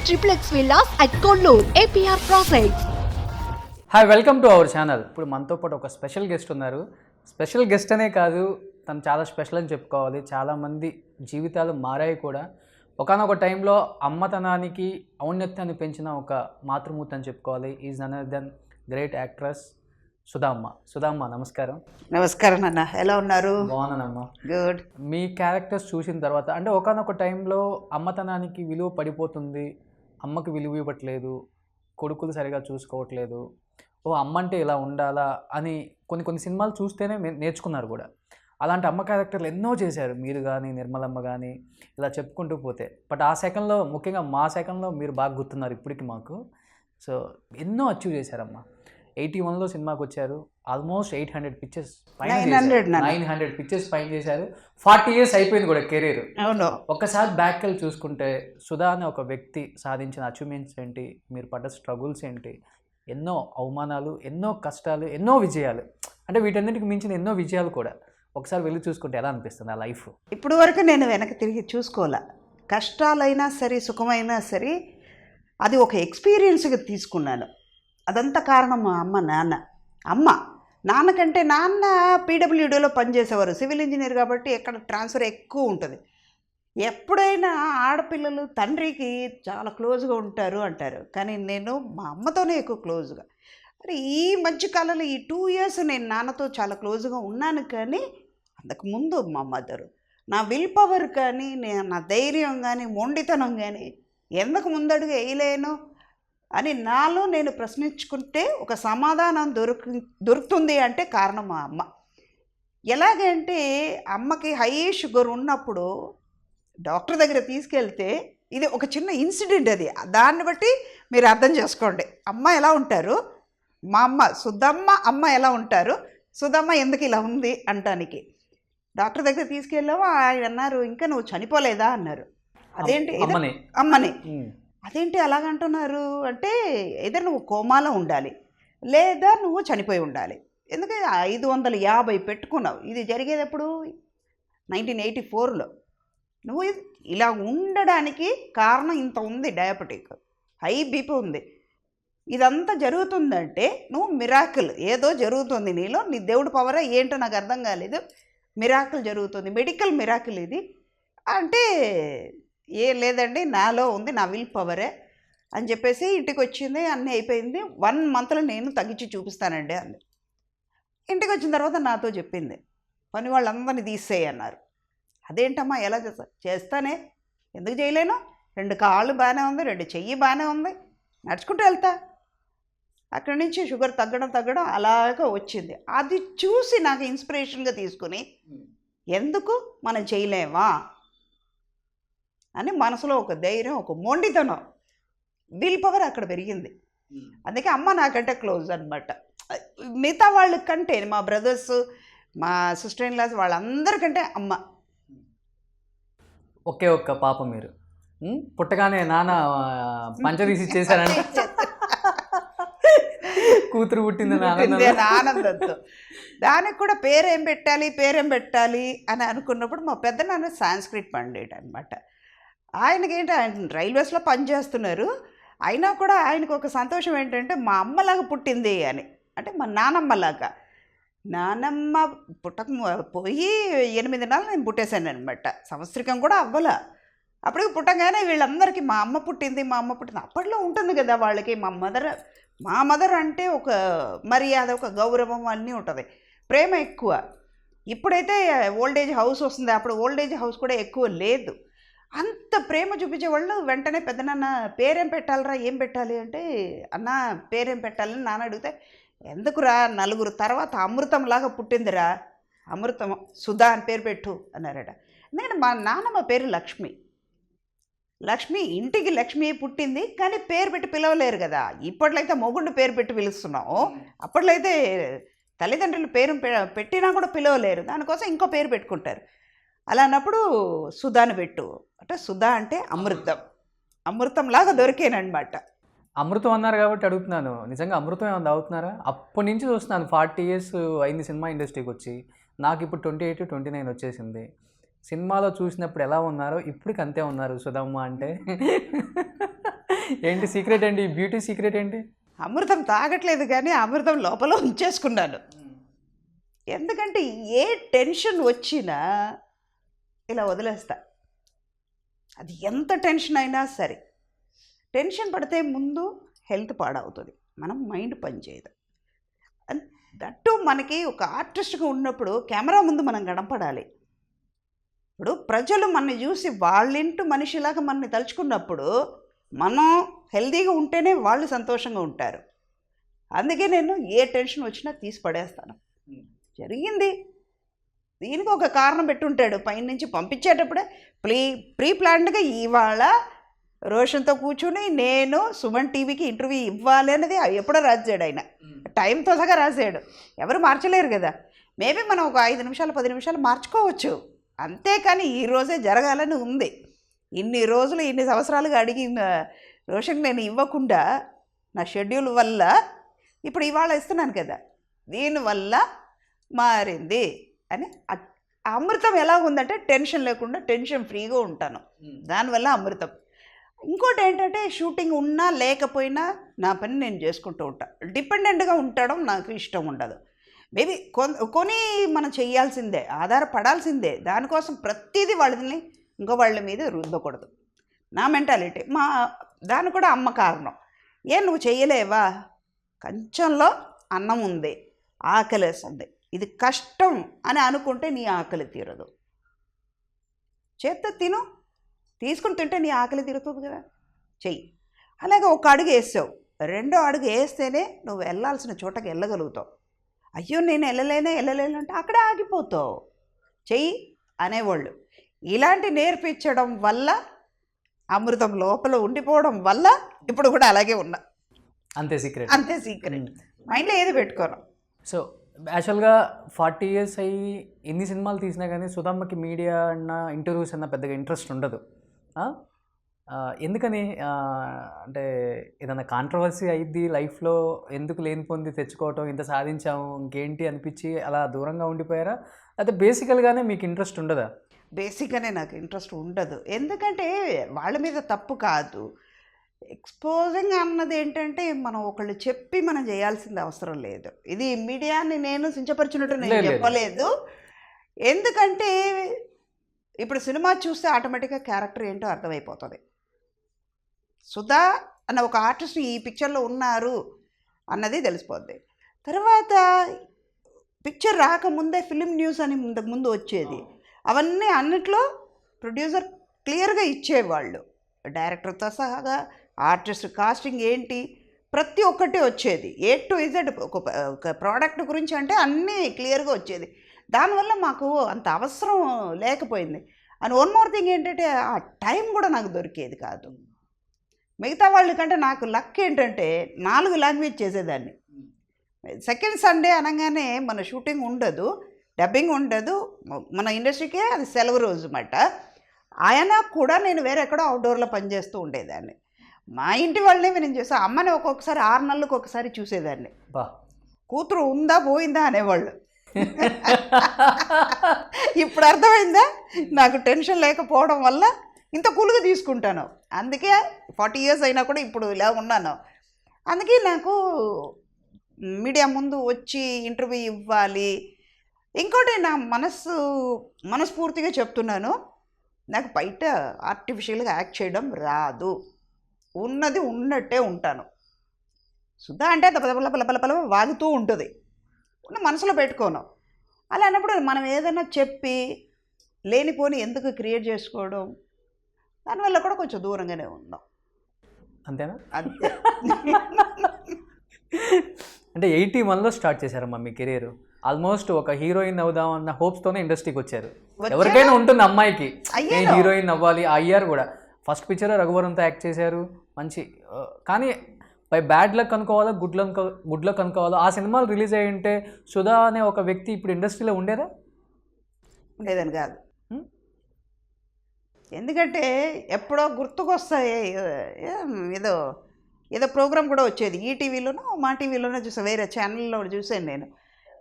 triplex villas at Kollur, APR Projects. Hi welcome to our channel. ఇప్పుడు మనతో పాటు ఒక స్పెషల్ గెస్ట్ ఉన్నారు. స్పెషల్ గెస్ట్ అనే కాదు, తను చాలా స్పెషల్ అని చెప్పుకోవాలి. చాలామంది జీవితాలు మారాయి కూడా. ఒకానొక టైంలో అమ్మతనానికి ఔన్నత్యాన్ని పెంచిన ఒక మాతృమూర్తి అని చెప్పుకోవాలి. Is none other than great actress సుధామ్మ. సుధామ్మ నమస్కారం. నమస్కారం అన్న, ఎలా ఉన్నారు? బాగున్నానమ్మా. గుడ్. మీ క్యారెక్టర్స్ చూసిన తర్వాత అంటే ఒకానొక టైంలో అమ్మతనానికి విలువ పడిపోతుంది, అమ్మకి విలువ ఇవ్వట్లేదు, కొడుకులు సరిగా చూసుకోవట్లేదు, ఓ అమ్మ అంటే ఇలా ఉండాలా అని కొన్ని సినిమాలు చూస్తేనే నేర్చుకున్నారు కూడా. అలాంటి అమ్మ క్యారెక్టర్లు ఎన్నో చేశారు మీరు కానీ, నిర్మలమ్మ కానీ, ఇలా చెప్పుకుంటూ పోతే. బట్ ఆ సెకండ్లో, ముఖ్యంగా మా సెకండ్లో మీరు బాగా గుర్తున్నారు ఇప్పటికి మాకు. సో ఎన్నో అచీవ్ చేశారమ్మా. 81లో సినిమాకి వచ్చారు. ఆల్మోస్ట్ 800 పిక్చర్స్ 900 పిక్చర్స్ పైన చేశారు. 40 years అయిపోయింది కూడా కెరీర్. అవును. ఒక్కసారి బ్యాక్ వెళ్ళి చూసుకుంటే సుధా అనే ఒక వ్యక్తి సాధించిన అచీవ్మెంట్స్ ఏంటి, మీరు పడ్డ స్ట్రగుల్స్ ఏంటి, ఎన్నో అవమానాలు, ఎన్నో కష్టాలు, ఎన్నో విజయాలు, అంటే వీటన్నిటికి మించిన ఎన్నో విజయాలు కూడా. ఒకసారి వెళ్ళి చూసుకుంటే ఎలా అనిపిస్తుంది ఆ లైఫ్? ఇప్పుడు వరకు నేను వెనక్కి తిరిగి చూసుకోవాలా. కష్టాలైనా సరే, సుఖమైనా సరే, అది ఒక ఎక్స్పీరియన్స్గా తీసుకున్నాను. అదంతా కారణం మా అమ్మ నాన్న. నాన్న కంటే నాన్న పీడబ్ల్యూడీలో పనిచేసేవారు, సివిల్ ఇంజనీర్ కాబట్టి ఎక్కడ ట్రాన్స్ఫర్ ఎక్కువ ఉంటుంది. ఎప్పుడైనా ఆడపిల్లలు తండ్రికి చాలా క్లోజ్గా ఉంటారు అంటారు, కానీ నేను మా అమ్మతోనే ఎక్కువ క్లోజ్గా. మరి ఈ మధ్యకాలంలో ఈ 2 years నేను నాన్నతో చాలా క్లోజ్గా ఉన్నాను. కానీ అంతకుముందు మా మదరు, నా విల్ పవర్ కానీ, నా ధైర్యం కానీ, మొండితనం కానీ ఎందుకు ముందడుగు వేయలేను అని నాలో నేను ప్రశ్నించుకుంటే ఒక సమాధానం దొరుకుతుంది అంటే కారణం మా అమ్మ. ఎలాగంటే అమ్మకి హై షుగర్ ఉన్నప్పుడు డాక్టర్ దగ్గర తీసుకెళ్తే, ఇది ఒక చిన్న ఇన్సిడెంట్, అది దాన్ని బట్టి మీరు అర్థం చేసుకోండి అమ్మ ఎలా ఉంటారు, మా అమ్మ సుధమ్మ అమ్మ ఎలా ఉంటారు, సుధమ్మ ఎందుకు ఇలా ఉంది అంటానికి. డాక్టర్ దగ్గర తీసుకెళ్ళాము. ఆయన అన్నారు, ఇంకా నువ్వు చనిపోలేదా అన్నారు. అదేంటి అమ్మని, అదేంటి అలాగంటున్నారు అంటే, ఏదైనా నువ్వు కోమాలో ఉండాలి లేదా నువ్వు చనిపోయి ఉండాలి. ఎందుకంటే 550 పెట్టుకున్నావు. ఇది జరిగేటప్పుడు 1984లో. నువ్వు ఇలా ఉండడానికి కారణం ఇంత ఉంది, డయాబెటిక్, హై బీపీ ఉంది. ఇదంతా జరుగుతుందంటే నువ్వు మిరాకిల్, ఏదో జరుగుతుంది నీలో, నీ దేవుడి పవరా ఏంటో నాకు అర్థం కాలేదు, మిరాకిల్ జరుగుతుంది, మెడికల్ మిరాకిల్ ఇది అంటే. లేదండి నాలో ఉంది, నా విల్ పవరే అని చెప్పేసి ఇంటికి వచ్చింది. అన్నీ అయిపోయింది. 1 monthలో నేను తగ్గించి చూపిస్తానండి అంది. ఇంటికి వచ్చిన తర్వాత నాతో చెప్పింది, పని వాళ్ళందరినీ తీసేయన్నారు. అదేంటమ్మా ఎలా చేస్తానే, ఎందుకు చేయలేను, 2 కాళ్ళు బాగానే ఉంది, 2 చెయ్యి బాగానే ఉంది, నడుచుకుంటూ వెళ్తా. అక్కడి నుంచి షుగర్ తగ్గడం అలాగా వచ్చింది. అది చూసి నాకు ఇన్స్పిరేషన్గా తీసుకుని, ఎందుకు మనం చేయలేమా అని మనసులో ఒక ధైర్యం, ఒక మొండితనం, విల్ పవర్ అక్కడ పెరిగింది. అందుకే అమ్మ నాకంటే క్లోజ్ అనమాట. మిగతా వాళ్ళకంటే, మా బ్రదర్స్, మా సిస్టర్ ఇన్ లాస్, వాళ్ళందరికంటే అమ్మ. ఒకే ఒక్క పాప మీరు. పుట్టగానే నాన్న పంచదీసి ఇచ్చేసారంట. కూతురు పుట్టింది ఆనందంతో. దానికి కూడా పేరేం పెట్టాలి అని అనుకున్నప్పుడు మా పెద్ద నాన్న సాంస్క్రిట్ పండిట్ అనమాట. ఆయనకేంటి, ఆయన రైల్వేస్లో పనిచేస్తున్నారు. అయినా కూడా ఆయనకు ఒక సంతోషం ఏంటంటే మా అమ్మలాగా పుట్టింది అని. అంటే మా నానమ్మలాగా. నానమ్మ పోయి 8 నెలలు నేను పుట్టేశాను అనమాట. సంవత్సరికం కూడా అవ్వలా. అప్పటికి పుట్టగానే వీళ్ళందరికీ మా అమ్మ పుట్టింది. అప్పట్లో ఉంటుంది కదా వాళ్ళకి. మా మదర్ అంటే ఒక మర్యాద, ఒక గౌరవం అన్నీ ఉంటుంది, ప్రేమ ఎక్కువ. ఇప్పుడైతే ఓల్డేజ్ హౌస్ వస్తుంది, అప్పుడు ఓల్డేజ్ హౌస్ కూడా ఎక్కువ లేదు. అంత ప్రేమ చూపించేవాళ్ళు. వెంటనే పెద్దనాన్న పేరేం పెట్టాలరా, ఏం పెట్టాలి అంటే, అన్న పేరేం పెట్టాలని నాన్న అడిగితే, ఎందుకురా 4 తర్వాత అమృతంలాగా పుట్టిందిరా, అమృతం, సుధా అని పేరు పెట్టు అన్నారట. ఎందుకంటే మా నాన్నమ్మ పేరు లక్ష్మి, ఇంటికి లక్ష్మి పుట్టింది, కానీ పేరు పెట్టి పిలవలేరు కదా. ఇప్పట్లో అయితే మొగుండు పేరు పెట్టి పిలుస్తున్నాము, అప్పట్లో అయితే తల్లిదండ్రులు పేరు పెట్టినా కూడా పిలవలేరు, దానికోసం ఇంకో పేరు పెట్టుకుంటారు. అలా అన్నప్పుడు సుధాని పెట్టు అంటే, సుధా అంటే అమృతంలాగా దొరికేనమాట. అమృతం అన్నారు కాబట్టి అడుగుతున్నాను, నిజంగా అమృతం ఏమైనా అవుతున్నారా? అప్పటి నుంచి చూస్తున్నాను, 40 years అయింది సినిమా ఇండస్ట్రీకి వచ్చి. నాకు ఇప్పుడు 28, 29 వచ్చేసింది. సినిమాలో చూసినప్పుడు ఎలా ఉన్నారో ఇప్పటికి అంతే ఉన్నారు సుధమ్మ అంటే. ఏంటి సీక్రెట్ ఏంటి, బ్యూటీ సీక్రెట్ ఏంటి? అమృతం తాగట్లేదు కానీ అమృతం లోపల ఉంచేసుకున్నాను. ఎందుకంటే ఏ టెన్షన్ వచ్చినా ఇలా వదిలేస్తా. అది ఎంత టెన్షన్ అయినా సరే. టెన్షన్ పడితే ముందు హెల్త్ పాడవుతుంది, మనం మైండ్ పనిచేయదు. దట్టు మనకి ఒక ఆర్టిస్ట్గా ఉన్నప్పుడు కెమెరా ముందు మనం కనపడాలి. ఇప్పుడు ప్రజలు మనని చూసి వాళ్ళింటూ మనిషిలాగా మనని తలుచుకున్నప్పుడు మనం హెల్తీగా ఉంటేనే వాళ్ళు సంతోషంగా ఉంటారు. అందుకే నేను ఏ టెన్షన్ వచ్చినా తీసి పడేస్తాను. జరిగింది, దీనికి ఒక కారణం పెట్టుంటాడు పైనుంచి పంపించేటప్పుడే. ప్రీ ప్లాన్డ్గా ఇవాళ రోషన్తో కూర్చుని నేను సుమన్ టీవీకి ఇంటర్వ్యూ ఇవ్వాలి అనేది ఎప్పుడో రాసాడు ఆయన. టైంతో సగా రాసాడు, ఎవరు మార్చలేరు కదా. మేబీ మనం ఒక 5 నిమిషాలు 10 నిమిషాలు మార్చుకోవచ్చు, అంతేకాని ఈరోజే జరగాలని ఉంది. ఇన్ని రోజులు ఇన్ని సంవత్సరాలుగా అడిగిన రోషన్కి నేను ఇవ్వకుండా నా షెడ్యూల్ వల్ల ఇప్పుడు ఇవాళ ఇస్తున్నాను కదా, దీనివల్ల మారింది అని. అమృతం ఎలా ఉందంటే టెన్షన్ లేకుండా టెన్షన్ ఫ్రీగా ఉంటాను, దానివల్ల అమృతం. ఇంకోటి ఏంటంటే షూటింగ్ ఉన్నా లేకపోయినా నా పని నేను చేసుకుంటూ ఉంటాను. డిపెండెంట్గా ఉండడం నాకు ఇష్టం ఉండదు. మేబీ కొని మనం చేయాల్సిందే, ఆధారపడాల్సిందే. దానికోసం ప్రతిదీ వాళ్ళని ఇంకో వాళ్ళ మీద రుద్దకూడదు, నా మెంటాలిటీ. దాని కూడా అమ్మ కారణం. నువ్వు చేయలేవా, కంచంలో అన్నం ఉంది, ఆకలేస్తుంది, ఇది కష్టం అని అనుకుంటే నీ ఆకలి తీరదు. చేత్తో తిను, తీసుకుని తింటే నీ ఆకలి తీరుతుంది కదా, చెయ్యి. అలాగే ఒక అడుగు వేసావు, 2వ అడుగు వేస్తేనే నువ్వు వెళ్ళాల్సిన చోటకి వెళ్ళగలుగుతావు. అయ్యో నేను వెళ్ళలేను అంటే అక్కడే ఆగిపోతావు. చెయ్యి అనేవాళ్ళు ఇలాంటి నేర్పించడం వల్ల, అమృతం లోపల ఉండిపోవడం వల్ల ఇప్పుడు కూడా అలాగే ఉన్నా. అంతే సీక్రెట్. మైండ్లో ఏది పెట్టుకోను. సో యాక్చువల్గా 40 years అయ్యి ఎన్ని సినిమాలు తీసినా కానీ సుధమ్మకి మీడియా అన్న ఇంటర్వ్యూస్ అన్న పెద్దగా ఇంట్రెస్ట్ ఉండదు. ఎందుకని? అంటే ఏదైనా కాంట్రవర్సీ అయ్యిద్ది లైఫ్లో, ఎందుకు లేనిపోంది తెచ్చుకోవటం, ఇంత సాధించాము ఇంకేంటి అనిపించి అలా దూరంగా ఉండిపోయారా? అయితే బేసికల్గానే మీకు ఇంట్రెస్ట్ ఉండదా? బేసిక్గానే నాకు ఇంట్రెస్ట్ ఉండదు. ఎందుకంటే వాళ్ళ మీద తప్పు కాదు, ఎక్స్పోజింగ్ అన్నది ఏంటంటే మనం ఒకళ్ళు చెప్పి మనం చేయాల్సింది అవసరం లేదు. ఇది మీడియాని నేను సించపరిచినట్టు నేను చెప్పలేదు. ఎందుకంటే ఇప్పుడు సినిమా చూస్తే ఆటోమేటిక్గా క్యారెక్టర్ ఏంటో అర్థమైపోతుంది. సుధా అన్న ఒక ఆర్టిస్ట్ ఈ పిక్చర్లో ఉన్నారు అన్నది తెలిసిపోద్ది. తర్వాత పిక్చర్ రాకముందే ఫిలిం న్యూస్ అని ముందు వచ్చేది. అవన్నీ అన్నిట్లో ప్రొడ్యూసర్ క్లియర్గా ఇచ్చేవాళ్ళు, డైరెక్టర్తో సహా ఆర్టిస్ట్ కాస్టింగ్ ఏంటి ప్రతి ఒక్కటి వచ్చేది. A to Z ఒక ప్రోడక్ట్ గురించి అంటే అన్నీ క్లియర్గా వచ్చేది. దానివల్ల మాకు అంత అవసరం లేకపోయింది. అండ్ వన్ మోర్ థింగ్ ఏంటంటే ఆ టైం కూడా నాకు దొరికేది కాదు. మిగతా వాళ్ళకంటే నాకు లక్ ఏంటంటే 4 లాంగ్వేజ్ చేసేదాన్ని. సెకండ్ సండే అనగానే మన షూటింగ్ ఉండదు, డబ్బింగ్ ఉండదు, మన ఇండస్ట్రీకే అది సెలవు రోజు అన్నమాట. ఆయన కూడా నేను వేరే ఎక్కడో అవుట్డోర్లో పనిచేస్తూ ఉండేదాన్ని. మా ఇంటి వాళ్ళనే నేను చేసా. అమ్మని ఒక్కొక్కసారి 6 నెలలకు ఒకసారి చూసేదాన్ని. కూతురు ఉందా పోయిందా అనేవాళ్ళు. ఇప్పుడు అర్థమైందా నాకు టెన్షన్ లేకపోవడం వల్ల ఇంత కూల్గా తీసుకుంటాను. అందుకే 40 years అయినా కూడా ఇప్పుడు ఇలా ఉన్నాను. అందుకే నాకు మీడియా ముందు వచ్చి ఇంటర్వ్యూ ఇవ్వాలి. ఇంకోటి నా మనస్ఫూర్తిగా చెప్తున్నాను, నాకు బయట ఆర్టిఫిషియల్గా యాక్ట్ చేయడం రాదు. ఉన్నది ఉన్నట్టే ఉంటాను. సుధా అంటే పలపల వాగుతూ ఉంటుంది, మనసులో పెట్టుకోను. అలా అన్నప్పుడు మనం ఏదైనా చెప్పి లేనిపోని ఎందుకు క్రియేట్ చేసుకోవడం, దానివల్ల కూడా కొంచెం దూరంగానే ఉన్నాం. అంతేనా? అంతే. అంటే 81లో స్టార్ట్ చేశారమ్మా మీ కెరీర్. ఆల్మోస్ట్ ఒక హీరోయిన్ అవుదాం అన్న హోప్స్తోనే ఇండస్ట్రీకి వచ్చారు. ఎవరికైనా ఉంటుంది అమ్మాయికి, నేను హీరోయిన్ అవ్వాలి. అయ్యారు కూడా. ఫస్ట్ పిక్చర్ రఘువరంతో యాక్ట్ చేశారు, మంచి. కానీ బై బ్యాడ్ లక్ అనుకోవాలా, గుడ్ లక్ అనుకోవాలా, ఆ సినిమాలు రిలీజ్ అయ్యి ఉంటే సుధా అనే ఒక వ్యక్తి ఇప్పుడు ఇండస్ట్రీలో ఉండేదా? ఉండేదని కాదు. ఎందుకంటే ఎప్పుడో గుర్తుకొస్తాయి. ఏదో ప్రోగ్రామ్ కూడా వచ్చేది ఈటీవీలోనో మా టీవీలోనో చూసాను, వేరే ఛానల్లో చూసాను నేను.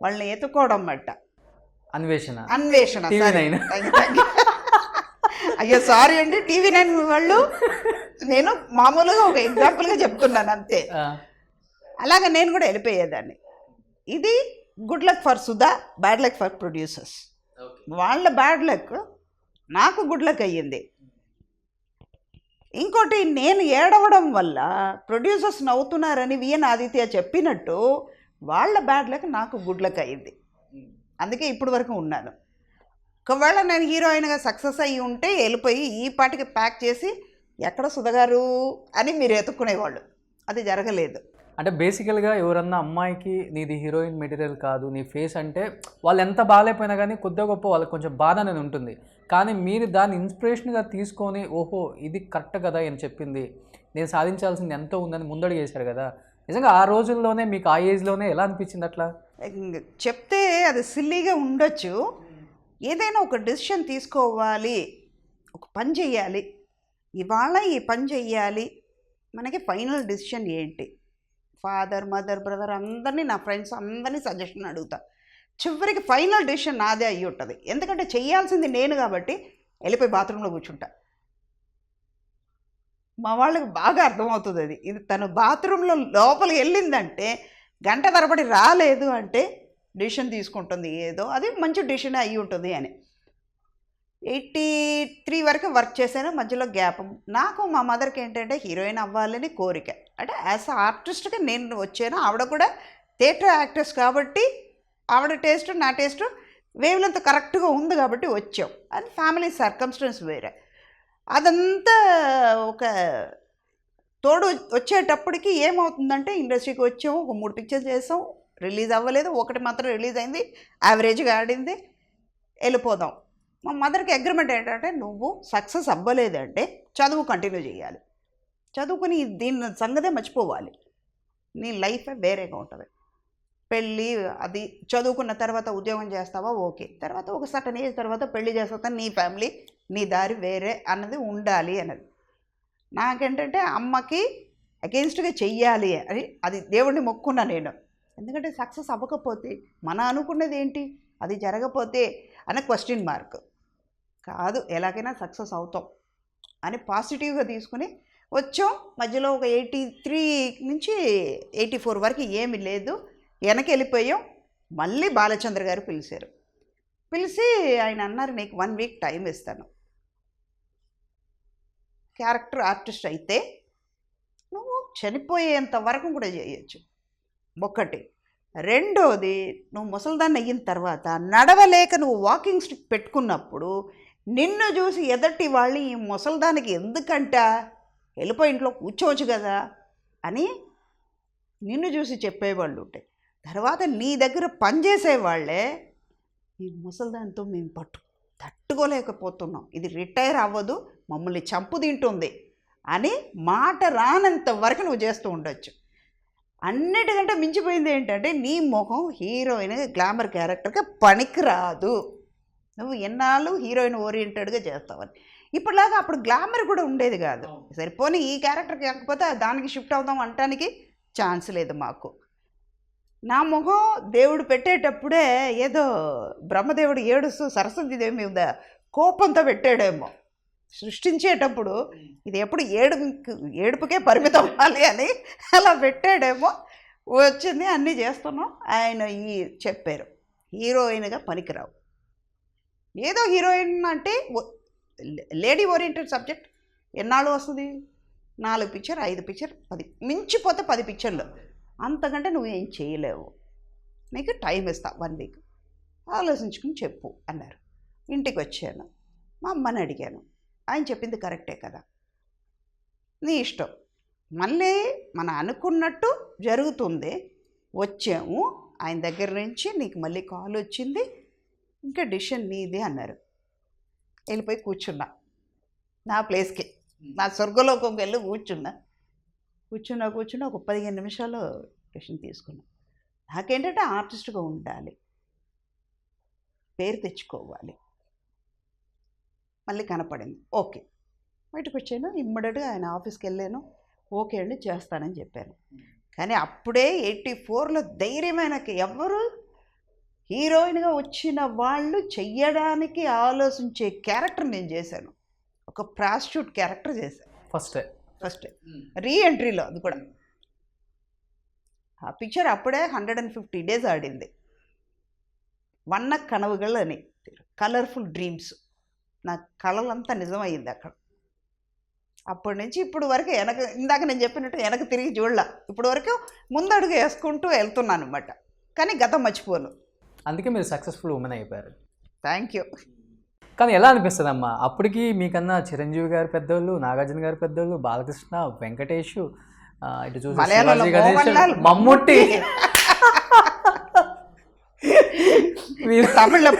వాళ్ళని ఎత్తుకోవడం అన్నమాట. అన్వేషణ అయ్యో సారీ అండి TV9 వాళ్ళు, నేను మామూలుగా ఒక ఎగ్జాంపుల్గా చెప్తున్నాను అంతే. అలాగే నేను కూడా వెళ్ళిపోయేదాన్ని. ఇది good luck for Sudha, bad luck for producers. వాళ్ళ బ్యాడ్ లక్ నాకు గుడ్ లక్ అయ్యింది. ఇంకోటి, నేను ఏడవడం వల్ల ప్రొడ్యూసర్స్ నవ్వుతున్నారని విఎన్ ఆదిత్య చెప్పినట్టు వాళ్ళ బ్యాడ్ లక్ నాకు గుడ్ లక్ అయ్యింది. అందుకే ఇప్పటి వరకు ఉన్నాను. ఒకవేళ నేను హీరోయిన్గా సక్సెస్ అయ్యి ఉంటే వెళ్ళిపోయి ఈ పాటికి ప్యాక్ చేసి ఎక్కడ సుధగారు అని మీరు ఎత్తుక్కునేవాళ్ళు. అది జరగలేదు. అంటే బేసికల్గా ఎవరన్నా అమ్మాయికి నీది హీరోయిన్ మెటీరియల్ కాదు, నీ ఫేస్ అంటే వాళ్ళు ఎంత బాగాలేకపోయినా కానీ కొద్దిగా గొప్ప వాళ్ళకి కొంచెం బాధ అనేది ఉంటుంది. కానీ మీరు దాన్ని ఇన్స్పిరేషన్గా తీసుకొని ఓహో ఇది కరెక్ట్ కదా అని చెప్పింది, నేను సాధించాల్సింది ఎంతో ఉందని ముందడుగు వేశారు కదా. నిజంగా ఆ రోజుల్లోనే మీకు ఆ ఏజ్లోనే ఎలా అనిపించింది అట్లా? చెప్తే అది సిల్లీగా ఉండొచ్చు. ఏదైనా ఒక డెసిషన్ తీసుకోవాలి, ఒక పని చెయ్యాలి, ఇవాళ ఈ పని చెయ్యాలి, మనకి ఫైనల్ డెసిషన్ ఏంటి? ఫాదర్, మదర్, బ్రదర్ అందరినీ, నా ఫ్రెండ్స్ అందరినీ సజెషన్ అడుగుతా. చివరికి ఫైనల్ డెసిషన్ నాదే అయ్యి ఉంటుంది. ఎందుకంటే చెయ్యాల్సింది నేను కాబట్టి వెళ్ళిపోయి బాత్రూంలో కూర్చుంటా. మా వాళ్ళకి బాగా అర్థమవుతుంది అది. ఇది తను బాత్రూంలో లోపలికి వెళ్ళిందంటే గంట తరబడి రాలేదు అంటే డెసిషన్ తీసుకుంటుంది, ఏదో అది మంచి డెసిషన్ అయ్యి ఉంటుంది అని. 83 వరకు వర్క్ చేశాను. మధ్యలో గ్యాప్. నాకు మా మదర్కి ఏంటంటే హీరోయిన్ అవ్వాలని కోరిక. అంటే యాజ్ ఆర్టిస్ట్గా నేను వచ్చాను. ఆవిడ కూడా థియేటర్ యాక్టర్స్ కాబట్టి ఆవిడ టేస్ట్ నా టేస్ట్ వేవ్లెంత్ కరెక్ట్గా ఉంది కాబట్టి వచ్చాం. అది ఫ్యామిలీ సర్కమ్స్టెన్స్ వేరే. అదంతా ఒక తోడు వచ్చేటప్పటికి ఏమవుతుందంటే ఇండస్ట్రీకి వచ్చాము, ఒక 3 పిక్చర్స్ చేసాం, రిలీజ్ అవ్వలేదు. ఒకటి మాత్రం రిలీజ్ అయింది, యావరేజ్గా ఆడింది, వెళ్ళిపోదాం. మా మదర్కి అగ్రిమెంట్ ఏంటంటే నువ్వు సక్సెస్ అవ్వలేదంటే చదువు కంటిన్యూ చేయాలి, చదువుకుని దీని సంగతే మర్చిపోవాలి, నీ లైఫ్ వేరేగా ఉంటుంది. పెళ్ళి అది చదువుకున్న తర్వాత ఉద్యోగం చేస్తావా ఓకే, తర్వాత ఒక సర్టన్ ఏజ్ తర్వాత పెళ్లి చేస్తా, నీ ఫ్యామిలీ నీ దారి వేరే అన్నది ఉండాలి అన్నది. నాకేంటంటే అమ్మకి అగెయిన్స్ట్గా చెయ్యాలి అని అది దేవుడిని మొక్కున్నా నేను. ఎందుకంటే సక్సెస్ అవ్వకపోతే మన అనుకున్నది ఏంటి, అది జరగకపోతే అనే క్వశ్చన్ మార్క్. కాదు, ఎలాగైనా సక్సెస్ అవుతాం అని పాజిటివ్గా తీసుకుని వచ్చాం. మధ్యలో ఒక 83 నుంచి 84 వరకు ఏమి లేదు, వెనక్కి వెళ్ళిపోయాం. మళ్ళీ బాలచంద్ర గారు పిలిచారు. పిలిచి ఆయన అన్నారు, నీకు 1 వీక్ టైం ఇస్తాను, క్యారెక్టర్ ఆర్టిస్ట్ అయితే నువ్వు చనిపోయేంత వరకు కూడా చేయొచ్చు. ఒకటి. రెండోది, నువ్వు ముసల్దాన్ని అయిన తర్వాత నడవలేక నువ్వు వాకింగ్ స్టిక్ పెట్టుకున్నప్పుడు నిన్ను చూసి ఎదటి వాళ్ళు ఈ ముసల్దానికి ఎందుకంట, వెళ్ళిపోయి ఇంట్లో కూర్చోవచ్చు కదా అని నిన్ను చూసి చెప్పేవాళ్ళు ఉంటాయి. తర్వాత నీ దగ్గర పనిచేసేవాళ్ళే ఈ ముసల్దానితో మేము తట్టుకోలేకపోతున్నాం, ఇది రిటైర్ అవ్వదు, మమ్మల్ని చంపు తింటుంది అని మాట రానంత వరకు నువ్వు చేస్తూ ఉండొచ్చు. అన్నిటికంటే మించిపోయింది ఏంటంటే నీ మొహం హీరోయిన్గా గ్లామర్ క్యారెక్టర్గా పనికిరాదు, నువ్వు ఎన్నాళ్ళు హీరోయిన్ ఓరియంటెడ్గా చేస్తావని. ఇప్పటిలాగా అప్పుడు గ్లామర్ కూడా ఉండేది కాదు. సరిపోని ఈ క్యారెక్టర్కి కాకపోతే దానికి షిఫ్ట్ అవుతాం అనటానికి ఛాన్స్ లేదు మాకు. నా మొహం దేవుడు పెట్టేటప్పుడే ఏదో బ్రహ్మదేవుడు ఏడుస్తూ సరస్వతీదేవి మీద కోపంతో పెట్టాడేమో, సృష్టించేటప్పుడు ఇది ఎప్పుడు ఏడుపుకే పరిమితం అవ్వాలి అని అలా పెట్టాడేమో. వచ్చింది, అన్నీ చేస్తున్నాం. ఆయన చెప్పారు హీరోయిన్గా పనికిరావు. ఏదో హీరోయిన్ అంటే లేడీ ఓరియంటెడ్ సబ్జెక్ట్ ఎన్నాళ్ళు వస్తుంది, 4 పిక్చర్ 5 పిక్చర్ 10 మించిపోతే 10 పిక్చర్లు, అంతకంటే నువ్వు ఏం చేయలేవు, నీకు టైం ఇస్తా 1 వీక్ ఆలోచించుకుని చెప్పు అన్నారు. ఇంటికి వచ్చాను, మా అమ్మని అడిగాను. ఆయన చెప్పింది కరెక్టే కదా, నీ ఇష్టం, మళ్ళీ మనం అనుకున్నట్టు జరుగుతుంది. వచ్చాము ఆయన దగ్గర నుంచి, నీకు మళ్ళీ కాల్ వచ్చింది, ఇంకా డిసిషన్ నీది అన్నారు. వెళ్ళిపోయి కూర్చున్నా నా ప్లేస్కి, నా స్వర్గలోకి వెళ్ళి కూర్చున్నా ఒక 15 నిమిషాలు డిసిషన్ తీసుకున్నా. నాకేంటంటే ఆర్టిస్ట్గా ఉండాలి, పేరు తెచ్చుకోవాలి. మళ్ళీ కనపడింది, ఓకే బయటకు వచ్చాను. ఇమ్మీడియట్గా ఆయన ఆఫీస్కి వెళ్ళాను. ఓకే అండి చేస్తానని చెప్పాను. కానీ అప్పుడే 84లో ధైర్యమైన ఎవరు హీరోయిన్గా వచ్చిన వాళ్ళు చెయ్యడానికి ఆలోచించే క్యారెక్టర్ నేను చేశాను. ఒక ప్రాస్టిట్యూట్ క్యారెక్టర్ చేశాను ఫస్ట్ రీఎంట్రీలో. అది కూడా ఆ పిక్చర్ అప్పుడే 150 days ఆడింది. వన్న కనవుகள் అని, కలర్ఫుల్ డ్రీమ్స్. నా కళలంతా నిజమయ్యింది అక్కడ. అప్పటి నుంచి ఇప్పుడు వరకు ఇందాక నేను చెప్పినట్టు వెనక తిరిగి చూడలా. ఇప్పుడు వరకు ముందడుగు వేసుకుంటూ వెళ్తున్నాను అనమాట. కానీ గతం మర్చిపోను. అందుకే మీరు సక్సెస్ఫుల్ ఉమెన్ అయిపోయారు. Thank you. కానీ ఎలా అనిపిస్తుంది అమ్మా, అప్పటికి మీకన్నా చిరంజీవి గారు పెద్దోళ్ళు, నాగార్జున గారు పెద్దోళ్ళు, బాలకృష్ణ, వెంకటేష్, ఇటు చూసి మమ్ముట్టి, తమిళ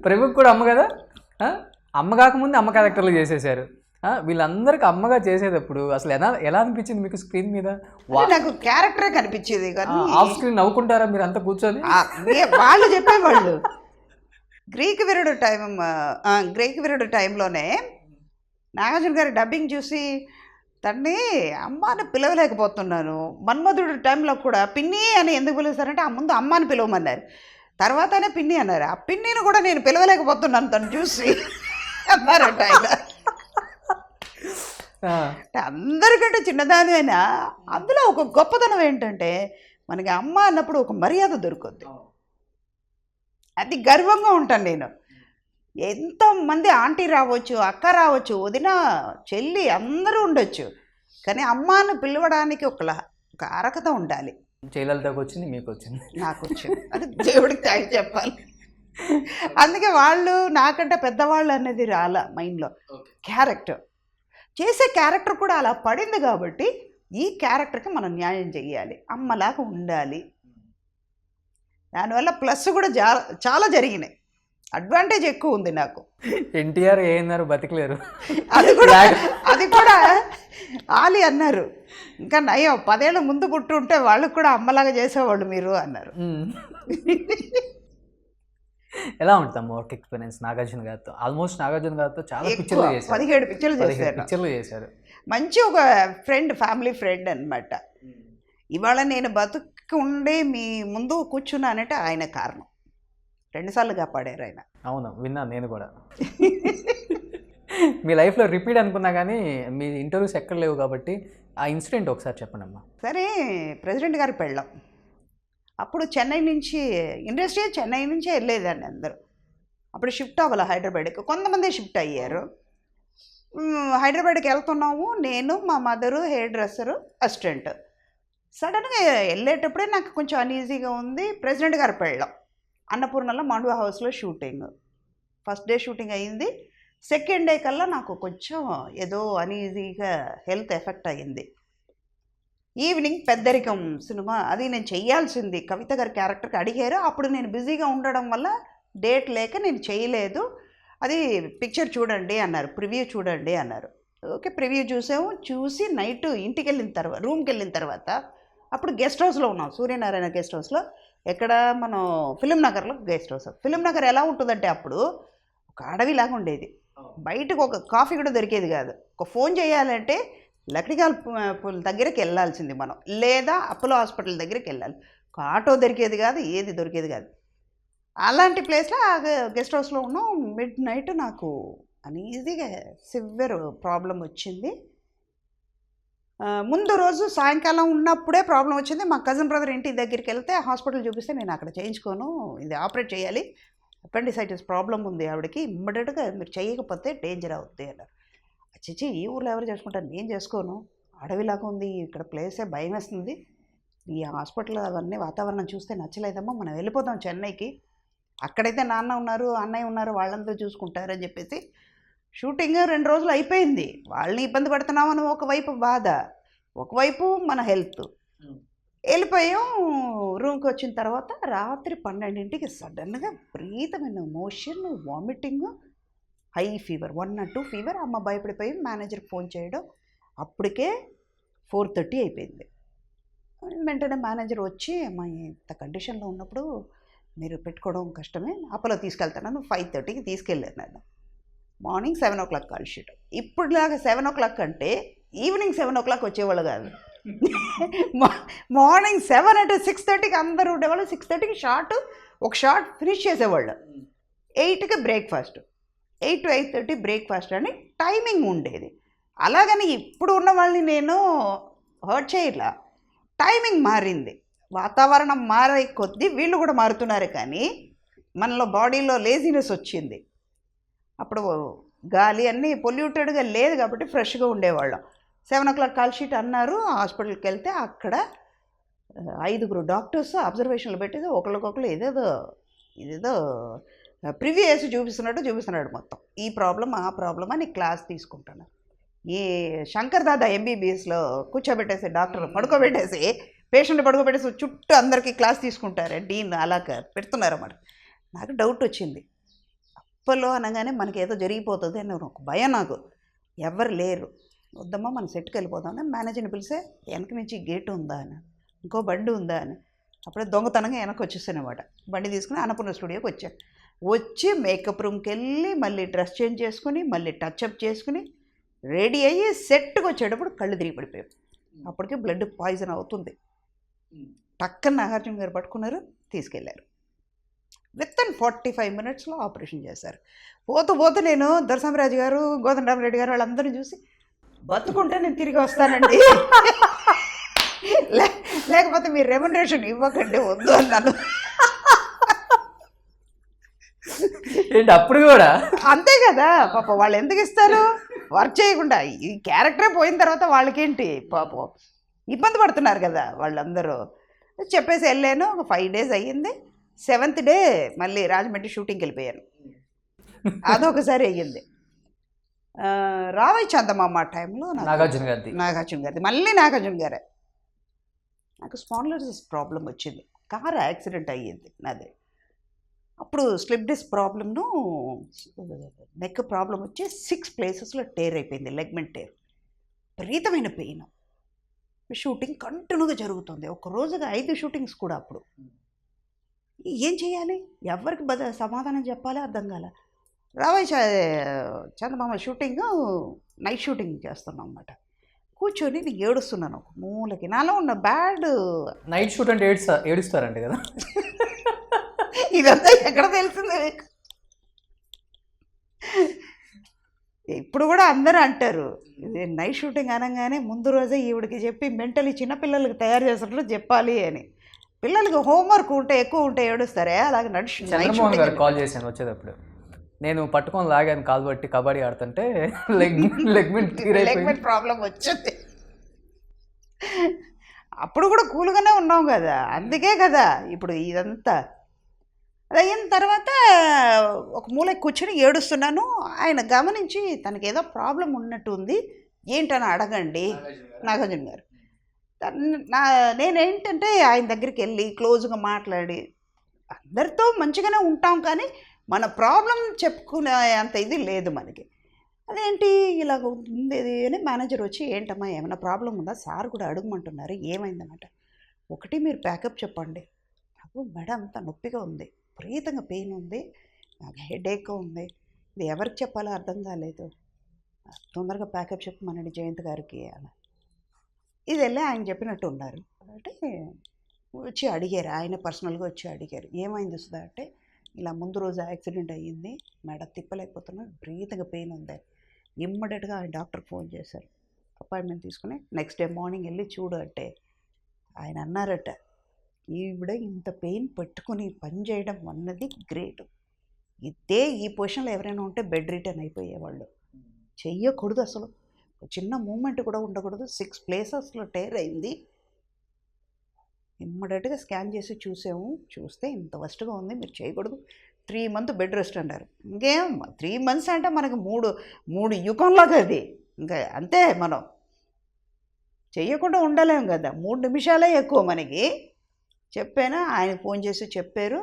ప్రభుకి కూడా అమ్మ కదా. అమ్మ కాకముందు అమ్మ క్యారెక్టర్లు చేసేసారు. వీళ్ళందరికీ అమ్మగా చేసేటప్పుడు అసలు ఎలా అనిపించింది మీకు స్క్రీన్ మీద? నాకు క్యారెక్టరే కనిపించేది కానీ ఆఫ్ స్క్రీన్ నవ్వుకుంటారా మీరు అంతా కూర్చొని? వాళ్ళు చెప్పేవాళ్ళు. గ్రీక్ వీరుడు టైంలోనే నాగార్జున గారి డబ్బింగ్ చూసి తన్ని అమ్మాని పిలవలేకపోతున్నాను. మన్మధుడు టైంలో కూడా పిన్ని అని ఎందుకు పిలుస్తారంటే ఆ ముందు అమ్మాని పిలవమన్నారు, తర్వాతనే పిన్ని అన్నారు. ఆ పిన్నిని కూడా నేను పిలవలేకపోతున్నాను తను చూసి అన్నారంట ఆయన. అందరికంటే చిన్నదాని అయినా అందులో ఒక గొప్పతనం ఏంటంటే మనకి అమ్మ అన్నప్పుడు ఒక మర్యాద దొరుకుద్ది. అది గర్వంగా ఉంటాను నేను. ఎంతోమంది ఆంటీ రావచ్చు, అక్క రావచ్చు, వదిన, చెల్లి అందరూ ఉండొచ్చు, కానీ అమ్మను పిలవడానికి ఒక అర్హత ఉండాలి. జయలలితకు వచ్చింది, మీకు వచ్చింది, నాకు వచ్చింది. అది దేవుడికి థ్యాంక్స్ చెప్పాలి. అందుకే వాళ్ళు నాకంటే పెద్దవాళ్ళు అనేది రాలా మైండ్లో. క్యారెక్టర్ చేసే క్యారెక్టర్ కూడా అలా పడింది కాబట్టి ఈ క్యారెక్టర్కి మనం న్యాయం చెయ్యాలి, అమ్మలాగా ఉండాలి. దానివల్ల ప్లస్ కూడా చాలా జరిగినాయి, అడ్వాంటేజ్ ఎక్కువ ఉంది నాకు. ఎన్టీఆర్ ఏమన్నారు, బతికలేరు. అది కూడా ఆలి అన్నారు, ఇంకా నయ్యో 10 ఏళ్ళ ముందు పుట్టుంటే వాళ్ళకు కూడా అమ్మలాగా చేసేవాళ్ళు మీరు అన్నారు. ఎలా ఉంటుందమ్మా వర్క్ ఎక్స్పీరియన్స్ నాగార్జున గారితో? ఆల్మోస్ట్ నాగార్జున గారితో చాలా పిక్చర్లు చేశారు, 17 పిక్చర్లు చేశారు. మంచి ఒక ఫ్యామిలీ ఫ్రెండ్ అనమాట. ఇవాళ నేను బతుకుండే మీ ముందు కూర్చున్నానంటే ఆయన కారణం. 2 సార్లు కాపాడారు ఆయన. అవును, విన్నాను నేను కూడా. మీ లైఫ్లో రిపీట్ అనుకున్నా కానీ మీ ఇంటర్వ్యూస్ ఎక్కడ లేవు కాబట్టి ఆ ఇన్సిడెంట్ ఒకసారి చెప్పండి అమ్మా. సరే, ప్రెసిడెంట్ గారి పెళ్ళాం. అప్పుడు చెన్నై నుంచి చెన్నై నుంచే వెళ్ళేదాన్ని అందరూ. అప్పుడు షిఫ్ట్ అవ్వాలి హైదరాబాద్కి, కొంతమంది షిఫ్ట్ అయ్యారు. హైదరాబాద్కి వెళ్తున్నాము, నేను, మా మదరు, హెయిర్ డ్రెస్సరు, అసిస్టెంట్. సడన్గా వెళ్ళేటప్పుడే నాకు కొంచెం అన్ఈజీగా ఉంది. ప్రెసిడెంట్ గారు పెళ్ళాం, అన్నపూర్ణలో మాండవ హౌస్లో షూటింగ్. ఫస్ట్ డే షూటింగ్ అయ్యింది. సెకండ్ డే కల్లా నాకు కొంచెం ఏదో అన్ఈజీగా హెల్త్ ఎఫెక్ట్ అయ్యింది. ఈవినింగ్ పెద్దరికం సినిమా, అది నేను చెయ్యాల్సింది. కవిత గారి క్యారెక్టర్కి అడిగారు. అప్పుడు నేను బిజీగా ఉండడం వల్ల డేట్ లేక నేను చేయలేదు. అది పిక్చర్ చూడండి అన్నారు, ప్రివ్యూ చూడండి అన్నారు. ఓకే, ప్రివ్యూ చూసాము. చూసి నైట్ ఇంటికి వెళ్ళిన తర్వాత, రూమ్కి వెళ్ళిన తర్వాత, అప్పుడు గెస్ట్ హౌస్లో ఉన్నాం, సూర్యనారాయణ గెస్ట్ హౌస్లో. ఎక్కడ మనం ఫిలిం నగర్లో గెస్ట్ హౌస్. ఫిలిం నగర్ ఎలా ఉంటుందంటే అప్పుడు ఒక అడవిలాగా ఉండేది. బయటకు ఒక కాఫీ కూడా దొరికేది కాదు. ఒక ఫోన్ చేయాలంటే లక్డికాల్ దగ్గరికి వెళ్ళాల్సింది మనం, లేదా అపోలో హాస్పిటల్ దగ్గరికి వెళ్ళాలి. ఒక ఆటో దొరికేది కాదు, ఏది దొరికేది కాదు. అలాంటి ప్లేస్లో ఆ గెస్ట్ హౌస్లో ఉన్నాం. మిడ్ నైట్ నాకు అన్ఈజీగా సివియర్ ప్రాబ్లం వచ్చింది. ముందు రోజు సాయంకాలం ఉన్నప్పుడే ప్రాబ్లం వచ్చింది. మా కజిన్ బ్రదర్ ఇంటి దగ్గరికి వెళ్తే హాస్పిటల్ చూపిస్తే నేను అక్కడ చేయించుకోను, ఇది ఆపరేట్ చేయాలి, అపెండిసైటిస్ ప్రాబ్లం ఉంది ఆవిడకి, ఇమ్మీడియట్గా మీరు చేయకపోతే డేంజర్ అవుతుంది అన్నారు. చిచ్చి, ఈ ఊర్లో ఎవరు చేసుకుంటారు, నేను చేసుకోను, అడవిలాగా ఉంది ఇక్కడ ప్లేసే, భయం వేస్తుంది, ఈ హాస్పిటల్ అవన్నీ వాతావరణం చూస్తే నచ్చలేదమ్మా, మనం వెళ్ళిపోతాం చెన్నైకి, అక్కడైతే నాన్న ఉన్నారు, అన్నయ్య ఉన్నారు, వాళ్ళంతా చూసుకుంటారని చెప్పేసి షూటింగ్ 2 రోజులు అయిపోయింది. వాళ్ళని ఇబ్బంది పడుతున్నామని ఒకవైపు బాధ, ఒకవైపు మన హెల్త్. వెళ్ళిపోయాం. రూమ్కి వచ్చిన తర్వాత రాత్రి 12ంటికి సడన్గా విపరీతమైన motion, vomiting, high fever, 102 fever. అమ్మ భయపడిపోయి మేనేజర్కి ఫోన్ చేయడం. అప్పటికే 4:30 అయిపోయింది. వెంటనే మేనేజర్ వచ్చి, మా ఇంత కండిషన్లో ఉన్నప్పుడు మీరు పెట్టుకోవడం కష్టమే, అపోలో తీసుకెళ్తాను. 5:30కి తీసుకెళ్ళాను నేను. Morning 7 o'clock call sheet. ఇప్పుడులాగా 7 o'clock అంటే ఈవినింగ్ 7 o'clock వచ్చేవాళ్ళు కాదు. మార్నింగ్ 7 అంటే 6:30కి అందరూ ఉండేవాళ్ళు. 6:30కి ఒక షార్ట్ ఫినిష్ చేసేవాళ్ళు. 8కి బ్రేక్ఫాస్ట్. 8 to 8:30 బ్రేక్ఫాస్ట్ అని టైమింగ్ ఉండేది. అలాగని ఇప్పుడు ఉన్న వాళ్ళని నేను హర్ట్ చేయట్లా, టైమింగ్ మారింది, వాతావరణం మారే కొద్దీ వీళ్ళు కూడా మారుతున్నారు. కానీ మనలో బాడీలో లేజినెస్ వచ్చింది. అప్పుడు గాలి అన్నీ పొల్యూటెడ్గా లేదు కాబట్టి ఫ్రెష్గా ఉండేవాళ్ళం. 7 o'clock కాల్ షీట్ అన్నారు. హాస్పిటల్కి వెళ్తే అక్కడ 5 డాక్టర్స్ అబ్జర్వేషన్లు పెట్టేది ఒకరికొకరు ఇదేదో ప్రివ్యూ వేసి చూపిస్తున్నాడు మొత్తం. ఈ ప్రాబ్లం ఆ ప్రాబ్లం అని క్లాస్ తీసుకుంటున్నారు. ఈ శంకర్ దాదా ఎంబీబీఎస్లో కూర్చోబెట్టేసి డాక్టర్ పడుకోబెట్టేసి పేషెంట్ పడుకోబెట్టేసి చుట్టూ అందరికీ క్లాస్ తీసుకుంటారు. డీన్ అలా పెడుతున్నారు అన్నమాట. నాకు డౌట్ వచ్చింది. అప్పలో అనగానే మనకి ఏదో జరిగిపోతుంది అని ఒక భయం నాకు. ఎవరు లేరు, వద్దమ్మా మన సెట్కి వెళ్ళిపోదామని మేనేజర్ని పిలిస్తే వెనక నుంచి గేటు ఉందా అని, ఇంకో బండి ఉందా అని. అప్పుడే దొంగతనంగా వెనక్కి వచ్చేసాను అనమాట. బండి తీసుకుని అన్నపూర్ణ స్టూడియోకి వచ్చి మేకప్ రూమ్కి వెళ్ళి మళ్ళీ డ్రెస్ చేంజ్ చేసుకుని మళ్ళీ టచ్అప్ చేసుకుని రెడీ అయ్యి సెట్కి వచ్చేటప్పుడు కళ్ళు తిరిగి పడిపోయాం. అప్పటికే బ్లడ్ పాయిజన్ అవుతుంది. టక్కన నాగార్జున గారు పట్టుకున్నారు, తీసుకెళ్ళారు. విత్ 45 minutesలో ఆపరేషన్ చేశారు. పోతూ నేను దొరసామరాజు గారు, గోదండరామరెడ్డి గారు వాళ్ళందరినీ చూసి బతుకుంటే నేను తిరిగి వస్తానండి, లేకపోతే మీరు రెమ్యునరేషన్ ఇవ్వకండి, వద్దు అన్నాను. ఏంటి అప్పుడు కూడా అంతే కదా పాప, వాళ్ళు ఎందుకు ఇస్తారు వర్క్ చేయకుండా? ఈ క్యారెక్టరే పోయిన తర్వాత వాళ్ళకేంటి పాపం, ఇబ్బంది పడుతున్నారు కదా వాళ్ళందరూ. చెప్పేసి వెళ్ళాను. ఒక 5 days అయ్యింది. 7th day మళ్ళీ రాజమండ్రి షూటింగ్కి వెళ్ళిపోయాను. అదొకసారి అయ్యింది. రావయ్య చందమామ టైంలో నాగార్జున గారిది మళ్ళీ నాగార్జున గారే. నాకు స్పాండిలోసిస్ ప్రాబ్లం వచ్చింది, కారు యాక్సిడెంట్ అయ్యింది నాది. అప్పుడు స్లిప్ డిస్క్ ప్రాబ్లమ్ను నెక్ ప్రాబ్లం వచ్చి 6 places టేర్ అయిపోయింది, లెగ్మెంట్ టేర్. విపరీతమైన పెయిన్. షూటింగ్ కంటిన్యూగా జరుగుతుంది. ఒక రోజుగా 5 shootings కూడా. అప్పుడు ఏం చేయాలి, ఎవరికి సమాధానం చెప్పాలి అర్థం కాల. రావయ్య చందమామ షూటింగ్, నైట్ షూటింగ్ చేస్తున్నాం అన్నమాట. కూర్చొని నేను ఏడుస్తున్నాను ఒక మూలకి. నాలో ఉన్న బ్యాడ్ నైట్ షూట్ అంటే ఏడుస్తారంటే కదా. ఇదంతా ఎక్కడ తెలిసిందే మీకు? ఇప్పుడు కూడా అందరూ అంటారు ఇది నైట్ షూటింగ్ అనగానే ముందు రోజే ఈవిడికి చెప్పి మెంటలీ చిన్నపిల్లలకి తయారు చేసినట్లు చెప్పాలి అని. పిల్లలకి హోంవర్క్ ఎక్కువ ఉంటే ఏడుస్తారే, అలాగే చంద్రమోహన్ గారు కాల్ చేశాను వచ్చేటప్పుడు. నేను పట్టుకొని లాగాను కాలు బట్టి కబడ్డీ ఆడుతుంటే లెగ్మెంట్ ప్రాబ్లం వచ్చింది. అప్పుడు కూడా కూల్గానే ఉన్నాం కదా, అందుకే కదా ఇప్పుడు ఇదంతా. అది అయిన తర్వాత ఒక మూల కూర్చొని ఏడుస్తున్నాను. ఆయన గమనించి తనకి ఏదో ప్రాబ్లం ఉన్నట్టు ఉంది, ఏంటని అడగండి నాగార్జున గారు. నేనేంటంటే ఆయన దగ్గరికి వెళ్ళి క్లోజ్గా మాట్లాడి, అందరితో మంచిగానే ఉంటాం కానీ మన ప్రాబ్లం చెప్పుకునే అంత ఇది లేదు మనకి. అదేంటి ఇలాగ ఉంది అని మేనేజర్ వచ్చి, ఏంటమ్మా ఏమైనా ప్రాబ్లం ఉందా, సార్ కూడా అడగమంటున్నారు, ఏమైందన్నమాట. ఒకటి మీరు ప్యాకప్ చెప్పండి. నాకు మెడ అంతా నొప్పిగా ఉంది, విపరీతంగా పెయిన్ ఉంది, నాకు హెడేక్ ఉంది, ఇది ఎవరికి చెప్పాలో అర్థం కాలేదు, తొందరగా ప్యాకప్ చెప్పమనండి జయంత్ గారికి అలా. ఇది వెళ్ళి ఆయన చెప్పినట్టు ఉన్నారు. అంటే వచ్చి అడిగారు, ఆయన పర్సనల్గా వచ్చి అడిగారు, ఏమైంది సుధా అంటే, ఇలా ముందు రోజు యాక్సిడెంట్ అయ్యింది, మెడ తిప్పలేకపోతున్నా, విపరీతంగా పెయిన్ ఉంది. ఇమ్మీడియట్గా ఆయన డాక్టర్కి ఫోన్ చేశారు, అపాయింట్మెంట్ తీసుకుని నెక్స్ట్ డే మార్నింగ్ వెళ్ళి చూడు అంటే, ఆయన అన్నారట, ఈవిడ ఇంత పెయిన్ పెట్టుకుని పని చేయడం అన్నది గ్రేట్. ఇదే ఈ పొజిషన్లో ఎవరైనా ఉంటే బెడ్ రిటర్న్ అయిపోయేవాళ్ళు. చెయ్యకూడదు అసలు, చిన్న మూమెంట్ కూడా ఉండకూడదు. 6 places టేర్ అయింది. ఇమ్మీడియట్గా స్కాన్ చేసి చూస్తే ఇంత వస్ట్గా ఉంది, మీరు చేయకూడదు, 3 months బెడ్ రెస్ట్ అన్నారు. ఇంకేం 3 months అంటే మనకి మూడు యుగంలాగా అది. ఇంకా అంతే, మనం చెయ్యకుండా ఉండలేం కదా, 3 నిమిషాలే ఎక్కువ మనకి. చెప్పాను, ఆయన ఫోన్ చేసి చెప్పారు,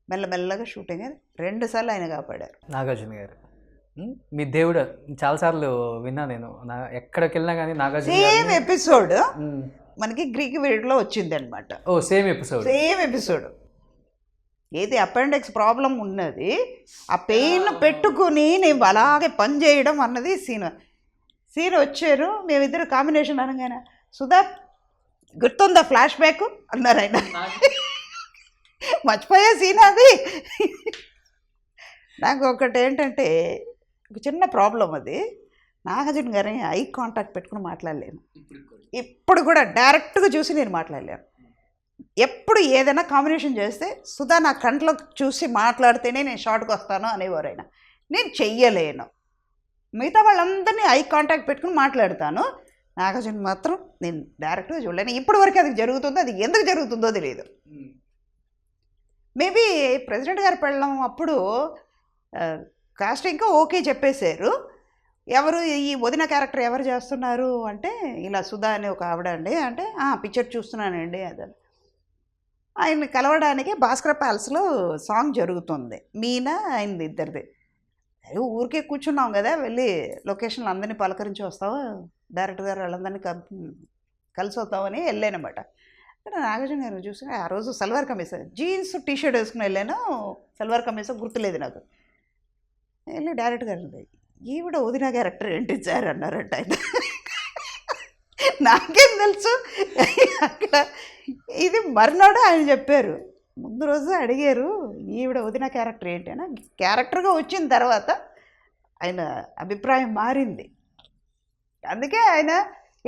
మెల్లమెల్లగా షూటింగ్ 2 సార్లు ఆయన కాపాడారు. నాగార్జున గారు మీ దేవుడు చాలాసార్లు విన్నా నేను, ఎక్కడికి వెళ్ళినా కానీ నాగార్జున సేమ్ ఎపిసోడ్ మనకి గ్రీక్ వీడియోలో వచ్చింది అనమాట. సేమ్ ఎపిసోడ్ ఏది అపెండిక్స్ ప్రాబ్లం ఉన్నది, ఆ పెయిన్ పెట్టుకుని నేను అలాగే పని చేయడం అన్నది సీన్ వచ్చారు. మేమిద్దరు కాంబినేషన్ అనగానే, సుధా గుర్తుందా ఫ్లాష్ బ్యాక్ అన్నారు ఆయన. మర్చిపోయే సీన్ అది. నాకు ఒకటి ఏంటంటే, ఒక చిన్న ప్రాబ్లం అది. నాగార్జున గారిని ఐ కాంటాక్ట్ పెట్టుకుని మాట్లాడలేను. ఇప్పుడు కూడా డైరెక్ట్గా చూసి నేను మాట్లాడలేను. ఎప్పుడు ఏదైనా కాంబినేషన్ చేస్తే సుధా నా కంట్లో చూసి మాట్లాడితేనే నేను షార్ట్కి వస్తాను అనేవారు ఆయన. నేను చెయ్యలేను. మిగతా వాళ్ళందరినీ ఐ కాంటాక్ట్ పెట్టుకుని మాట్లాడతాను. నాగార్జున మాత్రం నేను డైరెక్ట్గా చూడలేను. ఇప్పటి వరకు అది జరుగుతుందో, అది ఎందుకు జరుగుతుందో తెలియదు. మేబీ ప్రెసిడెంట్ గారి పెళ్ళం అప్పుడు కాస్టింగ్గా ఓకే చెప్పేశారు. ఎవరు ఈ వదిన క్యారెక్టర్ ఎవరు చేస్తున్నారు అంటే, ఇలా సుధా అని ఒక ఆవిడ అండి అంటే, పిక్చర్ చూస్తున్నానండి అదని. ఆయన్ని కలవడానికి భాస్కర్ ప్యాలెస్లో సాంగ్ జరుగుతుంది, మీనా ఆయనది ఇద్దరిది. అదే ఊరికే కూర్చున్నాం కదా, వెళ్ళి లొకేషన్లో అందరినీ పలకరించి వస్తావు, డైరెక్టర్ గారు వాళ్ళందరినీ కలిసి వస్తామని వెళ్ళానమాట. ఇక్కడ నాగార్జున గారు చూసి ఆ రోజు సల్వార్ కమీజ్ జీన్స్ టీషర్ట్ వేసుకుని వెళ్ళాను. సల్వార్ కమీజ్ గుర్తులేదు నాకు. వెళ్ళి డైరెక్టర్ గారు ఈవిడ వదిన క్యారెక్టర్ ఏంటి సార్ అన్నారంట ఆయన. నాకేం తెలుసు అక్కడ. ఇది మర్నాడు ఆయన చెప్పారు. ముందు రోజు అడిగారు ఈవిడ వదిన క్యారెక్టర్ ఏంటి అని. క్యారెక్టర్గా వచ్చిన తర్వాత ఆయన అభిప్రాయం మారింది. అందుకే ఆయన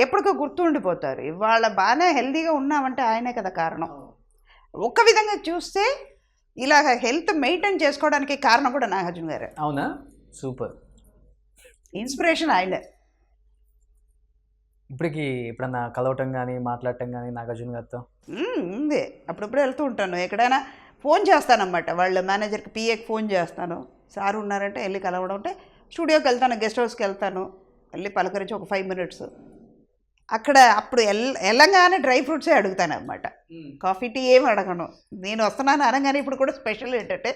ఎప్పటికో గుర్తుండిపోతారు. ఇవాళ బాగానే హెల్తీగా ఉన్నామంటే ఆయనే కదా కారణం. ఒక విధంగా చూస్తే ఇలా హెల్త్ మెయింటైన్ చేసుకోవడానికి కారణం కూడా నాగార్జున గారే. అవునా? సూపర్. ఇన్స్పిరేషన్ ఆయనే. ఇప్పటికి ఎప్పుడన్నా కలవటం కానీ మాట్లాడటం కానీ నాగార్జున గారితో ఉంది. అప్పుడప్పుడు వెళ్తూ ఉంటాను. ఎక్కడైనా ఫోన్ చేస్తానన్నమాట. వాళ్ళ మేనేజర్కి పిఏకి ఫోన్ చేస్తాను. సార్ ఉన్నారంటే వెళ్ళి కలవడం. అంటే స్టూడియోకి వెళ్తాను, గెస్ట్ హౌస్కి వెళ్తాను, వెళ్ళి పలకరించి ఒక 5 minutes అక్కడ. అప్పుడు వెళ్ళంగానే డ్రై ఫ్రూట్సే అడుగుతాను అన్నమాట. కాఫీ టీ ఏమి అడగను. నేను వస్తున్నాను అనగానే ఇప్పుడు కూడా స్పెషల్ ఏంటంటే,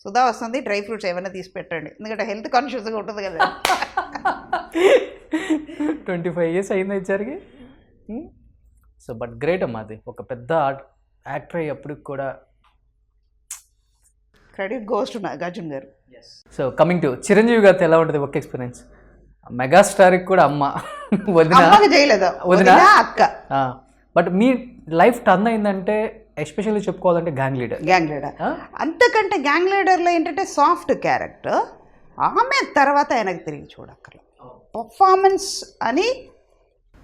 సుధా వస్తుంది, డ్రై ఫ్రూట్స్ ఏమైనా తీసి పెట్టండి, ఎందుకంటే హెల్త్ కాన్షియస్గా ఉంటుంది కదా. 25 years అయింది ఇచ్చరికి. సో బట్ గ్రేట్ అమ్మా, అది ఒక పెద్ద యాక్టర్ అయ్యేప్పటికి కూడా క్రెడిట్ గోస్ టు నాగార్జున గారు. సో కమింగ్ టు చిరంజీవి గారితో ఎలా ఉంటుంది వర్క్ ఎక్స్పీరియన్స్? మెగాస్టార్కి కూడా అమ్మ, వదిన చేయలేదా, వదిన అక్క. బట్ మీ లైఫ్ టర్న్ అయిందంటే ఎస్పెషల్లీ చెప్పుకోవాలంటే గ్యాంగ్ లీడర్. అంతకంటే గ్యాంగ్ లీడర్లో ఏంటంటే సాఫ్ట్ క్యారెక్టర్. ఆమె తర్వాత ఆయనకు తిరిగి చూడక్కర్లేదు. పర్ఫార్మెన్స్ అని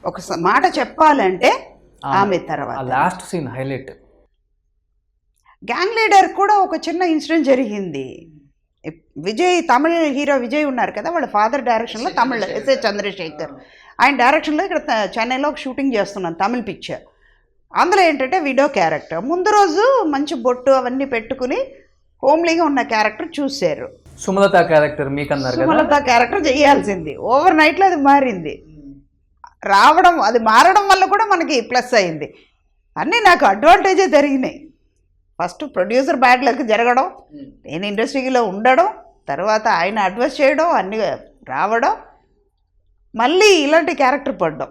ఒక మాట చెప్పాలంటే ఆమె తర్వాత last scene highlight. Gang leader కూడా ఒక చిన్న ఇన్సిడెంట్ జరిగింది. విజయ్, తమిళ హీరో విజయ్ ఉన్నారు కదా, వాళ్ళ ఫాదర్ డైరెక్షన్లో తమిళ ఎస్ఏ చంద్రశేఖర్ ఆయన డైరెక్షన్లో ఇక్కడ చెన్నైలో ఒక షూటింగ్ చేస్తున్నాను తమిళ పిక్చర్. అందులో ఏంటంటే విడో క్యారెక్టర్. ముందు రోజు మంచి బొట్టు అవన్నీ పెట్టుకుని హోమ్లీగా ఉన్న క్యారెక్టర్ చూశారు. సుమలత క్యారెక్టర్ మీకన్నారు కదా, సుమలత క్యారెక్టర్ చేయాల్సింది. ఓవర్ నైట్లో అది మారింది. రావడం, అది మారడం వల్ల కూడా మనకి ప్లస్ అయింది. అన్నీ నాకు అడ్వాంటేజే జరిగినాయి. ఫస్ట్ ప్రొడ్యూసర్ బ్యాడ్ లక్ జరగడం, నేను ఇండస్ట్రీలో ఉండడం, తర్వాత ఆయన అడ్వైస్ చేయడం, అన్నీ రావడం, మళ్ళీ ఇలాంటి క్యారెక్టర్ పడ్డం.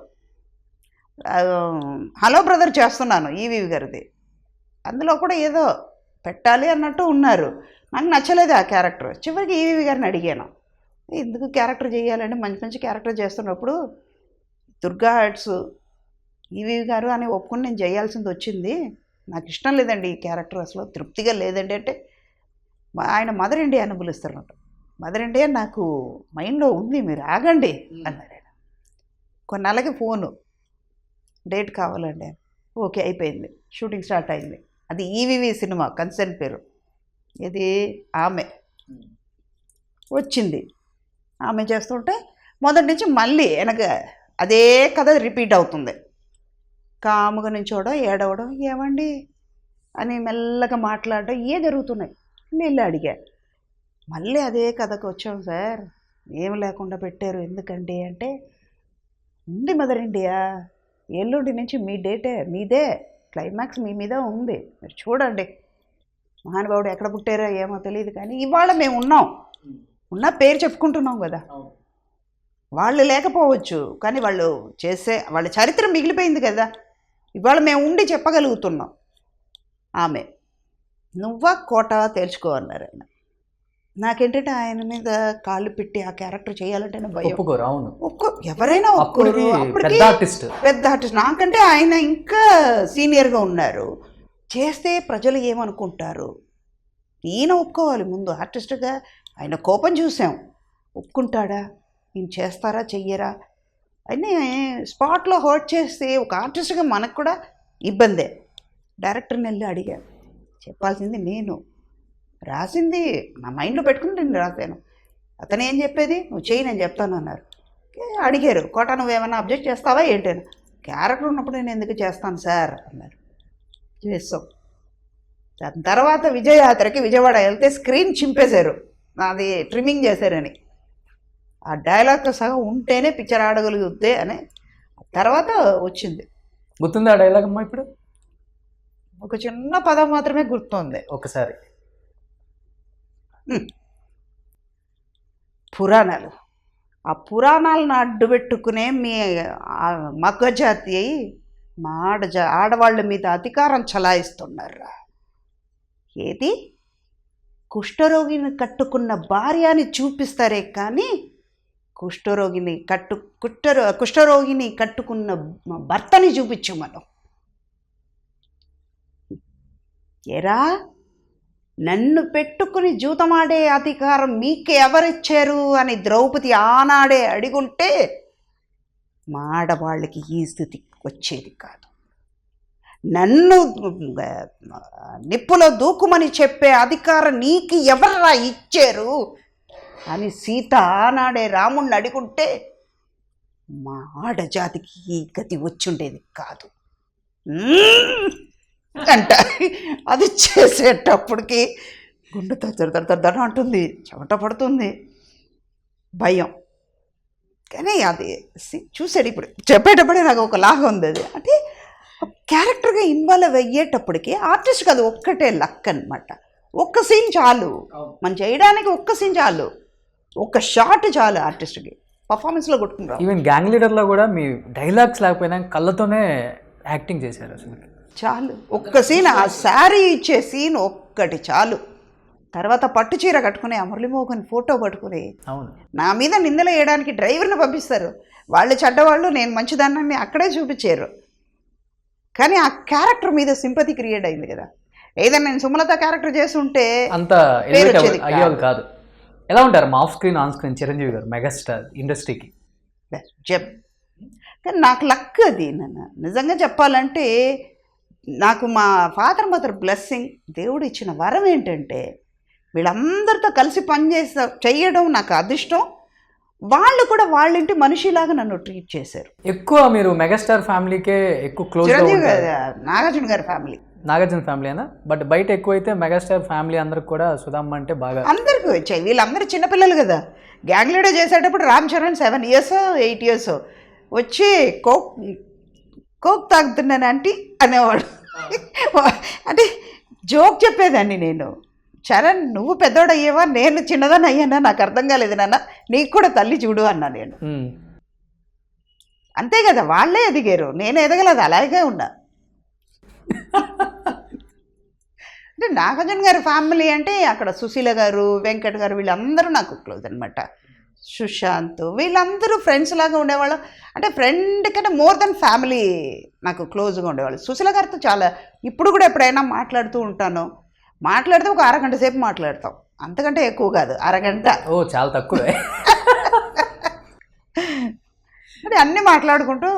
హలో బ్రదర్ చేస్తున్నాను ఈవీవి గారిది. అందులో కూడా ఏదో పెట్టాలి అన్నట్టు ఉన్నారు. నాకు నచ్చలేదు ఆ క్యారెక్టర్. చివరికి ఈవీవి గారిని అడిగాను, ఎందుకు క్యారెక్టర్ చేయాలంటే మంచి మంచి క్యారెక్టర్ చేస్తున్నప్పుడు దుర్గా ఆర్ట్స్ ఈవీవి గారు అని ఒప్పుకుని నేను చేయాల్సింది వచ్చింది. నాకు ఇష్టం లేదండి ఈ క్యారెక్టర్, అసలు తృప్తిగా లేదండి అంటే, ఆయన మదర్ ఇండియా అని పిలుస్తారన్నమాట. మదర్ ఇండియా నాకు మైండ్లో ఉంది, మీరు ఆగండి అన్నారు ఆయన. కొన్నాళ్ళకి ఫోను, డేట్ కావాలండి. ఓకే, అయిపోయింది. షూటింగ్ స్టార్ట్ అయింది. అది ఈవీవి సినిమా, కన్సర్న్ పేరు. ఇది ఆమె వచ్చింది. ఆమె చేస్తుంటే మొదటి నుంచి మళ్ళీ వెనక అదే కథ రిపీట్ అవుతుంది. కాముగా నుంచోవడం, ఏడవడం, ఏమండి అని మెల్లగా మాట్లాడడం, ఏ జరుగుతున్నాయి నేను అడిగా. మళ్ళీ అదే కథకు వచ్చాం సార్, ఏమి లేకుండా పెట్టారు ఎందుకండి అంటే, ఉంది మదర్ ఇండియా, ఎల్లుండి నుంచి మీ డేటే మీదే, క్లైమాక్స్ మీ మీద ఉంది, మీరు చూడండి. మహానుభావుడు ఎక్కడ పుట్టారో ఏమో తెలియదు, కానీ ఇవాళ మేము ఉన్నాం, ఉన్న పేరు చెప్పుకుంటున్నాం కదా. వాళ్ళు లేకపోవచ్చు కానీ వాళ్ళు చేసే వాళ్ళ చరిత్ర మిగిలిపోయింది కదా. ఇవాళ మేము ఉండి చెప్పగలుగుతున్నాం. ఆమె నువ్వా కోట తేల్చుకో అన్నారు ఆయన. నాకేంటంటే ఆయన మీద కాళ్ళు పెట్టి ఆ క్యారెక్టర్ చేయాలంటే భయం. ఎవరైనా ఒప్పుకోరు. పెద్ద ఆర్టిస్ట్. నాకంటే ఆయన ఇంకా సీనియర్గా ఉన్నారు. చేస్తే ప్రజలు ఏమనుకుంటారు, ఈయన ఒప్పుకోవాలి ముందు ఆర్టిస్ట్గా. ఆయన కోపం చూసాం, ఒప్పుకుంటాడా, ఈయన చేస్తారా చెయ్యరా అని స్పాట్లో హర్ట్ చేస్తే ఒక ఆర్టిస్ట్గా మనకు కూడా ఇబ్బందే. డైరెక్టర్ని వెళ్ళి అడిగా, చెప్పాల్సింది నేను, రాసింది నా మైండ్లో పెట్టుకుని నేను రాశాను, అతను ఏం చెప్పేది నువ్వు చెయ్యి నేను చెప్తాను అన్నారు. అడిగారు, కోట నువ్వేమన్నా అబ్జెక్ట్ చేస్తావా ఏంటని. క్యారెక్టర్ ఉన్నప్పుడు నేను ఎందుకు చేస్తాను సార్ అన్నారు. చేస్తాం. దాని తర్వాత విజయయాత్రకి విజయవాడ వెళ్తే స్క్రీన్ చింపేశారు, అది ట్రిమ్మింగ్ చేశారని. ఆ డైలాగ్తో సహా ఉంటేనే పిక్చర్ ఆడగలుగుద్దే అని తర్వాత వచ్చింది. గుర్తుందా ఆ డైలాగ్ అమ్మా? ఇప్పుడు ఒక చిన్న పదం మాత్రమే గుర్తుంది. ఒకసారి పురాణాలు, ఆ పురాణాలను అడ్డుపెట్టుకునే మీ మగజాతి మా ఆడవాళ్ళ మీద అధికారం చలాయిస్తున్నారు. ఏది కుష్ఠరోగిని కట్టుకున్న భార్య అని చూపిస్తారే కానీ కుష్ఠరోగిని కట్టుకున్న భర్తని చూపించు మనం. ఎరా నన్ను పెట్టుకుని జూతమాడే అధికారం మీకు ఎవరిచ్చారు అని ద్రౌపది ఆనాడే అడిగుంటే మా ఆడవాళ్ళకి ఈ స్థితి వచ్చేది కాదు. నన్ను నిప్పులో దూకుమని చెప్పే అధికారం నీకు ఎవరా ఇచ్చారు అని సీత ఆనాడే రాముణ్ణి అడుగుంటే మా ఆడజాతికి ఈ గతి వచ్చుండేది కాదు అంట. అది చేసేటప్పటికి గుండె తర అంటుంది, చెమట పడుతుంది, భయం. కానీ అది చూసాడు ఇప్పుడు చెప్పేటప్పుడే నాకు ఒక లాగా ఉంది. అది అంటే క్యారెక్టర్గా ఇన్వాల్వ్ అయ్యేటప్పటికి ఆర్టిస్ట్కి అది ఒక్కటే లక్ అనమాట. ఒక్క సీన్ చాలు మనం చేయడానికి, ఒక్క సీన్ చాలు, ఒక్క షాట్ చాలు ఆర్టిస్ట్కి పర్ఫార్మెన్స్లో కొట్టుకుంటాం. ఈవెన్ గ్యాంగ్ లీడర్లో కూడా మీ డైలాగ్స్ లేకపోయినా కళ్ళతోనే యాక్టింగ్ చేశారు అసలు. చాలు ఒక్క సీన్, ఆ శారీ ఇచ్చే సీన్ ఒక్కటి చాలు. తర్వాత పట్టు చీర కట్టుకుని మురళీమోహన్ ఫోటో పట్టుకుని నా మీద నిందలు వేయడానికి డ్రైవర్ని పంపిస్తారు. వాళ్ళు చెడ్డవాళ్ళు, నేను మంచిదాన్ని అక్కడే చూపించారు. కానీ ఆ క్యారెక్టర్ మీద సింపతి క్రియేట్ అయింది కదా. ఏదైనా నేను సుమలత క్యారెక్టర్ చేస్తుంటే అంత అయ్యేది కాదు. ఎలా ఉంటారు మా off screen on screen Chiranjeevi గారు, మెగాస్టార్ ఇండస్ట్రీకి? కానీ నాకు లక్ అది. నన్ను నిజంగా చెప్పాలంటే నాకు మా ఫాదర్ మదర్ బ్లెస్సింగ్, దేవుడు ఇచ్చిన వరం ఏంటంటే వీళ్ళందరితో కలిసి చేయడం నాకు అదృష్టం. వాళ్ళు కూడా వాళ్ళింటి మనిషిలాగా నన్ను ట్రీట్ చేశారు. ఎక్కువ మీరు మెగాస్టార్ ఫ్యామిలీకే ఎక్కువ క్లోజ్? నాగార్జున గారి ఫ్యామిలీ, నాగార్జున ఫ్యామిలీనా? బట్ బయట ఎక్కువైతే మెగాస్టార్ ఫ్యామిలీ అందరికి కూడా సుధామ్మ అంటే బాగా అందరికీ వచ్చాయి. వీళ్ళందరూ చిన్నపిల్లలు కదా. గ్యాంగ్ లీడర్ చేసేటప్పుడు రామ్ చరణ్ 7 years 8 years వచ్చి కోక్ తాగుతున్నాను ఆంటీ అనేవాడు. అంటే జోక్ చెప్పేదాన్ని నేను, చరణ్ నువ్వు పెద్దోడు అయ్యేవా, నేను చిన్నదాన్ని అయ్యానా, నాకు అర్థం కాలేదు నాన్న, నీకు కూడా తల్లి చూడు అన్నా నేను. అంతే కదా, వాళ్ళే ఎదిగారు, నేను ఎదగలేదు, అలాగే ఉన్నా. అంటే నాగార్జున గారి ఫ్యామిలీ అంటే అక్కడ సుశీల గారు, వెంకట్ గారు వీళ్ళందరూ నాకు క్లోజ్ అనమాట. సుశాంత్ వీళ్ళందరూ ఫ్రెండ్స్ లాగా ఉండేవాళ్ళు. అంటే ఫ్రెండ్ కంటే మోర్ దెన్ ఫ్యామిలీ నాకు క్లోజ్గా ఉండేవాళ్ళు. సుశీల గారితో చాలా ఇప్పుడు కూడా ఎప్పుడైనా మాట్లాడుతూ ఉంటాను. మాట్లాడితే ఒక అరగంట సేపు మాట్లాడతాం, అంతకంటే ఎక్కువ కాదు, అరగంట. ఓ చాలా తక్కువే. అంటే అన్నీ మాట్లాడుకుంటూ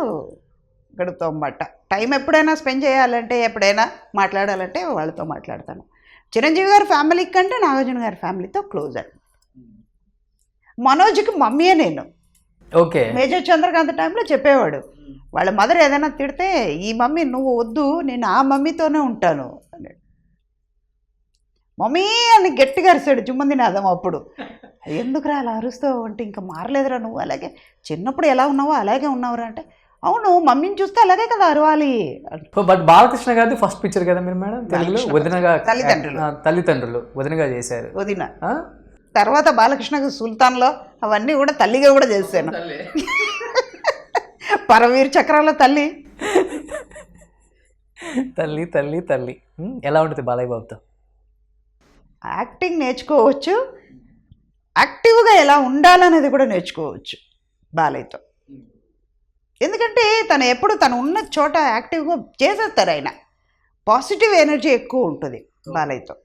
గడుపుతాం అన్నమాట. టైం ఎప్పుడైనా స్పెండ్ చేయాలంటే, ఎప్పుడైనా మాట్లాడాలంటే వాళ్ళతో మాట్లాడతాను. చిరంజీవి గారి ఫ్యామిలీ కంటే నాగార్జున గారి ఫ్యామిలీతో క్లోజ్ అండి. మనోజ్కి మమ్మీయే నేను. ఓకే. మేజర్ చంద్రకాంత్ టైంలో చెప్పేవాడు, వాళ్ళ మదర్ ఏదైనా తిడితే ఈ మమ్మీ నువ్వు వద్దు, నేను ఆ మమ్మీతోనే ఉంటాను అన్నాడు. మమ్మీ అని గట్టిగా అరిసాడు జుమ్మంది నాదం. అప్పుడు ఎందుకురా అలా అరుస్తావు అంటే, ఇంకా మారలేదురా నువ్వు, అలాగే చిన్నప్పుడు ఎలా ఉన్నావో అలాగే ఉన్నావురా అంటే, అవును మమ్మీని చూస్తే అలాగే కదా అరవాలి. బట్ బాలకృష్ణ గారిది ఫస్ట్ పిక్చర్ కదా మీరు మేడం తెలుగులో? వదినగా, తల్లిదండ్రులు వదినగా చేశారు. వదిన తర్వాత బాలకృష్ణ సుల్తాన్లో అవన్నీ కూడా తల్లిగా కూడా చేశాను. పరవీర్ చక్రాల తల్లి. తల్లి తల్లి తల్లి. ఎలా ఉంటుంది బాలయ్య బాబుతో? యాక్టింగ్ నేర్చుకోవచ్చు, యాక్టివ్గా ఎలా ఉండాలనేది కూడా నేర్చుకోవచ్చు బాలయ్యతో. ఎందుకంటే తను ఎప్పుడు తను ఉన్న చోట యాక్టివ్గా చేసేస్తారు. ఆయన పాజిటివ్ ఎనర్జీ ఎక్కువ ఉంటుంది బాలయ్యతో.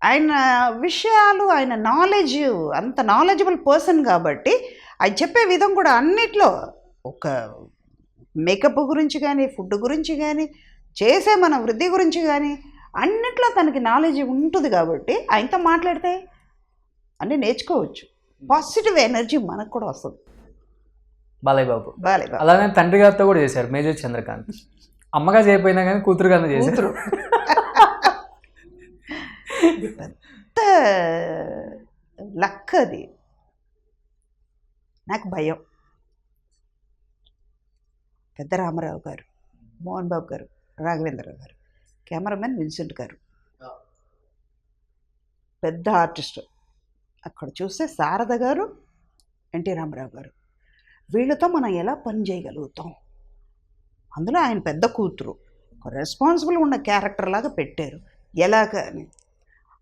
ఆయన విషయాలు, ఆయన నాలెడ్జ్, అంత నాలెడ్జబుల్ పర్సన్ కాబట్టి ఆయన చెప్పే విధం కూడా అన్నిట్లో, ఒక మేకప్ గురించి కానీ, ఫుడ్ గురించి కానీ, చేసే మన వృద్ధి గురించి కానీ అన్నిట్లో తనకి నాలెడ్జ్ ఉంటుంది కాబట్టి ఆయనతో మాట్లాడితే అన్నీ నేర్చుకోవచ్చు. పాజిటివ్ ఎనర్జీ మనకు కూడా వస్తుంది. బాలయ్య బాబు బాలయ్య బాబు అలానే తండ్రి గారితో కూడా చేశారు మేజర్ చంద్రకాంత్. అమ్మగా చేయకపోయినా కానీ కూతురుగానే చేశారు. పెద్ద లక్ అది. నాకు భయం. పెద్ద రామారావు గారు, మోహన్ బాబు గారు, రాఘవేంద్రరావు గారు, కెమెరామెన్ విన్సెంట్ గారు, పెద్ద ఆర్టిస్ట్. అక్కడ చూస్తే శారద గారు, ఎన్టీ రామారావు గారు, వీళ్ళతో మనం ఎలా పని చేయగలుగుతాం. అందులో ఆయన పెద్ద కూతురు, రెస్పాన్సిబుల్ ఉన్న క్యారెక్టర్ లాగా పెట్టారు. ఎలాగ అని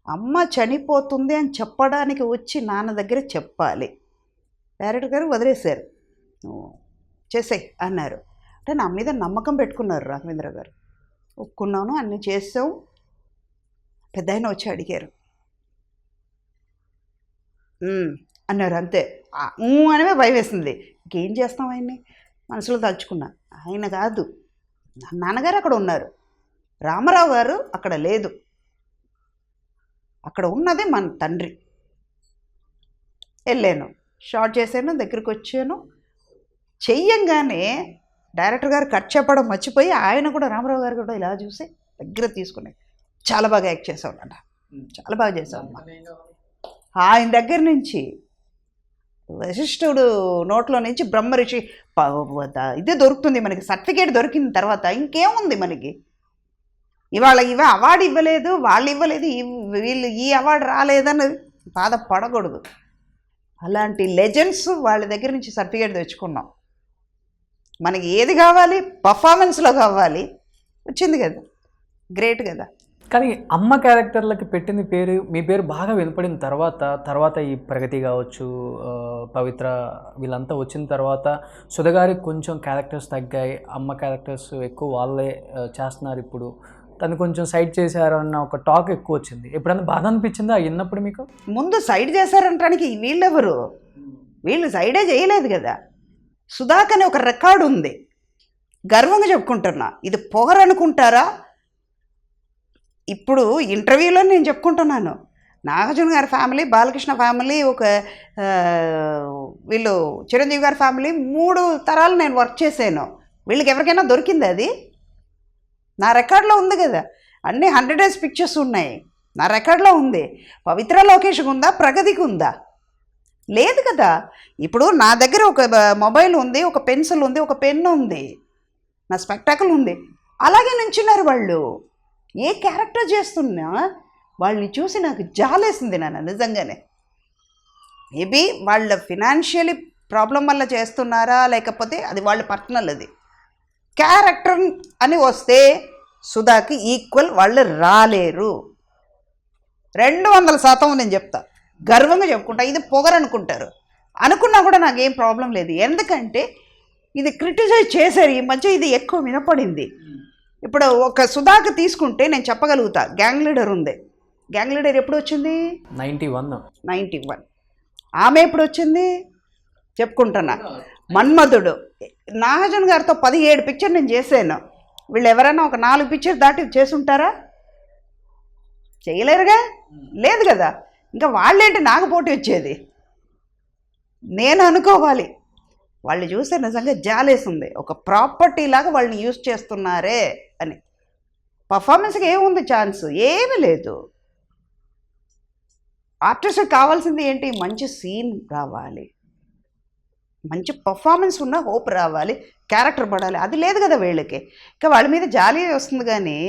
అమ్మ చనిపోతుంది అని చెప్పడానికి వచ్చి నాన్న దగ్గర చెప్పాలి. డైరెక్టర్ గారు వదిలేశారు, చేసేయ్ అన్నారు. అంటే నా మీద నమ్మకం పెట్టుకున్నారు రాఘవేంద్ర గారు. ఒప్పుకున్నాను, అన్నీ చేసాం. పెద్ద ఆయన వచ్చి అడిగారు, అన్నారు. అంతే. అనమే భయం వేసింది. ఇంకేం చేస్తాం ఆయన్ని మనసులో తలుచుకున్నా. ఆయన కాదు, నాన్నగారు అక్కడ ఉన్నారు, రామారావు గారు అక్కడ లేదు, అక్కడ ఉన్నది మన తండ్రి. వెళ్ళాను, షార్ట్ చేశాను, దగ్గరికి వచ్చాను. చెయ్యంగానే డైరెక్టర్ గారు కట్ చెప్పడం మర్చిపోయి ఆయన కూడా, రామారావు గారు కూడా ఇలా చూసి దగ్గర తీసుకుని, చాలా బాగా యాక్ట్ చేసావు నాన్న, చాలా బాగా చేసావు అమ్మా. ఆయన దగ్గర నుంచి వశిష్ఠుడు నోట్లో నుంచి బ్రహ్మఋషి ఇదే దొరుకుతుంది మనకి, సర్టిఫికేట్ దొరికిన తర్వాత ఇంకేముంది మనకి. ఇవాళ అవార్డు ఇవ్వలేదు, వాళ్ళు ఇవ్వలేదు, వీళ్ళు ఈ అవార్డు రాలేదని బాధపడకూడదు. అలాంటి లెజెండ్స్ వాళ్ళ దగ్గర నుంచి సర్టిఫికేట్ తెచ్చుకున్నాం. మనకి ఏది కావాలి, పర్ఫార్మెన్స్లో కావాలి, వచ్చింది కదా, గ్రేట్ కదా. కానీ అమ్మ క్యారెక్టర్లకి పెట్టిన పేరు, మీ పేరు బాగా వినపడిన తర్వాత ఈ ప్రగతి కావచ్చు, పవిత్ర, వీళ్ళంతా వచ్చిన తర్వాత సుధగారికి కొంచెం క్యారెక్టర్స్ తగ్గాయి, అమ్మ క్యారెక్టర్స్ ఎక్కువ వాళ్ళే చేస్తున్నారు. ఇప్పుడు తను కొంచెం సైడ్ చేశారు అన్న ఒక టాక్ ఎక్కువ వచ్చింది. ఎప్పుడన్నా బాధ అనిపించిందా విన్నప్పుడు మీకు? ముందు సైడ్ చేశారంటానికి వీళ్ళెవరు? వీళ్ళు సైడే చేయలేదు కదా. సుధాకని ఒక రికార్డు ఉంది, గర్వంగా చెప్పుకుంటున్నా. ఇది పొగరనుకుంటారా? ఇప్పుడు ఇంటర్వ్యూలో నేను చెప్పుకుంటున్నాను, నాగార్జున గారి ఫ్యామిలీ, బాలకృష్ణ ఫ్యామిలీ, ఒక వీళ్ళు చిరంజీవి గారి ఫ్యామిలీ, 3 తరాలు నేను వర్క్ చేశాను. వీళ్ళకి ఎవరికైనా దొరికింది? అది నా రికార్డులో ఉంది కదా. అన్నీ 100 days పిక్చర్స్ ఉన్నాయి, నా రికార్డులో ఉంది. పవిత్ర లోకేష్కి ఉందా, ప్రగతికి ఉందా? లేదు కదా. ఇప్పుడు నా దగ్గర ఒక మొబైల్ ఉంది, ఒక పెన్సిల్ ఉంది, ఒక పెన్ను ఉంది, నా స్పెక్టాకిల్ ఉంది. అలాగే నుంచున్నారు వాళ్ళు. ఏ క్యారెక్టర్ చేస్తున్నా వాళ్ళని చూసి నాకు జాలేసింది నాన్న, నిజంగానే. మేబీ వాళ్ళ ఫినాన్షియలీ ప్రాబ్లం వల్ల చేస్తున్నారా, లేకపోతే అది వాళ్ళ పర్సనల్. అది క్యారెక్టర్ అని వస్తే సుధాకి ఈక్వల్ వాళ్ళు రాలేరు. 200% నేను చెప్తా, గర్వంగా చెప్పుకుంటా. ఇది పొగరనుకుంటారు, అనుకున్నా కూడా నాకేం ప్రాబ్లం లేదు. ఎందుకంటే ఇది క్రిటిసైజ్ చేశారు ఈ మధ్య, ఇది ఎక్కువ వినపడింది. ఇప్పుడు ఒక సుధాకి తీసుకుంటే నేను చెప్పగలుగుతా, గ్యాంగ్ లీడర్ ఉంది. గ్యాంగ్ లీడర్ ఎప్పుడు వచ్చింది? 91. ఆమె ఎప్పుడు వచ్చింది చెప్పుకుంటున్నా, మన్మధుడు. నాగార్జున గారితో 17 పిక్చర్ నేను చేశాను. వీళ్ళు ఎవరైనా ఒక 4 పిక్చర్ దాటి చేసుంటారా? చేయలేరుగా, లేదు కదా. ఇంకా వాళ్ళేంటి నాకు పోటీ వచ్చేది? నేను అనుకోవాలి. వాళ్ళు చూస్తే నిజంగా జాలేస్తుంది, ఒక ప్రాపర్టీ లాగా వాళ్ళని యూజ్ చేస్తున్నారే అని. పర్ఫార్మెన్స్కి ఏముంది ఛాన్స్? ఏమీ లేదు. ఆర్టిస్ట్కి కావాల్సింది ఏంటి? మంచి సీన్ రావాలి, మంచి పర్ఫార్మెన్స్ ఉన్న హోప్ రావాలి, క్యారెక్టర్ పడాలి. అది లేదు కదా వీళ్ళకి. ఇంకా వాళ్ళ మీద జాలి వస్తుంది, కానీ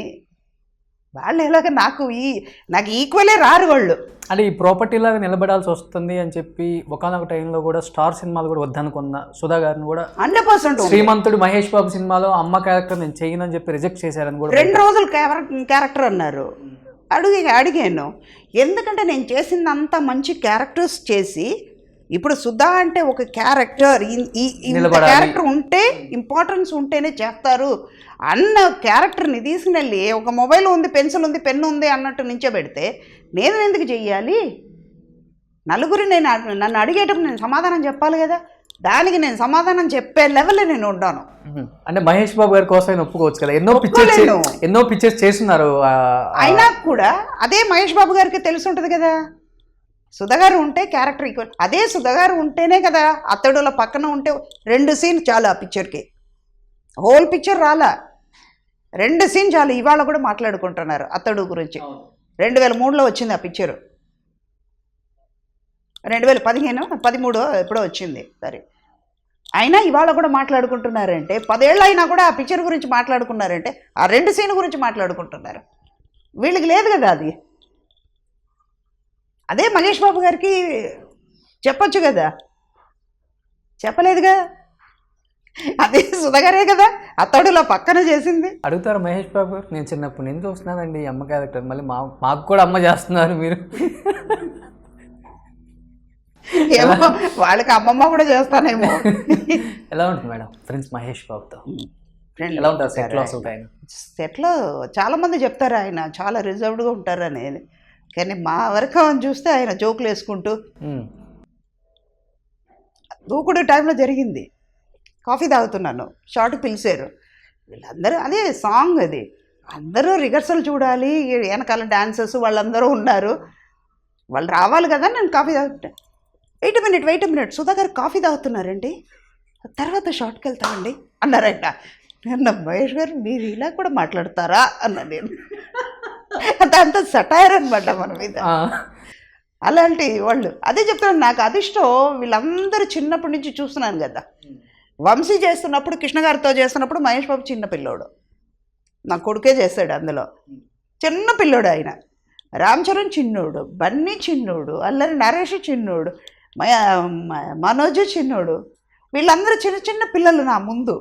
వాళ్ళు ఎలాగ నాకు ఈక్వలే రారు వాళ్ళు. అంటే ఈ ప్రాపర్టీ లాగా నిలబడాల్సి వస్తుంది అని చెప్పి ఒకనొక టైంలో కూడా స్టార్ సినిమాలు కూడా వద్దనుకున్న సుధా గారిని కూడా 100% శ్రీమంతుడు మహేష్ బాబు సినిమాలో అమ్మ క్యారెక్టర్ నేను చేయనని చెప్పి రిజెక్ట్ చేశారని కూడా 2 రోజులు క్యారెక్టర్ అన్నారు. అడిగాను, ఎందుకంటే నేను చేసిందంత మంచి క్యారెక్టర్స్ చేసి ఇప్పుడు సుధా అంటే ఒక క్యారెక్టర్, ఈ నిలబడాలి. క్యారెక్టర్ ఉంటే ఇంపార్టెన్స్ ఉంటేనే చేస్తారు అన్న క్యారెక్టర్ని తీసుకుని ఒక మొబైల్ ఉంది, పెన్సిల్ ఉంది, పెన్ను ఉంది అన్నట్టు నించోబెడితే నేను ఎందుకు చెయ్యాలి? నలుగురు నన్ను అడిగేటప్పుడు నేను సమాధానం చెప్పాలి కదా, దానికి నేను సమాధానం చెప్పే లెవెల్లో నేను ఉంటాను. అంటే మహేష్ బాబు గారి కోసం ఆయన ఒప్పుకోవచ్చు కదా, ఒప్పుకోలేను. ఎన్నో పిక్చర్స్ చేస్తున్నారు. అయినా కూడా అదే మహేష్ బాబు గారికి తెలిసి ఉంటుంది కదా, సుధగారు ఉంటే క్యారెక్టర్ ఈక్వల్. అదే సుధగారు ఉంటేనే కదా, అతడుల పక్కన ఉంటే 2 సీన్ చాలు ఆ పిక్చర్కి, హోల్ పిక్చర్ రాలా, 2 సీన్ చాలు. ఇవాళ కూడా మాట్లాడుకుంటున్నారు అతడు గురించి. 2003లో వచ్చింది ఆ పిక్చరు, 2015, 13 ఎప్పుడో వచ్చింది. సరే, అయినా ఇవాళ కూడా మాట్లాడుకుంటున్నారంటే 10 ఏళ్ళు అయినా కూడా ఆ పిక్చర్ గురించి మాట్లాడుకున్నారంటే ఆ 2 సీన్ గురించి మాట్లాడుకుంటున్నారు. వీళ్ళకి లేదు కదా అది. అదే మహేష్ బాబు గారికి చెప్పొచ్చు కదా, చెప్పలేదుగా. అదే సుధగారే కదా అతడులో పక్కన చేసింది. అడుగుతారు మహేష్ బాబు గారు, నేను చిన్నప్పుడు నేను చూస్తున్నానండి ఈ అమ్మ క్యారెక్టర్, మళ్ళీ మాకు కూడా అమ్మ చేస్తున్నారు మీరు. ఏమో వాళ్ళకి అమ్మమ్మ కూడా చేస్తానేమో. ఎలా ఉంటుంది మేడం ఫ్రెండ్స్ మహేష్ బాబుతో? ఫ్రెండ్ ఎలా ఉంటారు సెట్లో అసలు ఆయన? సెట్లో చాలామంది చెప్తారు ఆయన చాలా రిజర్వ్డ్గా ఉంటారు అనేది, కానీ మా వరకు అని చూస్తే ఆయన జోకులు వేసుకుంటూ దూకుడు టైంలో జరిగింది. కాఫీ తాగుతున్నాను, షార్ట్ పిలిచారు వీళ్ళందరూ, అదే సాంగ్ అది, అందరూ రిహర్సల్ చూడాలి, వెనకాల డాన్సర్స్ వాళ్ళందరూ ఉన్నారు, వాళ్ళు రావాలి కదా. నేను కాఫీ తాగుతుంటా, వెయిట్ మినిట్ సుధా గారు కాఫీ తాగుతున్నారండి, తర్వాత షార్ట్కి వెళ్తామండి అన్నారంట. నేను మహేష్ గారు మీరు ఇలా కూడా మాట్లాడతారా అన్నా నేను. అంత సటైర్ అనమాట మన మీద. అలాంటి వాళ్ళు అదే చెప్తాను, నాకు అదిష్టం. వీళ్ళందరూ చిన్నప్పటి నుంచి చూస్తున్నాను కదా, వంశీ చేస్తున్నప్పుడు, కృష్ణ గారితో చేస్తున్నప్పుడు మహేష్ బాబు చిన్న పిల్లోడు, నా కొడుకే చేస్తాడు అందులో, చిన్న పిల్లోడు ఆయన. రామ్ చరణ్ చిన్నోడు, బన్నీ చిన్నోడు, అల్లరి నరేష్ చిన్నోడు, మనోజ్ చిన్నోడు, వీళ్ళందరూ చిన్న చిన్న పిల్లలు నా ముందు.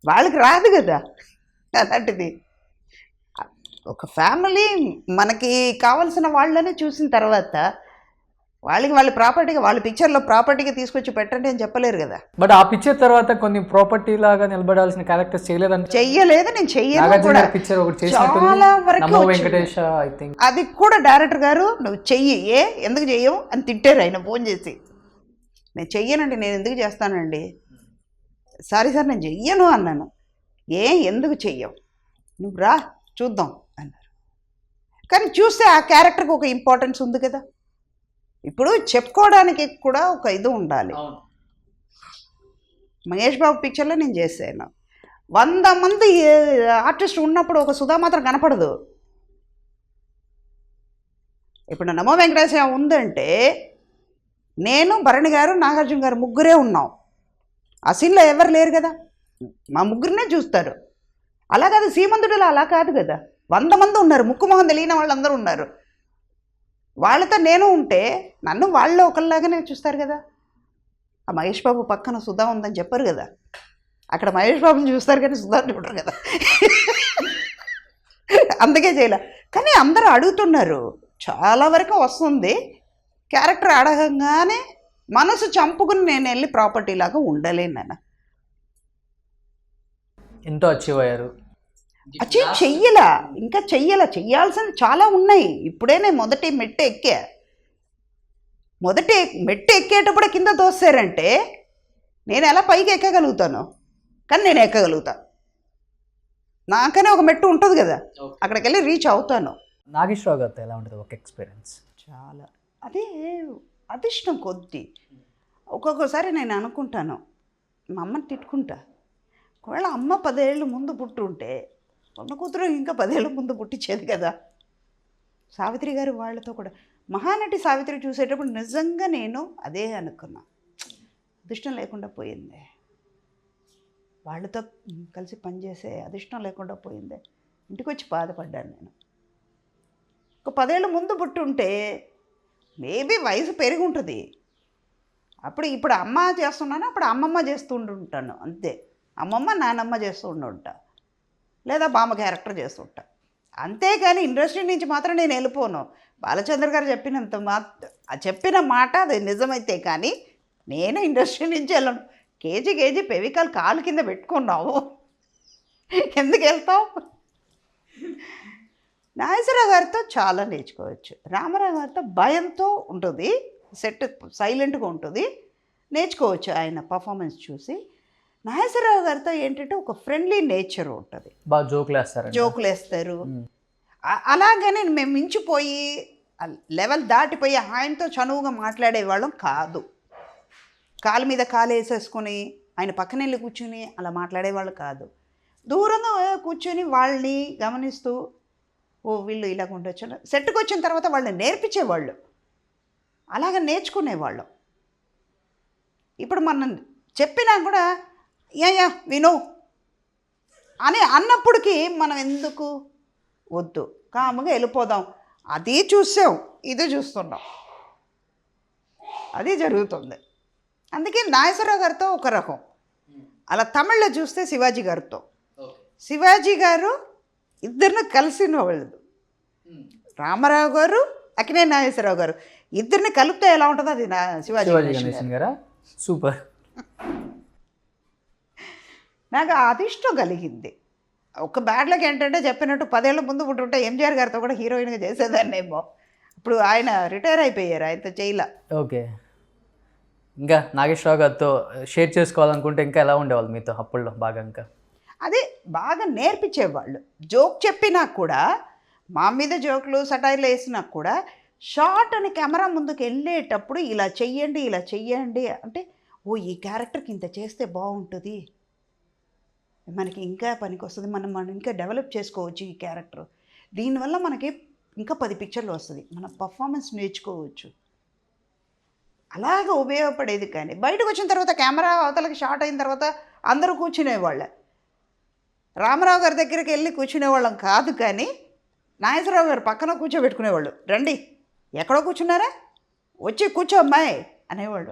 వాళ్ళకి రాదు కదా అలాంటిది. ఒక ఫ్యామిలీ మనకి కావాల్సిన వాళ్ళనే చూసిన తర్వాత వాళ్ళ ప్రాపర్టీగా, వాళ్ళ పిక్చర్లో ప్రాపర్టీగా తీసుకొచ్చి పెట్టండి అని చెప్పలేరు కదా. బట్ ఆ పిక్చర్ తర్వాత కొన్ని ప్రాపర్టీ లాగా నిలబడాల్సిన క్యారెక్టర్స్ చేయలేదంటే? చెయ్యలేదు, నేను చెయ్యను కూడా. పిక్చర్ ఒకటి చాలా వరకు వెంకటేష్ ఐ థింక్, అది కూడా డైరెక్టర్ గారు నువ్వు చెయ్యి, ఎందుకు చెయ్యవు అని తిట్టారు ఆయన ఫోన్ చేసి. నేను చెయ్యనండి, నేను ఎందుకు చేస్తానండి, సారీ సార్ నేను చెయ్యను అన్నాను. ఎందుకు చెయ్యవు, నువ్వు రా చూద్దాం అన్నారు. కానీ చూస్తే ఆ క్యారెక్టర్కి ఒక ఇంపార్టెన్స్ ఉంది కదా. ఇప్పుడు చెప్పుకోవడానికి కూడా ఒక ఇది ఉండాలి. మహేష్ బాబు పిక్చర్లో నేను చేశాను, 100 మంది ఆర్టిస్ట్ ఉన్నప్పుడు ఒక సుధా మాత్రం కనపడదు. ఇప్పుడు నమో వెంకటేశ్వర ఉందంటే నేను, భరణి గారు, నాగార్జున గారు ముగ్గురే ఉన్నాం. ఆ సీన్లో ఎవరు లేరు కదా, మా ముగ్గురినే చూస్తారు. అలా కాదు సీమంతుడిలో, అలా కాదు కదా, 100 మంది ఉన్నారు, ముక్కు మొహం తెలియని వాళ్ళందరూ ఉన్నారు. వాళ్ళతో నేను ఉంటే నన్ను వాళ్ళు ఒకళ్ళలాగానే చూస్తారు కదా. ఆ మహేష్ బాబు పక్కన సుధా ఉందని చెప్పారు కదా, అక్కడ మహేష్ బాబుని చూస్తారు కానీ సుధా చూడరు కదా. అందుకే చేయలే. కానీ అందరూ అడుగుతున్నారు, చాలా వరకు వస్తుంది. క్యారెక్టర్ అడగంగానే మనసు చంపుకుని నేను వెళ్ళి ప్రాపర్టీ లాగా ఉండలేను. నాన్న ఎంతో అచీవ్ అయ్యారు. చెయ్యలా, ఇంకా చెయ్యాల్సింది చాలా ఉన్నాయి. ఇప్పుడే నేను మొదటి మెట్టు ఎక్కేటప్పుడు కింద తోస్తారంటే నేను ఎలా పైకి ఎక్కగలుగుతాను? కానీ నేను ఎక్కగలుగుతా, నాకనే ఒక మెట్టు ఉంటుంది కదా, అక్కడికి వెళ్ళి రీచ్ అవుతాను. నాగేశ్వరరావు గారితో ఎలా ఉంటుంది ఒక ఎక్స్పీరియన్స్? చాలా, అదే అదిష్టం కొద్ది. ఒక్కొక్కసారి నేను అనుకుంటాను, మా అమ్మని తిట్టుకుంటా, ఒకవేళ అమ్మ 10 ఏళ్ళు ముందు పుట్టుంటే ఉన్న కూతురు ఇంకా 10 ఏళ్ళ ముందు పుట్టించేది కదా. సావిత్రి గారు వాళ్ళతో కూడా, మహానటి సావిత్రి చూసేటప్పుడు నిజంగా నేను అదే అనుకున్నా, అదృష్టం లేకుండా పోయింది, వాళ్ళతో కలిసి పనిచేసే అదృష్టం లేకుండా పోయింది. ఇంటికి వచ్చి బాధపడ్డాను నేను. ఒక 10 ఏళ్ళ ముందు పుట్టుంటే మేబీ వయసు పెరిగి ఉంటుంది. ఇప్పుడు అమ్మ చేస్తున్నాను, అప్పుడు అమ్మమ్మ చేస్తూ ఉంటాను అంతే. అమ్మమ్మ నానమ్మ చేస్తూ ఉంటా, లేదా బామ్మ క్యారెక్టర్ చేస్తుంటా. అంతేకాని ఇండస్ట్రీ నుంచి మాత్రం నేను వెళ్ళిపోను. బాలచంద్ర గారు చెప్పినంత ఆ చెప్పిన మాట అది నిజమైతే కానీ నేను ఇండస్ట్రీ నుంచి వెళ్ళను. కేజీ పెవికాలు కాలు కింద పెట్టుకున్నావు, ఎందుకు వెళ్తావు? నాగేశ్వరరావు గారితో చాలా నేర్చుకోవచ్చు. రామారావు గారితో భయంతో ఉంటుంది, సెట్ సైలెంట్గా ఉంటుంది, నేర్చుకోవచ్చు ఆయన పర్ఫార్మెన్స్ చూసి. నాగేశ్వరరావు గారితో ఏంటంటే ఒక ఫ్రెండ్లీ నేచర్ ఉంటుంది, బాగా జోకులు వేస్తారు. అలాగనే మేము మించిపోయి లెవెల్ దాటిపోయి ఆయనతో చనువుగా మాట్లాడేవాళ్ళం కాదు. కాలు మీద కాలు వేసేసుకొని ఆయన పక్కన వెళ్ళి కూర్చుని అలా మాట్లాడేవాళ్ళు కాదు. దూరంగా కూర్చొని వాళ్ళని గమనిస్తూ ఓ వీళ్ళు ఇలాగ ఉండొచ్చు, సెట్కి వచ్చిన తర్వాత వాళ్ళని నేర్పించేవాళ్ళు, అలాగ నేర్చుకునేవాళ్ళం. ఇప్పుడు మనం చెప్పినా కూడా యా విను అని అన్నప్పటికీ మనం ఎందుకు వద్దు, కాముగా వెళ్ళిపోదాం, అది చూసాం ఇది చూస్తున్నాం, అది జరుగుతుంది. అందుకే నాగేశ్వరరావు గారితో ఒక రకం. అలా తమిళ్లో చూస్తే శివాజీ గారితో, శివాజీ గారు ఇద్దరిని కలిసిన వాళ్ళు, రామారావు గారు అక్కినేని నాగేశ్వరరావు గారు ఇద్దరిని కలిపితే ఎలా ఉంటుందో అది శివాజీ గణేశన్ గారా. సూపర్. నాకు అదిష్టం కలిగింది. ఒక బ్యాడ్లకి ఏంటంటే చెప్పినట్టు 10 ఏళ్ళ ముందు ఉంటుంటే ఎంజీఆర్ గారితో కూడా హీరోయిన్గా చేసేదాన్నేమో. ఇప్పుడు ఆయన రిటైర్ అయిపోయారు, ఆయనతో చేయలే. ఓకే. ఇంకా నాగేశ్వరరావు గారితో షేర్ చేసుకోవాలనుకుంటే ఇంకా ఎలా ఉండేవాళ్ళు మీతో అప్పుల్లో బాగా? ఇంకా అదే బాగా నేర్పించేవాళ్ళు. జోక్ చెప్పినా కూడా, మా మీద జోకులు సటైర్లు వేసినా కూడా షార్ట్ అని కెమెరా ముందుకు వెళ్ళేటప్పుడు ఇలా చెయ్యండి అంటే, ఓ ఈ క్యారెక్టర్కి ఇంత చేస్తే బాగుంటుంది, మనకి ఇంకా పనికి వస్తుంది, మనం ఇంకా డెవలప్ చేసుకోవచ్చు ఈ క్యారెక్టర్, దీనివల్ల మనకి ఇంకా 10 పిక్చర్లు వస్తుంది, మన పర్ఫార్మెన్స్ నేర్చుకోవచ్చు, అలాగ ఉపయోగపడేది. కానీ బయటకు వచ్చిన తర్వాత కెమెరా అవతలకి షార్ట్ అయిన తర్వాత అందరూ కూర్చునేవాళ్ళే. రామారావు గారి దగ్గరికి వెళ్ళి కూర్చునేవాళ్ళం కాదు, కానీ నాగేశ్వరరావు గారు పక్కన కూర్చోబెట్టుకునేవాళ్ళు. రండి, ఎక్కడో కూర్చున్నారా, వచ్చి కూర్చో అమ్మాయి అనేవాళ్ళు.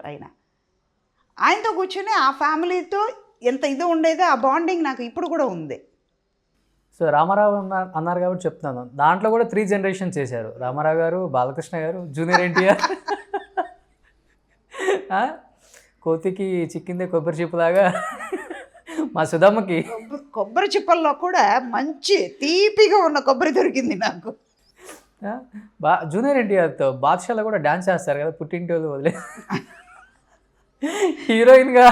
ఆయనతో కూర్చొని ఆ ఫ్యామిలీతో ఎంత ఇది ఉండేదో, ఆ బాండింగ్ నాకు ఇప్పుడు కూడా ఉంది. సో రామారావు అన్నారు కాబట్టి చెప్తున్నాను, దాంట్లో కూడా 3 జనరేషన్స్ చేశారు. రామారావు గారు, బాలకృష్ణ గారు, జూనియర్ ఎన్టీఆర్. కోతికి చిక్కిందే కొబ్బరి చిప్పులాగా మా సుధమ్మకి కొబ్బరి చిప్పల్లో కూడా మంచి తీపిగా ఉన్న కొబ్బరి దొరికింది నాకు. జూనియర్ ఎన్టీఆర్తో బాద్షాలో కూడా డాన్స్ చేస్తారు కదా, పుట్టింటోళ్ళు వదిలే. హీరోయిన్గా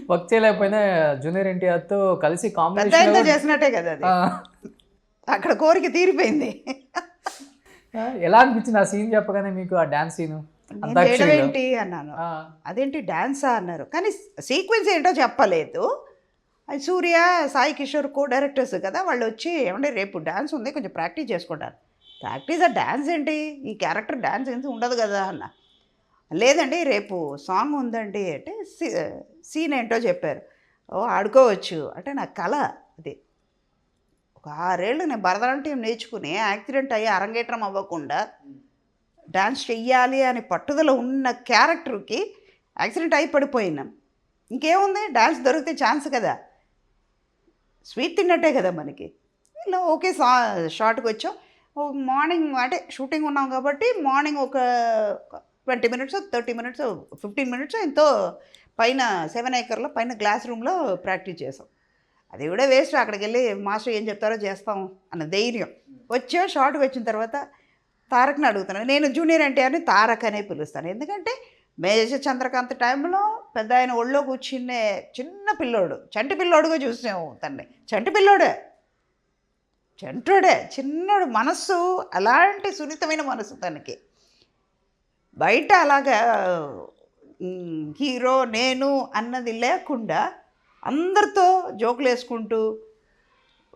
వర్క్ చేయలేకపోయినా జూనియర్ ఎన్టీఆర్తో కలిసి కాంబినేషన్ చేసినట్టే కదా అది. అక్కడ కోరిక తీరిపోయింది. ఎలా అనిపించింది ఆ సీన్ చెప్పగానే మీకు, ఆ డాన్స్ సీను? ఏంటి అన్నాను, అదేంటి డాన్సా అన్నారు, కానీ సీక్వెన్స్ ఏంటో చెప్పలేదు. అది సూర్య, సాయి కిషోర్ కో డైరెక్టర్స్ కదా, వాళ్ళు వచ్చి ఏమంటే రేపు డాన్స్ ఉంది కొంచెం ప్రాక్టీస్ చేసుకుంటారు. ప్రాక్టీస్ ఆ డాన్స్ ఏంటి, ఈ క్యారెక్టర్ డాన్స్ ఏంటి ఉండదు కదా అన్న. లేదండి రేపు సాంగ్ ఉందండి అంటే సీన్ ఏంటో చెప్పారు. ఓ ఆడుకోవచ్చు అంటే నా కళ అది. ఒక 6 ఏళ్ళు నేను భరతనాట్యం నేర్చుకుని యాక్సిడెంట్ అయ్యి అరంగేట్రం అవ్వకుండా డాన్స్ చెయ్యాలి అని పట్టుదల ఉన్న క్యారెక్టర్కి యాక్సిడెంట్ అయి పడిపోయినాం. ఇంకేముంది, డాన్స్ దొరికితే ఛాన్స్ కదా, స్వీట్ తిన్నట్టే కదా మనకి. ఇలా ఓకే షార్ట్కి వచ్చాం. మార్నింగ్ అంటే షూటింగ్ ఉన్నాం కాబట్టి మార్నింగ్ ఒక 20 మినిట్స్ 30 మినిట్స్ 15 మినిట్స్ ఎంతో పైన 7 ఏకర్లో పైన గ్లాస్ రూమ్లో ప్రాక్టీస్ చేసాం. అది కూడా వేస్ట్, అక్కడికి వెళ్ళి మాస్టర్ ఏం చెప్తారో చేస్తాం అన్న ధైర్యం. వచ్చా షార్ట్కి వచ్చిన తర్వాత తారక్ని అడుగుతున్నాను. నేను జూనియర్ ఎన్టీఆర్ని తారక్ అనే పిలుస్తాను, ఎందుకంటే మేజర్ చంద్రకాంత్ టైంలో పెద్ద ఆయన ఒళ్ళో కూర్చునే చిన్న పిల్లోడు, చంటి పిల్లోడుగా చూసాము తన్ని. చంటి పిల్లోడే, చంటుడే, చిన్నోడు మనస్సు, అలాంటి సున్నితమైన మనసు తనకి. బయట అలాగా హీరో నేను అన్నది లేకుండా అందరితో జోకులు వేసుకుంటూ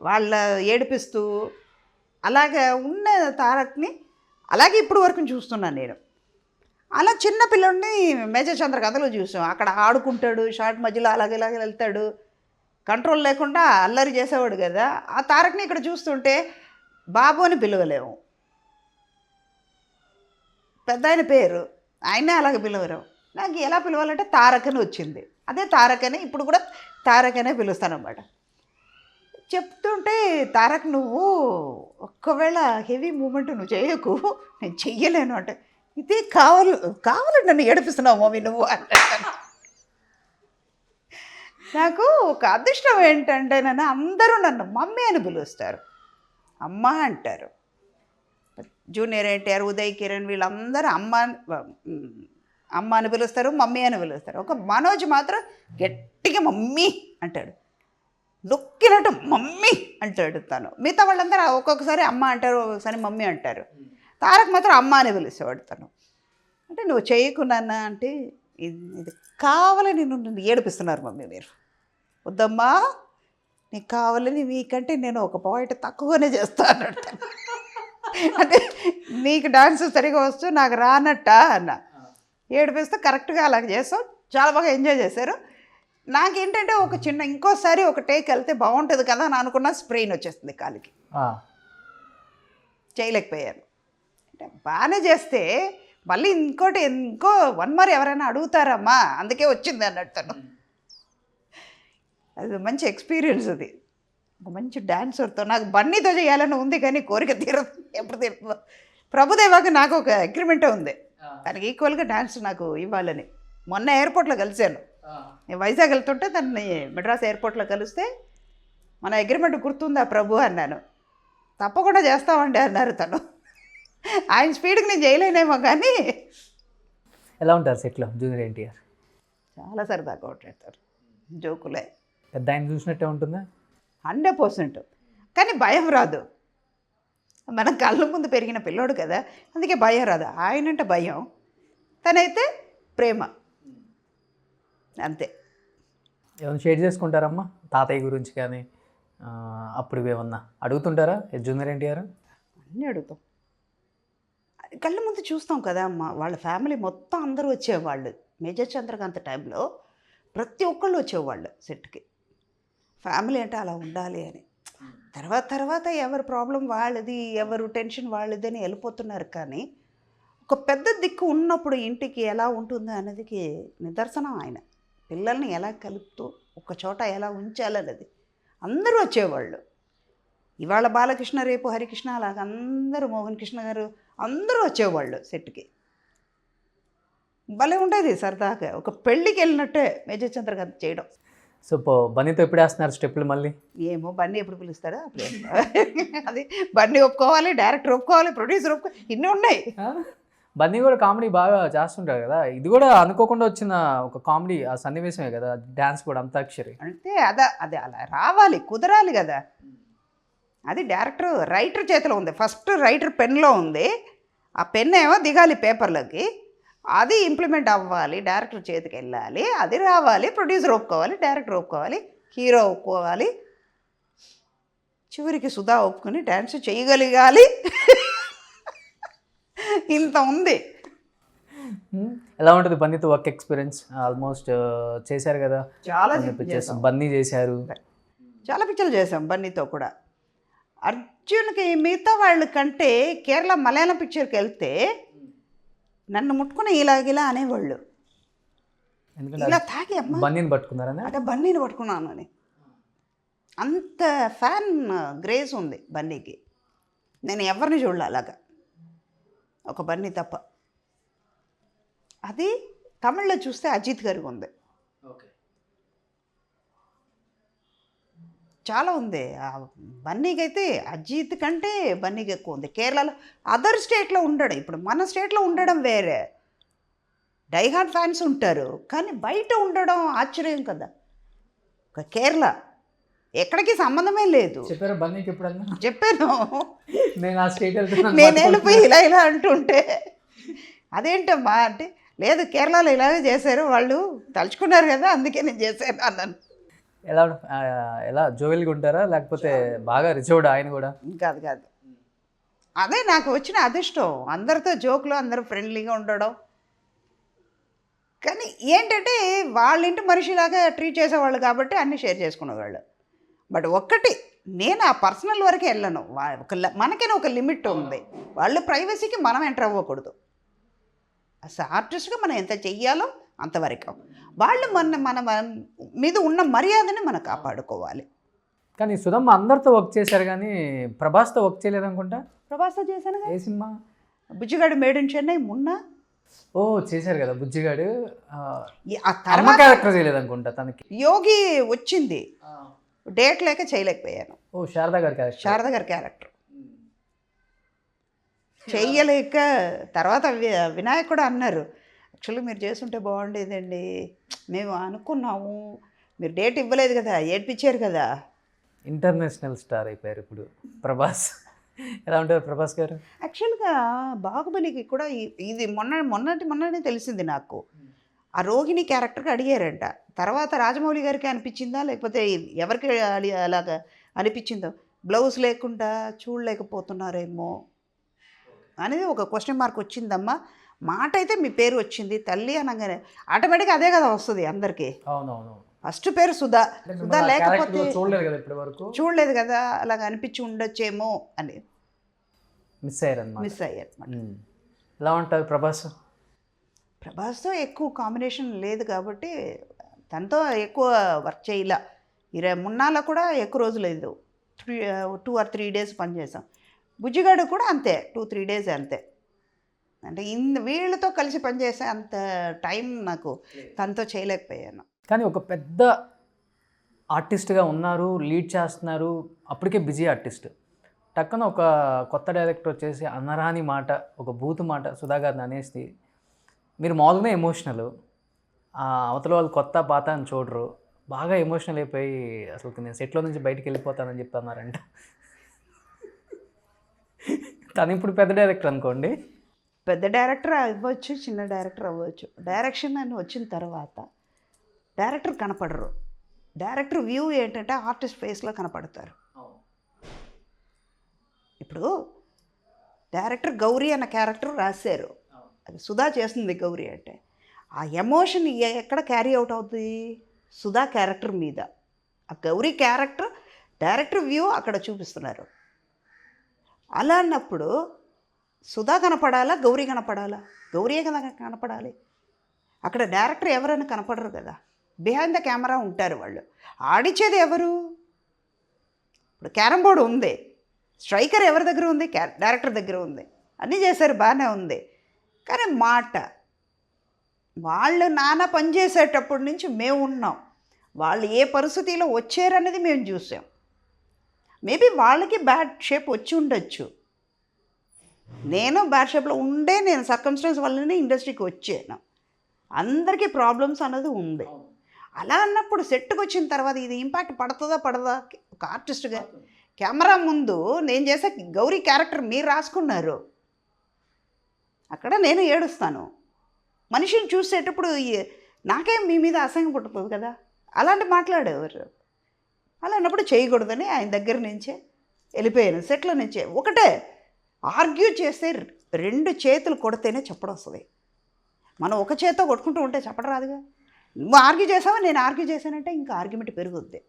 వాళ్ళ ఏడిపిస్తూ అలాగే ఉన్న తారక్ని అలాగే ఇప్పుడు వరకు చూస్తున్నాను నేను. అలా చిన్న పిల్లోడిని మేజర్ చంద్రకాంతలో చూసాం, అక్కడ ఆడుకుంటాడు, షార్ట్ మధ్యలో అలాగే వెళ్తాడు, కంట్రోల్ లేకుండా అల్లరి చేసేవాడు కదా. ఆ తారక్ని ఇక్కడ చూస్తుంటే బాబు అని పిలవలేము, పెద్ద ఆయన పేరు ఆయనే అలాగే పిలవరు. నాకు ఎలా పిలవాలంటే తారక్ అని వచ్చింది, అదే తారక్ అని ఇప్పుడు కూడా తారక్ అనే పిలుస్తానన్నమాట. చెప్తుంటే తారక్ నువ్వు ఒక్కవేళ హెవీ మూమెంట్ నువ్వు చేయకు, నేను చెయ్యలేను అంటే, ఇది కావాలి నన్ను ఏడిపిస్తున్నావు మమ్మీ నువ్వు అంటాను. నాకు ఒక అదృష్టం ఏంటంటే అందరూ నన్ను మమ్మీ అని పిలుస్తారు, అమ్మ అంటారు. జూనియర్ ఎన్టీఆర్, ఉదయ్ కిరణ్ వీళ్ళందరూ అమ్మ అని పిలుస్తారు, మమ్మీ అని పిలుస్తారు. ఒక మనోజ్ మాత్రం గట్టిగా మమ్మీ అంటాడు, నొక్కినట్టు మమ్మీ అంటాడు తను. మిగతా వాళ్ళందరూ ఒక్కొక్కసారి అమ్మ అంటారు, ఒకసారి మమ్మీ అంటారు. తారక్ మాత్రం అమ్మ అని పిలిచేవాడు తను. అంటే నువ్వు చేయకున్నా అంటే ఇది కావాలని నిన్ను ఏడిపిస్తున్నారు మమ్మీ, మీరు వద్దమ్మా, నీకు కావాలని మీకంటే నేను ఒక పాయింట్ తక్కువగానే చేస్తాను అంటే నీకు డాన్స్ సరిగా వస్తూ నాకు రానట్ట అన్న. ఏడిపిస్తే కరెక్ట్గా అలా చేస్తాం, చాలా బాగా ఎంజాయ్ చేశారు. నాకేంటంటే ఒక చిన్న ఇంకోసారి ఒక టేక్ వెళ్తే బాగుంటుంది కదా అని అనుకున్న స్ప్రెయిన్ వచ్చేస్తుంది కాలికి, చేయలేకపోయాను. అంటే బాగానే చేస్తే మళ్ళీ ఇంకో 1 more ఎవరైనా అడుగుతారమ్మా, అందుకే వచ్చింది అన్నట్టు. అది మంచి ఎక్స్పీరియన్స్. అది ఒక మంచి డాన్సర్తో నాకు బన్నీతో చేయాలని ఉంది, కానీ కోరిక తీరదు, ఎప్పుడు తీరుతుందో. ప్రభుదేవాకి నాకు ఒక అగ్రిమెంటే ఉంది, తనకి ఈక్వల్గా డాన్స్ నాకు ఇవ్వాలని. మొన్న ఎయిర్పోర్ట్లో కలిశాను, నేను వైజాగ్ వెళ్తుంటే తనని మెడ్రాస్ ఎయిర్పోర్ట్లో కలిస్తే మన అగ్రిమెంట్ గుర్తుందా ప్రభు అన్నాను. తప్పకుండా చేస్తామండి అన్నారు తను. ఆయన స్పీడ్కి నేను చేయలేనేమో కానీ. ఎలా ఉంటారు సెట్లో జూనియర్ ఎన్టీఆర్? చాలా సరదాగా కొట్టారు, జోకులే. పెద్ద ఆయన చూసినట్టే ఉంటుందా? 100%. కానీ భయం రాదు, మన కళ్ళ ముందు పెరిగిన పిల్లోడు కదా, అందుకే భయం రాదు. ఆయనంటే భయం, తనైతే ప్రేమ, అంతే. ఏమైనా షేర్ చేసుకుంటారమ్మా తాతయ్య గురించి కానీ అప్పుడు ఏమన్నా అడుగుతుంటారా జూనియర్ ఎన్టీఆర్? అన్నీ అడుగుతాం, కళ్ళ ముందు చూస్తాం కదా అమ్మ. వాళ్ళ ఫ్యామిలీ మొత్తం అందరూ వచ్చేవాళ్ళు. మేజర్ చంద్రకాంత్ టైంలో ప్రతి ఒక్కళ్ళు వచ్చేవాళ్ళు సెట్కి. ఫ్యామిలీ అంటే అలా ఉండాలి అని. తర్వాత ఎవరి ప్రాబ్లం వాళ్ళది, ఎవరు టెన్షన్ వాళ్ళది అని వెళ్ళిపోతున్నారు. కానీ ఒక పెద్ద దిక్కు ఉన్నప్పుడు ఇంటికి ఎలా ఉంటుందో అన్నదికి నిదర్శనం ఆయన. పిల్లల్ని ఎలా కలుపుతూ ఒక చోట ఎలా ఉంచాలన్నది. అందరూ వచ్చేవాళ్ళు. ఇవాళ బాలకృష్ణ, రేపు హరికృష్ణ, అలాగ అందరూ, మోహన్ కృష్ణ గారు అందరూ వచ్చేవాళ్ళు సెట్కి. భలే ఉండేది సరదాగా, ఒక పెళ్ళికి వెళ్ళినట్టే మేజర్ చంద్రకాంత్ చేయడం. సో బన్నీతో ఎప్పుడు వేస్తున్నారు స్టెప్పులు మళ్ళీ? ఏమో బన్నీ ఎప్పుడు పిలుస్తాడో అప్పుడు అది బన్నీ ఒప్పుకోవాలి, డైరెక్టర్ ఒప్పుకోవాలి, ప్రొడ్యూసర్ ఒప్పుకోవాలి, ఇన్ని ఉన్నాయి. బన్నీ కూడా కామెడీ బాగా చేస్తుంటారు కదా, ఇది కూడా అనుకోకుండా వచ్చిన ఒక కామెడీ ఆ సన్నివేశమే కదా, డ్యాన్స్ కూడా అంతాక్షరి అంటే అది అలా రావాలి, కుదరాలి కదా. అది డైరెక్టర్ రైటర్ చేతిలో ఉంది. ఫస్ట్ రైటర్ పెన్లో ఉంది, ఆ పెన్ ఏమో దిగాలి పేపర్లోకి, అది ఇంప్లిమెంట్ అవ్వాలి, డైరెక్టర్ చేతికి వెళ్ళాలి, అది రావాలి, ప్రొడ్యూసర్ ఒప్పుకోవాలి, డైరెక్టర్ ఒప్పుకోవాలి, హీరో ఒప్పుకోవాలి, చివరికి సుధా ఒప్పుకొని డ్యాన్స్ చేయగలగాలి. ఇంత ఉంది. ఎలా ఉంటుంది బన్నీతో వర్క్ ఎక్స్పీరియన్స్? ఆల్మోస్ట్ చేశారు కదా, చాలా బన్నీ చేశారు, చాలా పిక్చర్లు చేసాం బన్నీతో కూడా. అర్జున్కి మిగతా వాళ్ళ కంటే కేరళ మలయాళం పిక్చర్కి వెళ్తే నన్ను ముట్టుకుని ఇలాగిలా అనేవాళ్ళు, ఇలా తాగి అమ్మ బన్నీని పట్టుకున్నారని. అంటే బన్నీని పట్టుకున్నాను అని అంత ఫ్యాన్ గ్రేస్ ఉంది బన్నీకి. నేను ఎవరిని చూడలే అలాగా, ఒక బన్నీ తప్ప. అది తమిళ్లో చూస్తే అజిత్ గారికి ఉంది, చాలా ఉంది. బన్నీకి అయితే అజిత్ కంటే బన్నీకి ఎక్కువ ఉంది. కేరళలో అదర్ స్టేట్లో ఉండడు, ఇప్పుడు మన స్టేట్లో ఉండడం వేరే, డైహార్డ్ ఫ్యాన్స్ ఉంటారు, కానీ బయట ఉండడం ఆశ్చర్యం కదా. ఒక కేరళ ఎక్కడికి సంబంధమే లేదు. చెప్పారు బన్నీకి ఎప్పుడన్నా? చెప్పాను, నేను ఆ స్టేట్ నేను వెళ్ళిపోయి ఇలా అంటుంటే అదేంటమ్మా అంటే, లేదు కేరళలో ఇలాగే చేశారు, వాళ్ళు తలుచుకున్నారు కదా అందుకే నేను చేశాను అన్నాను. ఎలా జోవెల్గా ఉంటారా లేకపోతే బాగా రిచర్డ్ ఆయన కూడా? కాదు, అదే నాకు వచ్చిన అదృష్టం. అందరితో జోకులు, అందరూ ఫ్రెండ్లీగా ఉండడం. కానీ ఏంటంటే వాళ్ళ ఇంటి మనిషిలాగా ట్రీట్ చేసేవాళ్ళు కాబట్టి అన్నీ షేర్ చేసుకునేవాళ్ళు. బట్ ఒక్కటి, నేను ఆ పర్సనల్ వరకే వెళ్ళను. మనకైనా ఒక లిమిట్ ఉంది, వాళ్ళ ప్రైవసీకి మనం ఎంటర్ అవ్వకూడదు. అసలు ఆర్టిస్ట్గా మనం ఎంత చెయ్యాలో అంతవరకు, వాళ్ళు మన మీద ఉన్న మర్యాదని మనం కాపాడుకోవాలి. కానీ సుధమ్మ అందరితో వర్క్ చేశారు కానీ ప్రభాస్తో వర్క్ చేయలేదు అనుకుంటా. ప్రభాస్తో చేశాను. ఏ cinema? Bujjigadu made in Chennai మొన్న ఓ చేశారు కదా బుజ్జిగాడు. ఆ అమ్మ తర్వాత క్యారెక్టర్ చేయలేదు అనుకుంటా తనకి. యోగి వచ్చింది, డేట్ లేక చేయలేకపోయాను. ఓ శారదా గారి క్యారెక్టర్. శారద గారి క్యారెక్టర్ చెయ్యలేక తర్వాత వినాయక్ కూడా అన్నారు, యాక్చువల్లీ మీరు చేస్తుంటే బాగుండేదండి, మేము అనుకున్నాము, మీరు డేట్ ఇవ్వలేదు కదా, ఏడ్పించారు కదా. ఇంటర్నేషనల్ స్టార్ అయిపోయారు ఇప్పుడు ప్రభాస్. ఎలా ఉంటారు ప్రభాస్ గారు? యాక్చువల్గా బాహుబలికి కూడా ఇది మొన్ననే తెలిసింది నాకు. ఆ రోహిణి క్యారెక్టర్కి అడిగారంట, తర్వాత రాజమౌళి గారికి అనిపించిందా లేకపోతే ఎవరికి అలాగా అనిపించిందో, బ్లౌజ్ లేకుండా చూడలేకపోతున్నారేమో అనేది ఒక క్వశ్చన్ మార్క్ వచ్చిందమ్మా. మాట అయితే మీ పేరు వచ్చింది, తల్లి అనగానే ఆటోమేటిక్గా అదే కదా వస్తుంది అందరికీ. అవునవును. ఫస్ట్ పేరు సుధా, సుధా లేకపోతే చూడలేదు కదా ఇప్పటి వరకు, చూడలేదు కదా, అలాగ అనిపించి ఉండొచ్చేమో అని మిస్ అయ్యారన్నమాట. మిస్ అయ్యారు. ఎలా ఉంటారు ప్రభాస్? ప్రభాస్తో ఎక్కువ కాంబినేషన్ లేదు కాబట్టి తనతో ఎక్కువ వర్క్ చేయలే. మున్నాలో కూడా ఎక్కువ రోజులు లేదు, 2 or 3 days పనిచేసాం. బుజ్జిగాడు కూడా అంతే, 2-3 days అంతే. అంటే వీళ్ళతో కలిసి పనిచేసే అంత టైం నాకు తనతో చేయలేకపోయాను. కానీ ఒక పెద్ద ఆర్టిస్ట్గా ఉన్నారు, లీడ్ చేస్తున్నారు, అప్పటికే బిజీ ఆర్టిస్ట్. టక్కున ఒక కొత్త డైరెక్టర్ వచ్చేసి అనరాని మాట, ఒక బూతు మాట సుధా గారిని అనేసి, మీరు మామూలుగానే ఎమోషనల్, అవతల వాళ్ళు కొత్త పాత అని చూడరు, బాగా ఎమోషనల్ అయిపోయి అసలు నేను సెట్లో నుంచి బయటికి వెళ్ళిపోతానని చెప్పి అన్నారంట. తను ఇప్పుడు పెద్ద డైరెక్టర్ అనుకోండి, పెద్ద డైరెక్టర్ అవ్వచ్చు, చిన్న డైరెక్టర్ అవ్వచ్చు. డైరెక్షన్ అని వచ్చిన తర్వాత డైరెక్టర్ కనపడరు. డైరెక్టర్ వ్యూ ఏంటంటే ఆర్టిస్ట్ ఫేస్లో కనపడతారు. ఇప్పుడు డైరెక్టర్ గౌరీ అన్న క్యారెక్టర్ రాశారు, అది సుధా చేస్తుంది గౌరీ అంటే, ఆ ఎమోషన్ ఎక్కడ క్యారీ అవుట్ అవుతుంది? సుధా క్యారెక్టర్ మీద. ఆ గౌరీ క్యారెక్టర్ డైరెక్టర్ వ్యూ అక్కడ చూపిస్తున్నారు. అలా అన్నప్పుడు సుధా కనపడాలా, గౌరీ కనపడాలా? గౌరీయే కదా కనపడాలి. అక్కడ డైరెక్టర్ ఎవరైనా కనపడరు కదా, బిహైండ్ ద కెమెరా ఉంటారు వాళ్ళు. ఆడిచ్చేది ఎవరు? ఇప్పుడు క్యారమ్ బోర్డు ఉంది, స్ట్రైకర్ ఎవరి దగ్గర ఉంది? డైరెక్టర్ దగ్గర ఉంది. అన్నీ చేశారు, బాగానే ఉంది. కానీ మాట, వాళ్ళు నాన్న పనిచేసేటప్పటి నుంచి మేము ఉన్నాం, వాళ్ళు ఏ పరిస్థితిలో వచ్చారనేది మేము చూసాం. మేబీ వాళ్ళకి బ్యాడ్ షేప్ వచ్చి ఉండొచ్చు, నేను బ్యాడ్ షేప్లో ఉండే, నేను సర్కమ్స్టెన్స్ వల్లనే ఇండస్ట్రీకి వచ్చాను. అందరికీ ప్రాబ్లమ్స్ అన్నది ఉంది. అలా అన్నప్పుడు సెట్కి వచ్చిన తర్వాత ఇది ఇంపాక్ట్ పడుతుందా పడదా? ఒక ఆర్టిస్ట్గా కెమెరా ముందు నేను చేసే గౌరీ క్యారెక్టర్ మీరు రాసుకున్నారు, అక్కడ నేను ఏడుస్తాను. మనిషిని చూసేటప్పుడు నాకేం మీ మీద అసహ్యం పుట్టుతుంది కదా, అలాంటి మాట్లాడేవారు. అలా అన్నప్పుడు చేయకూడదని ఆయన దగ్గర నుంచే వెళ్ళిపోయాను. సెట్లో నుంచే ఒకటే ఆర్గ్యూ చేస్తే 2 చేతులు కొడితేనే చెప్పడం వస్తుంది. మనం ఒక చేత్తో కొట్టుకుంటూ ఉంటే చెప్పడం రాదుగా. నువ్వు ఆర్గ్యూ చేసావా, నేను ఆర్గ్యూ చేశానంటే ఇంకా ఆర్గ్యుమెంట్ పెరుగుద్ది.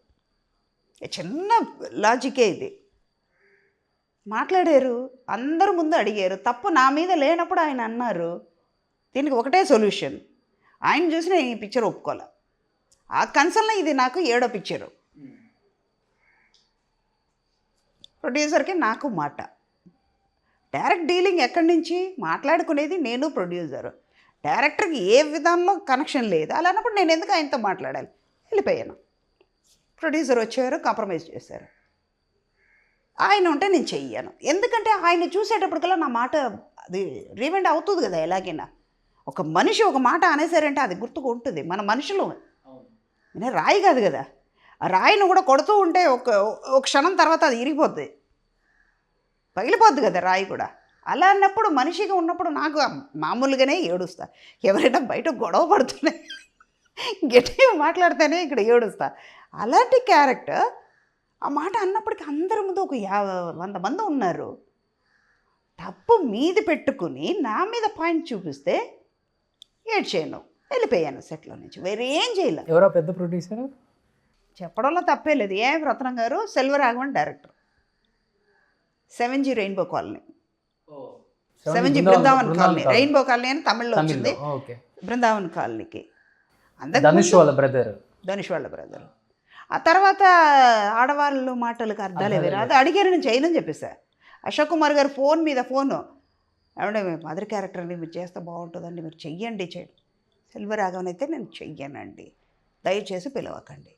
చిన్న లాజికే ఇది. మాట్లాడారు, అందరూ ముందు అడిగారు, తప్పు నా మీద లేనప్పుడు ఆయన అన్నారు. దీనికి ఒకటే సొల్యూషన్, ఆయన చూసి నేను ఈ పిక్చర్ ఒప్పుకోలే. ఆ కన్సర్న్లో ఇది నాకు 7వ పిక్చరు. ప్రొడ్యూసర్కి నాకు మాట, డైరెక్ట్ డీలింగ్ ఎక్కడి నుంచి మాట్లాడుకునేది నేను ప్రొడ్యూసరు. డైరెక్టర్కి ఏ విధానంలో కనెక్షన్ లేదు. అలా అన్నప్పుడు నేను ఎందుకు ఆయనతో మాట్లాడాలి? వెళ్ళిపోయాను. ప్రొడ్యూసర్ వచ్చారు, కాంప్రమైజ్ చేశారు. ఆయన ఉంటే నేను చెయ్యను, ఎందుకంటే ఆయన చూసేటప్పటికల్లా నా మాట అది రీవెండ్ అవుతుంది కదా. ఎలాగైనా ఒక మనిషి ఒక మాట అనేసారంటే అది గుర్తుకు ఉంటుంది. మన మనుషులు, నేను రాయి కాదు కదా. ఆ రాయిని కూడా కొడుతూ ఉంటే ఒక క్షణం తర్వాత అది ఇరిగిపోద్ది, పగిలిపోద్ది కదా రాయి కూడా. అలా అన్నప్పుడు మనిషిగా ఉన్నప్పుడు నాకు మామూలుగానే ఏడుస్తా. ఎవరైనా బయట గొడవ పడుతున్నాయి గట్టిగా మాట్లాడితేనే ఇక్కడ ఏడుస్తా. అలాంటి క్యారెక్టర్ ఆ మాట అన్నప్పటికీ అందరి ముందు ఒక 100 మంది ఉన్నారు. తప్పు మీది పెట్టుకుని నా మీద పాయింట్ చూపిస్తే ఏడ్చేయను, వెళ్ళిపోయాను సెట్లో నుంచి. వేరే ఏం చేయలే. ఎవరో పెద్ద ప్రొడ్యూసర్ చెప్పడంలో తప్పే లేదు. రత్నం గారు, Selvaraghavan director, 7G rainbow colony, 7G Brindavan colony. Rainbow colony అని తమిళ్లో వచ్చింది, బృందావన్ కాలనీకి. ధనుష్ వాళ్ళ బ్రదర్. ఆ తర్వాత ఆడవాళ్ళు మాటలకు అర్థాలే వేరు. అది అడిగారు, నేను చేయనని చెప్పేసా. అశోక్ కుమార్ గారు ఫోను ఏమంటే మదర్ క్యారెక్టర్ అండి మీరు చేస్తే బాగుంటుందండి, మీరు చెయ్యండి సెల్వరాఘవన్ అయితే నేను చెయ్యనండి, దయచేసి పిలవకండి.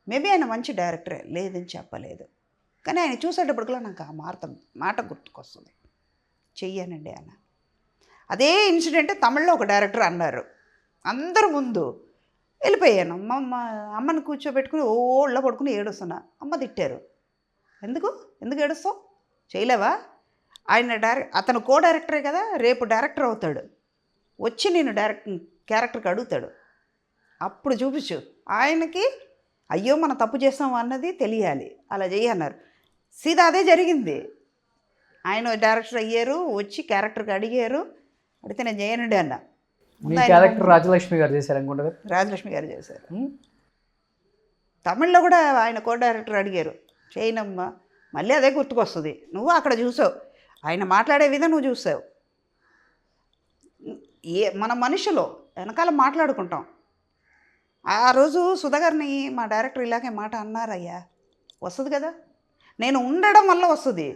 మేబీ ఆయన మంచి డైరెక్టరే, లేదని చెప్పలేదు, కానీ ఆయన చూసేటప్పటికల్లా నాకు ఆ మాట గుర్తుకొస్తుంది, చెయ్యనండి అన్న. అదే ఇన్సిడెంట్ తమిళ్లో ఒక డైరెక్టర్ అన్నారు, అందరు ముందు వెళ్ళిపోయాను. అమ్మని కూర్చోబెట్టుకుని ఓళ్ళ పడుకుని ఏడుస్తున్నా. అమ్మ తిట్టారు, ఎందుకు ఏడుస్తావు, చేయలేవా? అతను కో డైరెక్టరే కదా, రేపు డైరెక్టర్ అవుతాడు, వచ్చి నేను క్యారెక్టర్కి అడుగుతాడు, అప్పుడు చూపించు. ఆయనకి అయ్యో మనం తప్పు చేస్తాం అన్నది తెలియాలి, అలా చేయన్నారు. సీదా అదే జరిగింది. ఆయన డైరెక్టర్ అయ్యారు, వచ్చి క్యారెక్టర్కి అడిగారు, అడిగితే నేను చేయనండి అన్న. మీ క్యారెక్టర్ రాజలక్ష్మి గారు చేశారు అనుకుంటా. రాజలక్ష్మి గారు చేశారు. తమిళ్లో కూడా ఆయన కో డైరెక్టర్ అడిగారు, చేయనమ్మా. మళ్ళీ అదే గుర్తుకొస్తుంది, నువ్వు అక్కడ చూసావు, ఆయన మాట్లాడే విధం నువ్వు చూసావు. మన మనుషులు వెనకాల మాట్లాడుకుంటాం. ఆ రోజు సుధాగారిని మా డైరెక్టర్ ఇలాగే మాట అన్నారయ్యా, వస్తుంది కదా, నేను ఉండడం వల్ల వస్తుంది,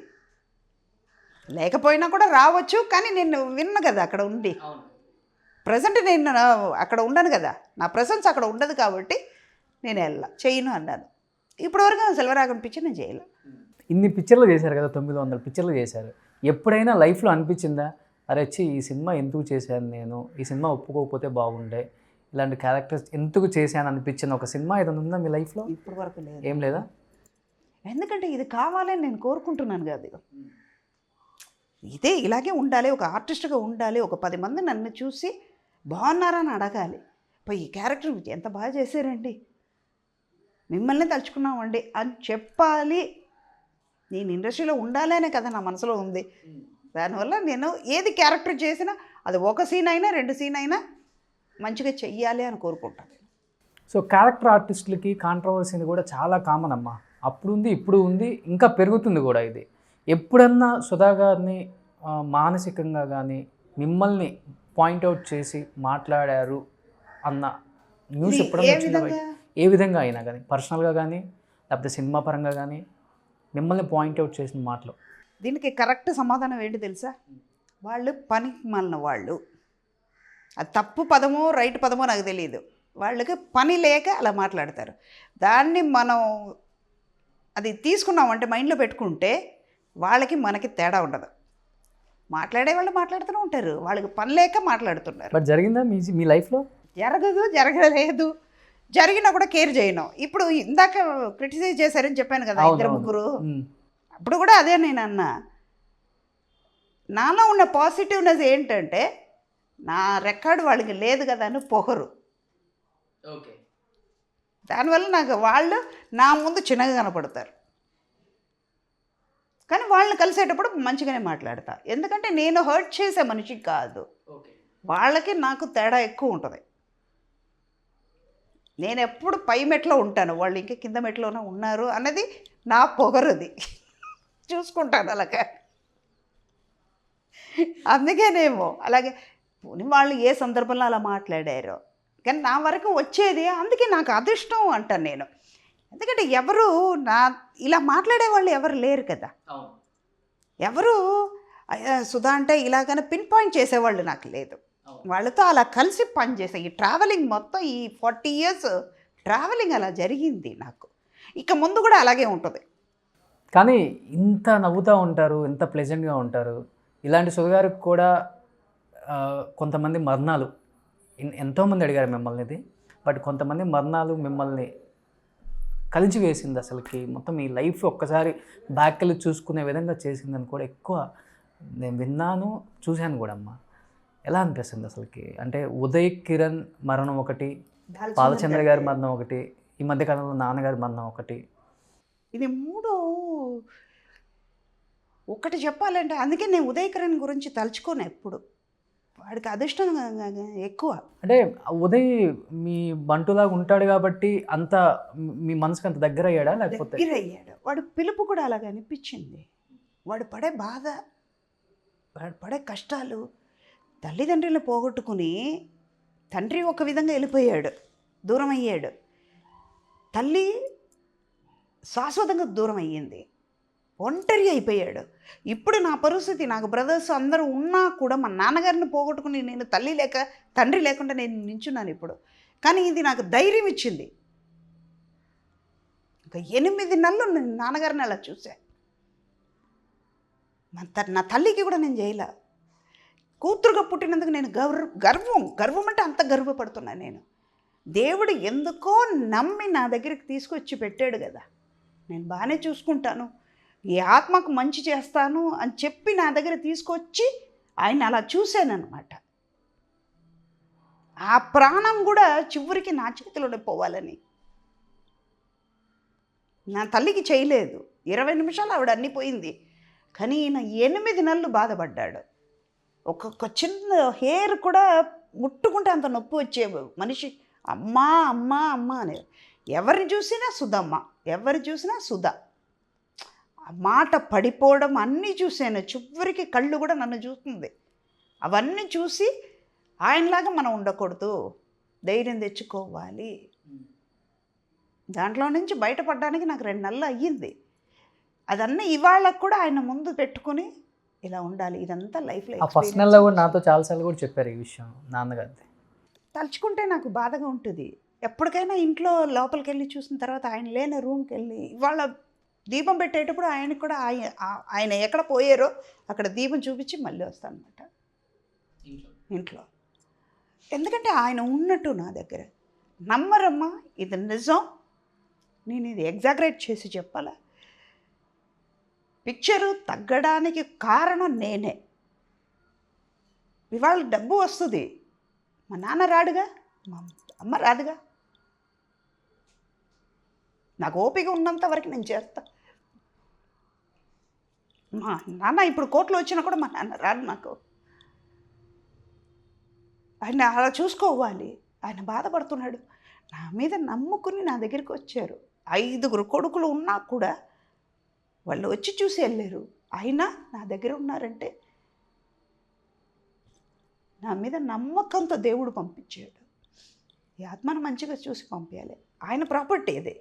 లేకపోయినా కూడా రావచ్చు, కానీ నేను విన్న కదా అక్కడ ఉండి. ప్రజెంట్ నేను అక్కడ ఉండను కదా, నా ప్రెసెన్స్ అక్కడ ఉండదు కాబట్టి నేను చేయను అన్నాను. ఇప్పటివరకు సెల్వరాఘవన్ పిక్చర్ నేను చేయలే. ఇన్ని పిక్చర్లు చేశారు కదా, 900 పిక్చర్లు చేశారు. ఎప్పుడైనా లైఫ్లో అనిపించిందా, అరే ఈ సినిమా ఎందుకు చేశాను నేను, ఈ సినిమా ఒప్పుకోకపోతే బాగుండే, ఇలాంటి క్యారెక్టర్స్ ఎందుకు చేశాను అనిపించిన ఒక సినిమా ఏదైనా ఉందా మీ లైఫ్లో? ఇప్పటి వరకు లేదు. ఏం లేదా? ఎందుకంటే ఇది కావాలని నేను కోరుకుంటున్నాను కదా, ఇదే ఇలాగే ఉండాలి, ఒక ఆర్టిస్ట్గా ఉండాలి, ఒక 10 మంది నన్ను చూసి బాగున్నారని అడగాలి, ఈ క్యారెక్టర్ ఎంత బాగా చేశారండి, మిమ్మల్ని తలుచుకున్నామండి అని చెప్పాలి. నేను ఇండస్ట్రీలో ఉండాలనే కదా నా మనసులో ఉంది. దానివల్ల నేను ఏది క్యారెక్టర్ చేసినా అది ఒక సీన్ అయినా 2 సీన్ అయినా మంచిగా చెయ్యాలి అని కోరుకుంటాను. సో క్యారెక్టర్ ఆర్టిస్టులకి కాంట్రవర్సీ కూడా చాలా కామన్ అమ్మా, అప్పుడు ఉంది, ఇప్పుడు ఉంది, ఇంకా పెరుగుతుంది కూడా. ఇది ఎప్పుడన్నా సుధా గారిని మానసికంగా కానీ మిమ్మల్ని పాయింట్అవుట్ చేసి మాట్లాడారు అన్న న్యూస్ ఎప్పుడన్నా వచ్చిందా? ఏ విధంగా అయినా కానీ, పర్సనల్గా కానీ లేకపోతే సినిమా పరంగా కానీ మిమ్మల్ని పాయింట్అవుట్ చేసిన మాటలు? దీనికి కరెక్ట్ సమాధానం ఏంటి తెలుసా, వాళ్ళు పనికి మాలిన వాళ్ళు. అది తప్పు పదమో రైట్ పదమో నాకు తెలియదు, వాళ్ళకి పని లేక అలా మాట్లాడతారు. దాన్ని మనం అది తీసుకున్నామంటే మైండ్లో పెట్టుకుంటే వాళ్ళకి మనకి తేడా ఉండదు. మాట్లాడే వాళ్ళు మాట్లాడుతూనే ఉంటారు, వాళ్ళకి పని లేక మాట్లాడుతున్నారు. బట్ జరిగిందా మీ లైఫ్లో? జరగలేదు, జరిగినా కూడా కేర్ చేయను. ఇప్పుడు ఇందాక క్రిటిసైజ్ చేశారని చెప్పాను కదా 2-3, అప్పుడు కూడా అదే నేను అన్నా. నాలో ఉన్న పాజిటివ్నెస్ ఏంటంటే నా రికార్డు వాళ్ళకి లేదు కదా అని పొగరు. దానివల్ల నాకు వాళ్ళు నా ముందు చిన్నగా కనపడతారు, కానీ వాళ్ళని కలిసేటప్పుడు మంచిగానే మాట్లాడతా. ఎందుకంటే నేను హర్ట్ చేసే మనిషి కాదు, వాళ్ళకి నాకు తేడా ఎక్కువ ఉంటుంది. నేను ఎప్పుడు పై మెట్లో ఉంటాను, వాళ్ళు ఇంకా కింద మెట్లోనే ఉన్నారు అన్నది నా పొగరుది, చూసుకుంటాను అలాగే. అందుకేనేమో అలాగే వాళ్ళు ఏ సందర్భంలో అలా మాట్లాడారో, కానీ నా వరకు వచ్చేది అందుకే నాకు అదృష్టం అంటాను నేను. ఎందుకంటే ఎవరు ఇలా మాట్లాడే వాళ్ళు ఎవరు లేరు కదా, ఎవరు సుధా అంటే ఇలాగనే పిన్ పాయింట్ చేసేవాళ్ళు నాకు లేదు. వాళ్ళతో అలా కలిసి పనిచేసే ఈ ట్రావెలింగ్ మొత్తం ఈ 40 years ట్రావెలింగ్ అలా జరిగింది నాకు, ఇక ముందు కూడా అలాగే ఉంటుంది. కానీ ఇంత నవ్వుతూ ఉంటారు, ఇంత ప్లెజెంట్గా ఉంటారు. ఇలాంటి సుధా గారికి కూడా కొంతమంది మరణాలు, ఎంతోమంది అడిగారు మిమ్మల్ని ఇది, బట్ కొంతమంది మరణాలు మిమ్మల్ని కలిసి వేసింది. అసలుకి మొత్తం మీ లైఫ్ ఒక్కసారి బ్యాక్ వెళ్ళి చూసుకునే విధంగా చేసిందని కూడా ఎక్కువ నేను విన్నాను, చూశాను కూడా అమ్మ. ఎలా అనిపిస్తుంది అసలుకి? అంటే ఉదయ్ కిరణ్ మరణం ఒకటి, బాలచంద్ర గారి మరణం ఒకటి, ఈ మధ్యకాలంలో నాన్నగారి మరణం ఒకటి, ఇది 3 ఒకటి చెప్పాలంటే అందుకే నేను ఉదయ్ కిరణ్ గురించి తలుచుకోను ఎప్పుడు, వాడికి అదృష్టం ఎక్కువ. అంటే ఉదయ్ మీ బంటులాగా ఉంటాడు కాబట్టి అంత మీ మనసుకు అంత దగ్గర అయ్యాడా? లేకపోతే దగ్గర అయ్యాడు, వాడు పిలుపు కూడా అలాగే అనిపించింది. వాడు పడే బాధ, వాడు పడే కష్టాలు, తల్లిదండ్రులను పోగొట్టుకుని తండ్రి ఒక విధంగా వెళ్ళిపోయాడు, దూరం అయ్యాడు, తల్లి శాశ్వతంగా దూరం అయ్యింది. ఒంటరి అయిపోయాడు. ఇప్పుడు నా పరిస్థితి, నాకు బ్రదర్స్ అందరూ ఉన్నా కూడా మా నాన్నగారిని పోగొట్టుకుని నేను తల్లి లేక తండ్రి లేకుండా నేను నించున్నాను ఇప్పుడు. కానీ ఇది నాకు ధైర్యం ఇచ్చింది. ఇంకా 8 నెలలు నేను నాన్నగారిని అలా చూసా. నా తల్లికి కూడా నేను చేయలే. కూతురుగా పుట్టినందుకు నేను గర్వం అంటే అంత గర్వపడుతున్నాను నేను. దేవుడు ఎందుకో నమ్మి నా దగ్గరికి తీసుకొచ్చి పెట్టాడు కదా, నేను బాగానే చూసుకుంటాను, ఈ ఆత్మకు మంచి చేస్తాను అని చెప్పి నా దగ్గర తీసుకొచ్చి ఆయన అలా చూశానన్నమాట. ఆ ప్రాణం కూడా చివరికి నా చేతిలోనే పోవాలని. నా తల్లికి చేయలేదు, 20 నిమిషాలు ఆవిడ అన్నీ పోయింది. కానీ ఈయన 8 నెలలు బాధపడ్డాడు. ఒక్కొక్క చిన్న హెయిర్ కూడా ముట్టుకుంటే అంత నొప్పి వచ్చే మనిషి. అమ్మా అమ్మా అమ్మ అనేది. ఎవరిని చూసినా సుధమ్మ, ఎవరు చూసినా సుధా. ఆ మాట పడిపోవడం అన్నీ చూశాను. చివరికి కళ్ళు కూడా నన్ను చూస్తుంది. అవన్నీ చూసి ఆయనలాగా మనం ఉండకూడదు, ధైర్యం తెచ్చుకోవాలి. దాంట్లో నుంచి బయటపడడానికి నాకు 2 నెలలు అయ్యింది. అదన్నీ ఇవాళ కూడా ఆయన ముందు పెట్టుకుని ఇలా ఉండాలి. ఇదంతా లైఫ్లో ఫస్ట్ నెలలో కూడా నాతో చాలాసార్లు కూడా చెప్పారు ఈ విషయం నాన్నగారిది. తలుచుకుంటే నాకు బాధగా ఉంటుంది. ఎప్పటికైనా ఇంట్లో లోపలికి వెళ్ళి చూసిన తర్వాత ఆయన లేని రూమ్కి వెళ్ళి ఇవాళ దీపం పెట్టేటప్పుడు ఆయనకు కూడా ఆయన ఎక్కడ పోయారో అక్కడ దీపం చూపించి మళ్ళీ వస్తాను అనమాట ఇంట్లో. ఎందుకంటే ఆయన ఉన్నట్టు నా దగ్గర. నమ్మరమ్మా, ఇది నిజం, నేను ఇది ఎగ్జాగరేట్ చేసి చెప్పాలా. పిక్చరు తగ్గడానికి కారణం నేనే. ఇవాళ డబ్బు వస్తుంది, మా నాన్న రాడుగా, మా అమ్మ రాదుగా. నాకు ఓపిక ఉన్నంత వరకు నేను చేస్తా. మా నాన్న ఇప్పుడు కోర్టులో వచ్చినా కూడా మా నాన్న రాడు. నాకు ఆయన అలా చూసుకోవాలి. ఆయన బాధపడుతున్నాడు. నా మీద నమ్ముకుని నా దగ్గరికి వచ్చారు. 5 కొడుకులు ఉన్నా కూడా వాళ్ళు వచ్చి చూసి వెళ్ళారు. అయినా నా దగ్గర ఉన్నారంటే నా మీద నమ్మకంతో దేవుడు పంపించాడు. ఈ ఆత్మను మంచిగా చూసి పంపించాలి. ఆయన ప్రాపర్టీ ఇదే,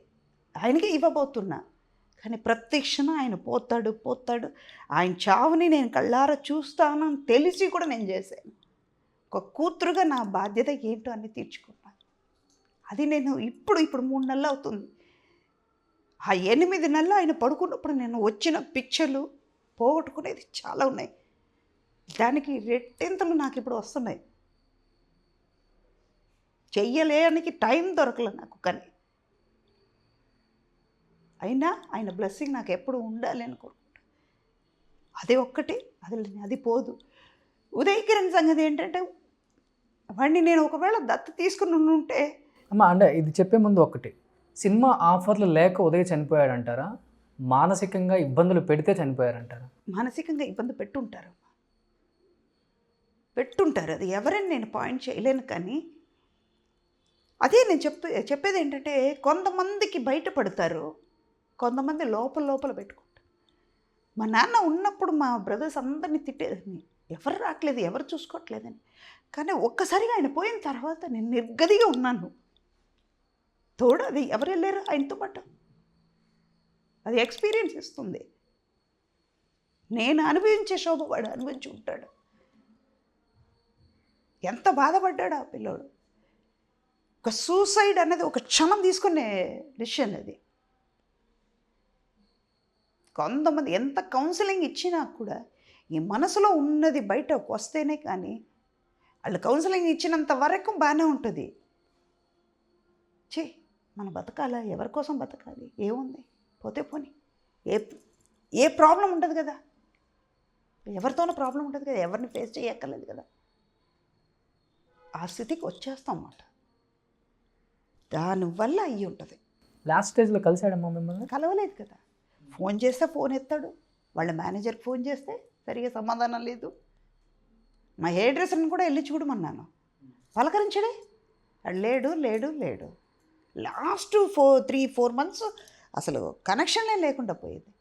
ఆయనకి ఇవ్వబోతున్నా. కానీ ప్రతి క్షణం ఆయన పోతాడు. ఆయన చావుని నేను కళ్ళారా చూస్తానని తెలిసి కూడా నేను చేశాను. ఒక కూతురుగా నా బాధ్యత ఏంటో అన్ని తీర్చుకున్నాను. అది నేను ఇప్పుడు 3 నెలలు అవుతుంది. ఆ 8 నెలలు ఆయన పడుకున్నప్పుడు నేను వచ్చిన పిక్చర్లు పోగొట్టుకునేది చాలా ఉన్నాయి. దానికి రెట్టింతలు నాకు ఇప్పుడు వస్తున్నాయి. చెయ్యలేనికి టైం దొరకలే నాకు. కానీ అయినా ఆయన బ్లెస్సింగ్ నాకు ఎప్పుడు ఉండాలి అని కోరుకుంటా. అది ఒక్కటి, అది పోదు. ఉదయ్ కిరణ్ సంగతి ఏంటంటే వాడిని నేను ఒకవేళ దత్తు తీసుకుని ఉంటే అమ్మ, అంటే ఇది చెప్పే ముందు ఒకటి, సినిమా ఆఫర్లు లేక ఉదయ్ చనిపోయాడంటారా, మానసికంగా ఇబ్బందులు పెడితే చనిపోయారంటారా? మానసికంగా ఇబ్బంది పెట్టుంటారు. అది ఎవరైనా నేను పాయింట్ చేయలేను. కానీ అదే నేను చెప్పేది ఏంటంటే కొంతమందికి బయటపడతారు, కొంతమంది లోపల పెట్టుకుంటారు. మా నాన్న ఉన్నప్పుడు మా బ్రదర్స్ అందరినీ తిట్టేదని, ఎవరు రావట్లేదు, ఎవరు చూసుకోవట్లేదని. కానీ ఒక్కసారిగా ఆయన పోయిన తర్వాత నేను నిర్గదిగా ఉన్నాను. తోడు అది ఎవరు వెళ్ళారు ఆయనతో పాటు, అది ఎక్స్పీరియన్స్ ఇస్తుంది. నేను అనుభవించే శోభ వాడు అనుభవించి ఉంటాడు. ఎంత బాధపడ్డాడు ఆ పిల్లోడు. ఒక సూసైడ్ అనేది ఒక క్షణం తీసుకునే డిసిషన్ అది. కొంతమంది ఎంత కౌన్సిలింగ్ ఇచ్చినా కూడా ఈ మనసులో ఉన్నది బయటకు వస్తేనే కానీ, వాళ్ళు కౌన్సిలింగ్ ఇచ్చినంత వరకు బాగానే ఉంటుంది. మన బతకాలా, ఎవరి కోసం బతకాలి, ఏముంది, పోతే పోని, ఏ ప్రాబ్లం ఉండదు కదా, ఎవరితోనో ప్రాబ్లం ఉంటుంది కదా, ఎవరిని ఫేస్ చేయక్కర్లేదు కదా. ఆ స్థితికి వచ్చేస్తాం అన్నమాట. దానివల్ల అయ్యి ఉంటుంది. లాస్ట్ స్టేజ్లో కలిసాడమ్మా మిమ్మల్ని? కలవలేదు కదా. ఫోన్ చేస్తే ఫోన్ ఎత్తాడు, వాళ్ళ మేనేజర్కి ఫోన్ చేస్తే సరిగా సమాధానం లేదు. మా హెయిర్ డ్రెస్సర్ని కూడా వెళ్ళి చూడమన్నాను, పలకరించడే, లేడు. లాస్ట్ 3-4 months అసలు కనెక్షన్లే లేకుండా పోయేది.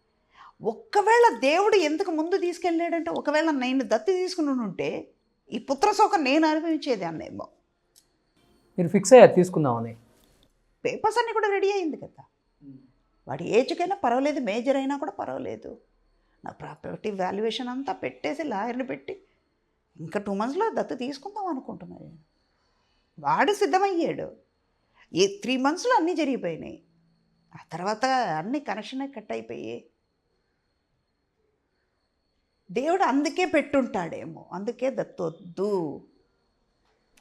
ఒక్కవేళ దేవుడు ఎందుకు ముందు తీసుకెళ్ళాడంటే, ఒకవేళ నేను దత్తి తీసుకుని ఉంటే ఈ పుత్రశోకం నేను అనుభవించేది అన్నేమో. మీరు ఫిక్స్ అయ్యారు తీసుకుందామని? పేపర్స్ అన్నీ కూడా రెడీ అయింది కదా. వాడి ఏజ్కైనా పర్వాలేదు, మేజర్ అయినా కూడా పర్వాలేదు. నా ప్రాపర్టీ వాల్యుయేషన్ అంతా పెట్టేసి లాయర్ని పెట్టి ఇంకా 2 monthsలో దత్తు తీసుకుందాం అనుకుంటున్నాను. వాడు సిద్ధమయ్యాడు. 3 monthsలో అన్నీ జరిగిపోయినాయి. ఆ తర్వాత అన్ని కనెక్షన్ కట్ అయిపోయి దేవుడు అందుకే పెట్టుంటాడేమో, అందుకే దత్తొద్దు,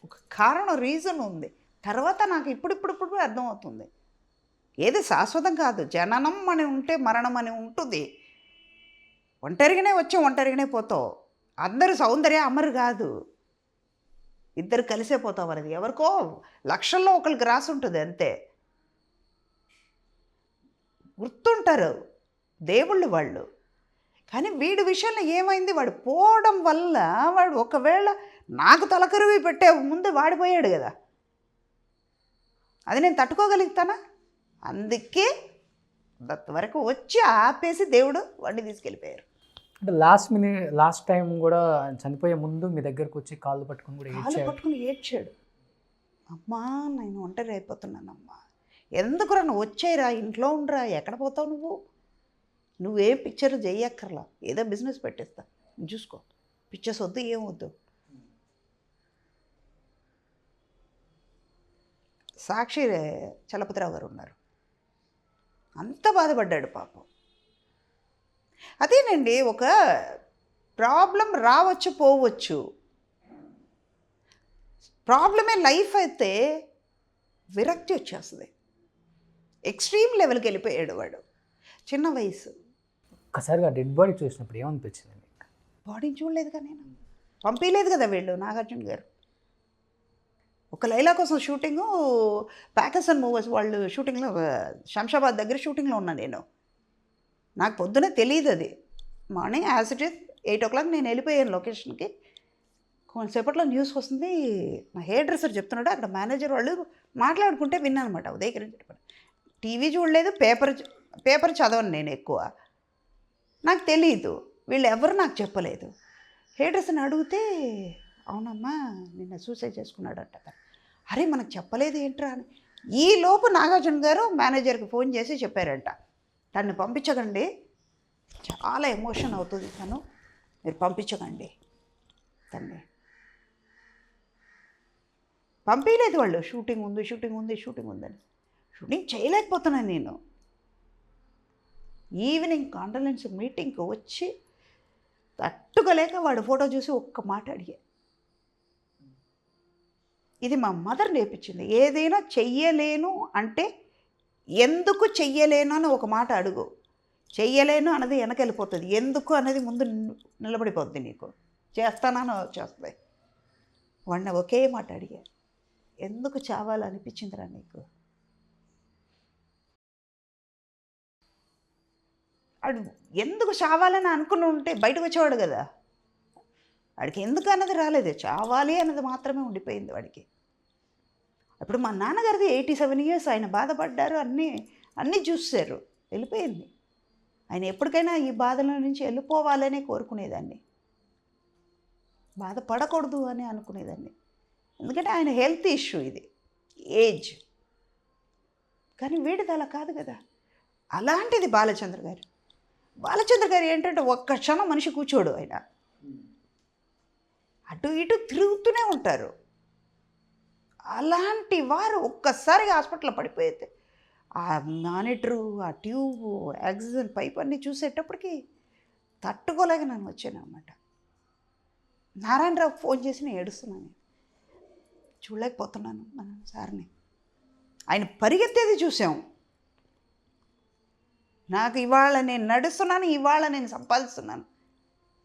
ఒక కారణం, రీజన్ ఉంది. తర్వాత నాకు ఇప్పుడు అర్థమవుతుంది. ఏది శాశ్వతం కాదు, జననం అని ఉంటే మరణం అని ఉంటుంది. ఒంటరిగానే వచ్చి ఒంటరిగానే పోతావు. అందరూ సౌందర్య అమరు కాదు, ఇద్దరు కలిసే పోతావు. అనేది ఎవరికో లక్షల్లో ఒకరికి రాసి ఉంటుంది అంతే. గుర్తుంటారు దేవుళ్ళు వాళ్ళు. కానీ వీడి విషయంలో ఏమైంది, వాడు పోవడం వల్ల వాడు ఒకవేళ నాకు తలకరువి పెట్టే ముందు వాడిపోయాడు కదా, అది నేను తట్టుకోగలుగుతానా? అందుకే వరకు వచ్చి ఆపేసి దేవుడు వాడిని తీసుకెళ్ళిపోయారు. అంటే లాస్ట్ టైం కూడా చనిపోయే ముందు మీ దగ్గరకు వచ్చి కాళ్ళు పట్టుకుని కూడా ఏడ్చాడు. అమ్మా నేను ఒంటరి అయిపోతున్నానమ్మా, ఎందుకురా నువ్వు వచ్చేయరా, ఇంట్లో ఉండరా, ఎక్కడ పోతావు నువ్వేం పిక్చర్ చెయ్యక్కర్లా, ఏదో బిజినెస్ పెట్టేస్తా, చూసుకో, పిక్చర్స్ వద్దు, ఏం వద్దు. సాక్షి చలపతిరావు గారు ఉన్నారు, అంత బాధపడ్డాడు పాపం. అదేనండి, ఒక ప్రాబ్లం రావచ్చు పోవచ్చు, ప్రాబ్లమే లైఫ్ అయితే విరక్తి వచ్చేస్తుంది. ఎక్స్ట్రీమ్ లెవెల్కి వెళ్ళిపోయాడు వాడు, చిన్న వయసు. ఒక్కసారిగా డెడ్ బాడీ చూసినప్పుడు ఏమనిపించింది? బాడీని చూడలేదుగా, నేను పంపించలేదు కదా వీళ్ళు, నాగార్జున గారు. ఒక లైలా కోసం షూటింగు, ప్యాకర్సన్ మూవీస్ వాళ్ళు షూటింగ్లో, శంషాబాద్ దగ్గర షూటింగ్లో ఉన్నా నేను. నాకు పొద్దునే తెలియదు అది. Morning as it is 8 o'clock నేను వెళ్ళిపోయాను లొకేషన్కి. కొంతసేపట్లో న్యూస్ వస్తుంది, మా హెయిర్ డ్రెస్సర్ చెప్తున్నాడు, అక్కడ మేనేజర్ వాళ్ళు మాట్లాడుకుంటే విన్నాను అనమాట. ఉదయకరించి చెప్పాను. టీవీ చూడలేదు, పేపర్ చదవను నేను ఎక్కువ, నాకు తెలియదు, వీళ్ళు ఎవరు నాకు చెప్పలేదు. హెయిర్ డ్రెస్సర్ని అడిగితే అవునమ్మా నిన్న సూసైడ్ చేసుకున్నాడంట. అరే మనకు చెప్పలేదు ఏంట్రా అని. ఈ లోపు నాగార్జున గారు మేనేజర్కి ఫోన్ చేసి చెప్పారంట, తన్ని పంపించకండి, చాలా ఎమోషన్ అవుతుంది తను, మీరు పంపించకండి తన్ని. పంపించలేదు వాళ్ళు, షూటింగ్ ఉందని. షూటింగ్ చేయలేకపోతున్నాను నేను. ఈవినింగ్ కాండోలెన్స్ మీటింగ్కి వచ్చి తట్టుకోలేక వాడు ఫోటో చూసి ఒక్క మాట అడిగా. ఇది మా మదర్ నేర్పించింది, ఏదైనా చెయ్యలేను అంటే ఎందుకు చెయ్యలేను అని ఒక మాట అడుగు. చెయ్యలేను అన్నది వెనకెళ్ళిపోతుంది, ఎందుకు అనేది ముందు నిలబడిపోద్ది. నీకు చేస్తానని వచ్చేస్తుంది. వాడిని ఒకే మాట అడిగా, ఎందుకు చావాలనిపించిందిరా నీకు? వాడు ఎందుకు చావాలని అనుకుని ఉంటే బయటకు వచ్చేవాడు కదా, వాడికి ఎందుకు అన్నది రాలేదు, చావాలి అన్నది మాత్రమే ఉండిపోయింది వాడికి. అప్పుడు మా నాన్నగారిది 87 years, ఆయన బాధపడ్డారు, అన్నీ చూసారు, వెళ్ళిపోయింది. ఆయన ఎప్పటికైనా ఈ బాధల నుంచి వెళ్ళిపోవాలనే కోరుకునేదాన్ని, బాధపడకూడదు అని అనుకునేదాన్ని. ఎందుకంటే ఆయన హెల్త్ ఇష్యూ, ఇది ఏజ్. కానీ వీడిది అలా కాదు కదా. అలాంటిది బాలచంద్ర గారు ఏంటంటే ఒక్క క్షణం మనిషి కూర్చోడు. ఆయన అటు ఇటు తిరుగుతూనే ఉంటారు. అలాంటి వారు ఒక్కసారిగా హాస్పిటల్లో పడిపోతే ఆ మానిటరు, ఆ ట్యూబు, ఆక్సిజన్ పైప్ అన్నీ చూసేటప్పటికి తట్టుకోలేక నేను వచ్చాను అన్నమాట. నారాయణరావు ఫోన్ చేసి నేను ఏడుస్తున్నాను, చూడలేకపోతున్నాను మన సార్ని. ఆయన పరిగెత్తేది చూసాం. నాకు ఇవాళ నేను నడుస్తున్నాను, ఇవాళ నేను సంపాదిస్తున్నాను,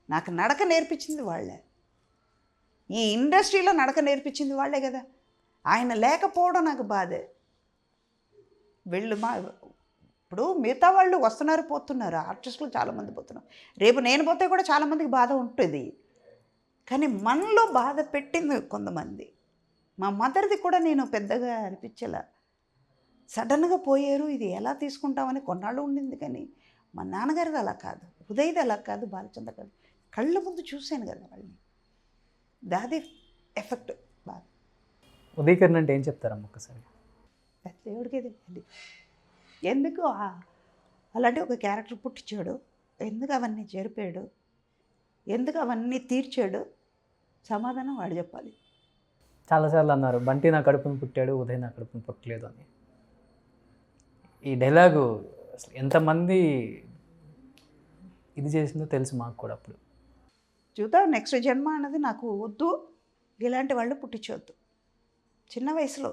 నాకు నడక నేర్పించింది వాళ్ళే. ఈ ఇండస్ట్రీలో నడక నేర్పించింది వాళ్ళే కదా. ఆయన లేకపోవడం నాకు బాధే. ఇప్పుడు మిగతా వాళ్ళు వస్తున్నారు పోతున్నారు, ఆర్టిస్టులు చాలామంది పోతున్నారు. రేపు నేను పోతే కూడా చాలామందికి బాధ ఉంటుంది. కానీ మనలో బాధ పెట్టింది కొంతమంది. మా మదర్ది కూడా నేను పెద్దగా అనిపించలే, సడన్గా పోయారు, ఇది ఎలా తీసుకుంటామని కొన్నాళ్ళు ఉండింది. కానీ మా నాన్నగారిది అలా కాదు, ఉదయ్ది అలా కాదు, బాలచంద్ర గారు కళ్ళ ముందు చూశాను కదా వాళ్ళని, దాది ఎఫెక్ట్ బాగా. ఉదయకరణ అంటే ఏం చెప్తారమ్మ ఒక్కసారి? దేవుడికే తెలియాలి. ఎందుకు అలాంటి ఒక క్యారెక్టర్ పుట్టించాడు. ఎందుకు అవన్నీ జరిపాడు, ఎందుకు అవన్నీ తీర్చాడు, సమాధానం వాడు చెప్పాలి. చాలాసార్లు అన్నారు బంటి నా కడుపును పుట్టాడు, ఉదయ్ నా కడుపును పుట్టలేదు అని. ఈ డైలాగు అసలు ఎంతమంది ఇది చేసిందో తెలుసు మాకు కూడా. అప్పుడు చూద్దాం, నెక్స్ట్ జన్మ అన్నది నాకు వద్దు, ఇలాంటి వాళ్ళు పుట్టించవద్దు. చిన్న వయసులో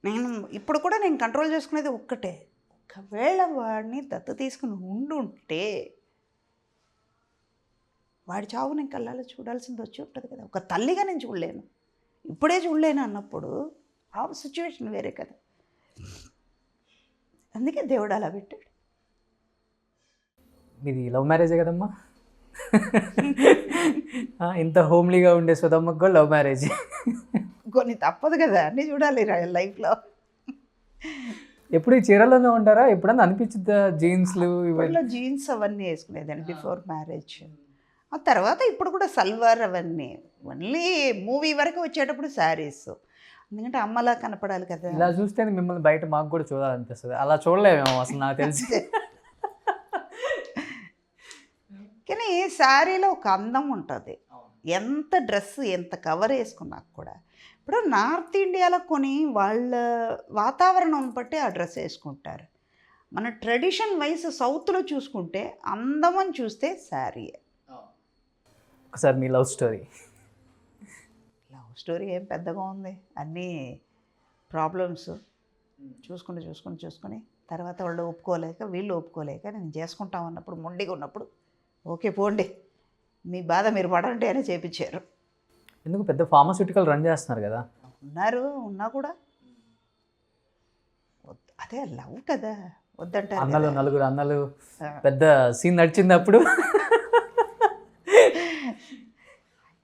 నేను ఇప్పుడు కూడా నేను కంట్రోల్ చేసుకునేది ఒక్కటే, ఒకవేళ వాడిని దత్తు తీసుకుని ఉండుంటే వాడి చావు నేను కళ్ళాలో చూడాల్సింది వచ్చి ఉంటుంది కదా. ఒక తల్లిగా నేను చూడలేను, ఇప్పుడే చూడలేను అన్నప్పుడు ఆ సిచ్యువేషన్ వేరే కదా. అందుకే దేవుడు అలా పెట్టాడు. మీది లవ్ మ్యారేజే కదమ్మా. ఇంత హోమ్లీగా ఉండే సుధమ్మకు కూడా లవ్ మ్యారేజ్. కొన్ని తప్పదు కదా, అన్నీ చూడాలి లైఫ్లో. ఎప్పుడు ఈ చీరలోనే ఉంటారా? ఎప్పుడన్నా అనిపించిందా జీన్స్లు ఇవన్నీ? జీన్స్ అవన్నీ వేసుకునేదాన్ని బిఫోర్ మ్యారేజ్. ఆ తర్వాత ఇప్పుడు కూడా సల్వార్ అవన్నీ, ఓన్లీ మూవీ వరకు వచ్చేటప్పుడు శారీస్, ఎందుకంటే అమ్మలా కనపడాలి కదా. ఇలా చూస్తే మిమ్మల్ని బయట మాకు కూడా చూడాలనిపిస్తుంది, అలా చూడలేమేమో అసలు నాకు తెలిసి. కానీ శారీలో ఒక అందం ఉంటుంది, ఎంత డ్రెస్ ఎంత కవర్ వేసుకున్నా కూడా. ఇప్పుడు నార్త్ ఇండియాలో కొని వాళ్ళ వాతావరణం బట్టి ఆ డ్రెస్ వేసుకుంటారు. మన ట్రెడిషన్ వైజ్ సౌత్లో చూసుకుంటే అందమని చూస్తే శారీయే. ఒకసారి మీ లవ్ స్టోరీ. లవ్ స్టోరీ ఏం పెద్దగా ఉంది, అన్నీ ప్రాబ్లమ్స్ చూసుకుని తర్వాత వాళ్ళు ఒప్పుకోలేక వీళ్ళు ఒప్పుకోలేక నేను చేసుకుంటాం అన్నప్పుడు, మొండిగా ఉన్నప్పుడు ఓకే పోండి మీ బాధ మీరు పడండి అని చేపించారు. ఎందుకు పెద్ద ఫార్మాస్యూటికల్ రన్ చేస్తున్నారు కదా. ఉన్నా కూడా అదే లవ్ కదా, వద్దంటారు. అన్నలు నలుగురు అన్నలు పెద్ద సీన్ నడిచింది అప్పుడు.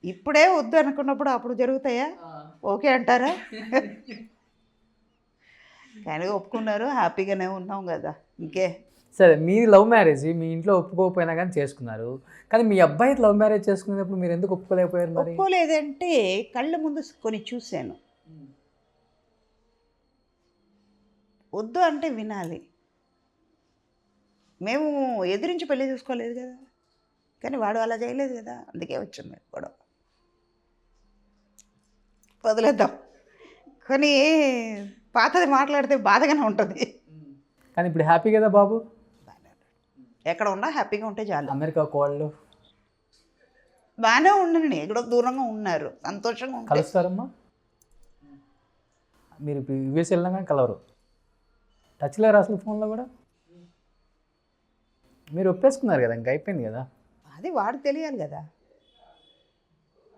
ఇప్పుడే వద్దు అనుకున్నప్పుడు అప్పుడు జరుగుతాయా? ఓకే అంటారా? కానీ ఒప్పుకున్నారు, హ్యాపీగానే ఉన్నాం కదా, ఇంకే. సరే, మీ లవ్ మ్యారేజ్ మీ ఇంట్లో ఒప్పుకోకపోయినా కానీ చేసుకున్నారు, కానీ మీ అబ్బాయి లవ్ మ్యారేజ్ చేసుకునేటప్పుడు మీరు ఎందుకు ఒప్పుకోలేకపోయారు మరి? ఒప్పుకోలేదంటే కళ్ళ ముందు కొన్ని చూశాను. వద్దు అంటే వినాలి. మేము ఎదిరించి పెళ్లి చూసుకోలేదు కదా, కానీ వాడు అలా చేయలేదు కదా, అందుకే వచ్చింది గొడవ. వదిలేద్దాం, కానీ పాతది మాట్లాడితే బాధగానే ఉంటుంది. కానీ ఇప్పుడు హ్యాపీ కదా బాబు? ఎక్కడ ఉన్నా హ్యాపీగా ఉంటే చాలు. అమెరికా కోళ్ళు బాగానే ఉండండి, ఎక్కడో దూరంగా ఉన్నారు, సంతోషంగా ఉంటారు. కలుస్తారమ్మా? మీరు యూఎస్ వెళ్ళినా కానీ కలవరు, టచ్ లేరు అసలు ఫోన్లో కూడా? మీరు ఒప్పేసుకున్నారు కదా, ఇంకా అయిపోయింది కదా. అది వాడు తెలియాలి కదా,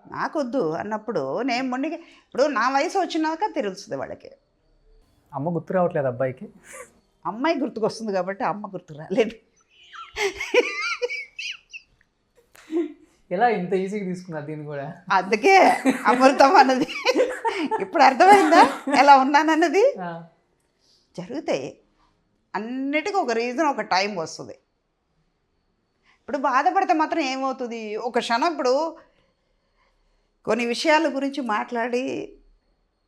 నాకొద్దు అన్నప్పుడు నేను మొండిగా. ఇప్పుడు నా వయసు వచ్చినాక తెలుస్తుంది వాళ్ళకి. అమ్మ గుర్తు రావట్లేదు అబ్బాయికి? అమ్మాయి గుర్తుకొస్తుంది కాబట్టి అమ్మ గుర్తు రాలేదు. ఎలా ఇంత ఈజీగా తీసుకున్నారు దీన్ని కూడా? అందుకే అమృతం అన్నది. ఇప్పుడు అర్థమైందా ఎలా ఉన్నానన్నది? జరుగుతాయి అన్నిటికీ ఒక రీజన్, ఒక టైం వస్తుంది. ఇప్పుడు బాధపడితే మాత్రం ఏమవుతుంది, ఒక క్షణం. ఇప్పుడు కొన్ని విషయాల గురించి మాట్లాడి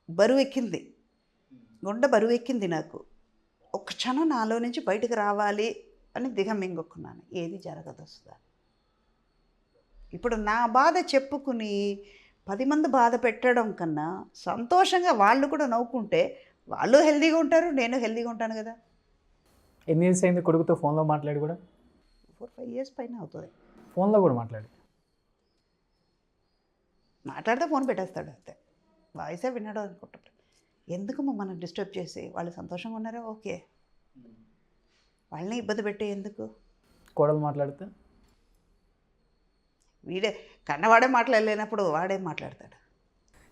బరువెక్కింది, గుండె బరువెక్కింది నాకు. ఒక క్షణం నాలో నుంచి బయటకు రావాలి అని దిగమింగుకున్నాను, ఏది జరగదు వస్తుందా. ఇప్పుడు నా బాధ చెప్పుకుని 10 మంది బాధ పెట్టడం కన్నా సంతోషంగా వాళ్ళు కూడా నవ్వుకుంటే వాళ్ళు హెల్తీగా ఉంటారు, నేను హెల్తీగా ఉంటాను కదా. ఎన్ని ఇయర్స్ అయింది కొడుకుతో ఫోన్లో మాట్లాడి కూడా? 4-5 years పైన అవుతుంది. ఫోన్లో కూడా మాట్లాడితే ఫోన్ పెట్టేస్తాడు అంతే, వాయిసే వినడం అనుకుంటాడు. ఎందుకు మనం డిస్టర్బ్ చేసి, వాళ్ళు సంతోషంగా ఉన్నారా ఓకే, వాళ్ళని ఇబ్బంది పెట్టే ఎందుకు. కోడలు మాట్లాడితే వీడే కన్నవాడే మాట్లాడలేనప్పుడు వాడేం మాట్లాడతాడు.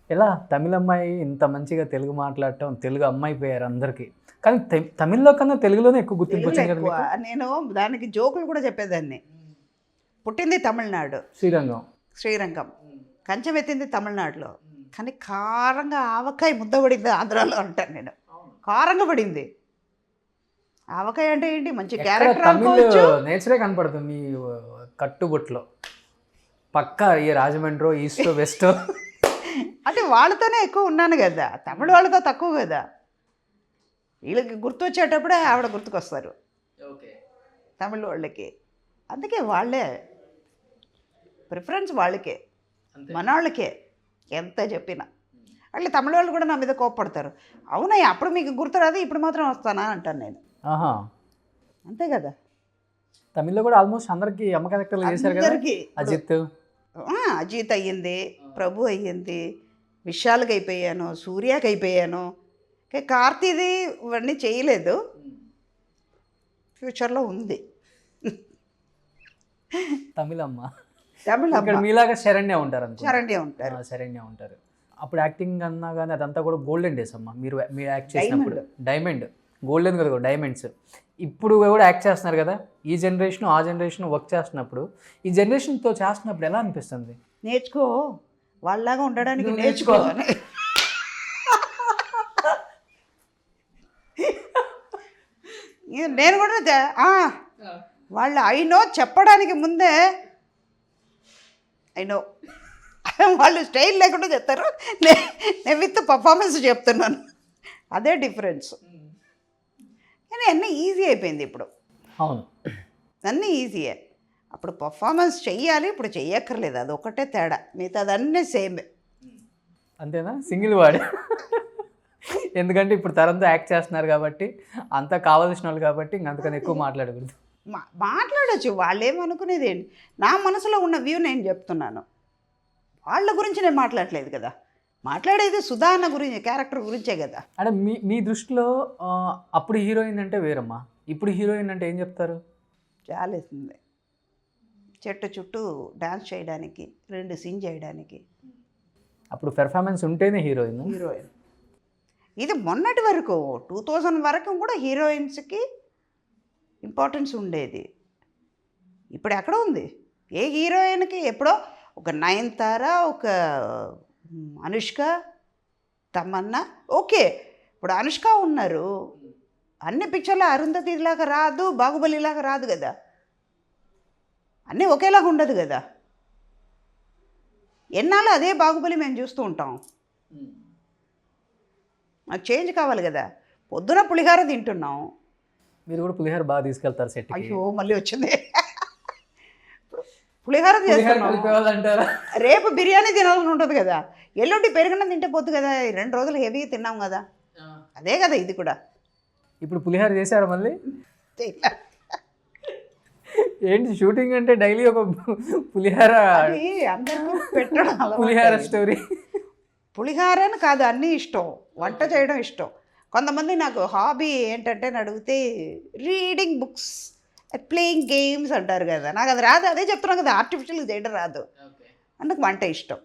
ఎలా తమిళ అమ్మాయి ఇంత మంచిగా తెలుగు మాట్లాడటం, తెలుగు అమ్మాయి పోయారు అందరికీ, కానీ తమిళ్లో కన్నా తెలుగులోనే ఎక్కువ గుర్తింపు వచ్చింది కదా మీకు? నేను దానికి జోకులు కూడా చెప్పేదాన్ని. పుట్టింది తమిళనాడు, శ్రీరంగం, కంచెం ఎత్తింది తమిళనాడులో, కానీ కారంగా ఆవకాయ ముద్ద పడింది ఆంధ్రాలో అంటాను నేను. కారంగా పడింది ఆవకాయ అంటే ఏంటి, మంచి క్యారెక్టర్ అనుకోవచ్చు. నేచరే కనపడుతుంది మీ కట్టుబొట్లో, పక్కా ఈ రాజమండ్రి ఈస్టో వెస్టో. అంటే వాళ్ళతోనే ఎక్కువ ఉన్నాను కదా, తమిళ వాళ్ళతో తక్కువ కదా. వీళ్ళకి గుర్తు వచ్చేటప్పుడే ఆవిడ గుర్తుకొస్తారు. ఓకే. తమిళ వాళ్ళకి. అందుకే వాళ్ళే ప్రిఫరెన్స్ వాళ్ళకే, మన వాళ్ళకే ఎంత చెప్పినా. అట్లా తమిళ వాళ్ళు కూడా నా మీద కోప్పడతారు. అవునయ్య అప్పుడు మీకు గుర్తురాదు, ఇప్పుడు మాత్రం వస్తానా అంటాను నేను. ఆహా, అంతే కదా. తమిళ్లో కూడా ఆల్మోస్ట్ అందరికి అమ్మ క్యారెక్టర్లు చేశారు కదా. అందరికీ అజిత్, అజిత్ అయ్యింది, ప్రభు అయ్యింది, విశాల్కి అయిపోయాను, సూర్యకి అయిపోయాను. కార్తీది ఇవన్నీ చేయలేదు, ఫ్యూచర్లో ఉంది. తమిళమ్మ. తమిళ ఇక్కడ మీలాగా శరణ్య ఉంటారు అనుకో. శరణ్య ఉంటారు. శరణ్య ఉంటారు. అప్పుడు యాక్టింగ్ అన్నా కానీ అదంతా కూడా గోల్డెన్ డేస్ అమ్మ. మీరు యాక్ట్ చేసినప్పుడు డైమండ్, గోల్డెన్ కదా, డైమండ్స్. ఇప్పుడు కూడా యాక్ట్ చేస్తున్నారు కదా. ఈ జనరేషన్ ఆ జనరేషన్ వర్క్ చేస్తున్నప్పుడు, ఈ జనరేషన్తో చేస్తున్నప్పుడు ఎలా అనిపిస్తుంది? నేర్చుకో, వాళ్ళలాగా ఉండడానికి నేర్చుకో అని. నేను కూడా వాళ్ళు అయినో చెప్పడానికి ముందే అయినో వాళ్ళు స్టైల్ లేకుండా చెప్తారు, నేను విత్ పర్ఫార్మెన్స్ చెప్తున్నాను. అదే డిఫరెన్స్. కానీ అన్నీ ఈజీ అయిపోయింది ఇప్పుడు. అవును, అన్నీ ఈజీయే. అప్పుడు పర్ఫార్మెన్స్ చెయ్యాలి, ఇప్పుడు చెయ్యక్కర్లేదు. అది ఒకటే తేడా, మిగతా అన్నీ సేమే. అంతేనా? సింగిల్ వాడే. ఎందుకంటే ఇప్పుడు తరంతో యాక్ట్ చేస్తున్నారు కాబట్టి, అంతా కావాల్సిన వాళ్ళు కాబట్టి అందుకని ఎక్కువ మాట్లాడకూడదు. మాట్లాడచ్చు, వాళ్ళు ఏమనుకునేది ఏంటి. నా మనసులో ఉన్న వ్యూ నేను చెప్తున్నాను, వాళ్ళ గురించి నేను మాట్లాడలేదు కదా. మాట్లాడేది సుధా అన్న గురించి, క్యారెక్టర్ గురించే కదా. అంటే మీ దృష్టిలో అప్పుడు హీరోయిన్ అంటే వేరమ్మా, ఇప్పుడు హీరోయిన్ అంటే ఏం చెప్తారు? చాలేస్తుంది, చెట్టు చుట్టూ డాన్స్ చేయడానికి, 2 సీన్ చేయడానికి. అప్పుడు పెర్ఫార్మెన్స్ ఉంటేనే హీరోయిన్. ఇది మొన్నటి వరకు 2000 వరకు కూడా హీరోయిన్స్కి ఇంపార్టెన్స్ ఉండేది. ఇప్పుడు ఎక్కడ ఉంది? ఏ హీరోయిన్కి ఎప్పుడో ఒక నయనతార, ఒక అనుష్క, తమన్నా, ఓకే. ఇప్పుడు అనుష్క ఉన్నారు, అన్ని పిక్చర్లో అరుంధతిలాగా రాదు, బాహుబలిలాగా రాదు కదా, అన్నీ ఒకేలాగా ఉండదు కదా. ఎన్నాళ్ళు అదే బాహుబలి మేము చూస్తూ ఉంటాం. నాకు చేంజ్ కావాలి కదా. పొద్దున పులిహార తింటున్నాం. మీరు కూడా పులిహార బాగా తీసుకెళ్తారు సెట్. అయ్యో మళ్ళీ వచ్చింది. పులిహార చేస్తారా? రేపు బిర్యానీ తినాలని ఉంటుంది కదా, ఎల్లుండి పెరుగన్నం తింటే పోద్దు కదా. 2 రోజులు హెవీగా తిన్నాం కదా, అదే కదా ఇది కూడా. ఇప్పుడు పులిహార చేశారా మళ్ళీ? ఏంటి షూటింగ్ అంటే డైలీ ఒక పులిహార, అందరికీ పెట్టడం పులిహార స్టోరీ. పులిహార అని కాదు, అన్నీ ఇష్టం, వంట చేయడం ఇష్టం. కొంతమంది నాకు హాబీ ఏంటంటే అడిగితే రీడింగ్ బుక్స్, ప్లేయింగ్ గేమ్స్ అంటారు కదా. నాకు అది రాదు, అదే చెప్తున్నాను కదా, ఆర్టిఫిషియల్గా చేయడం రాదు. అందుకు వంట ఇష్టం.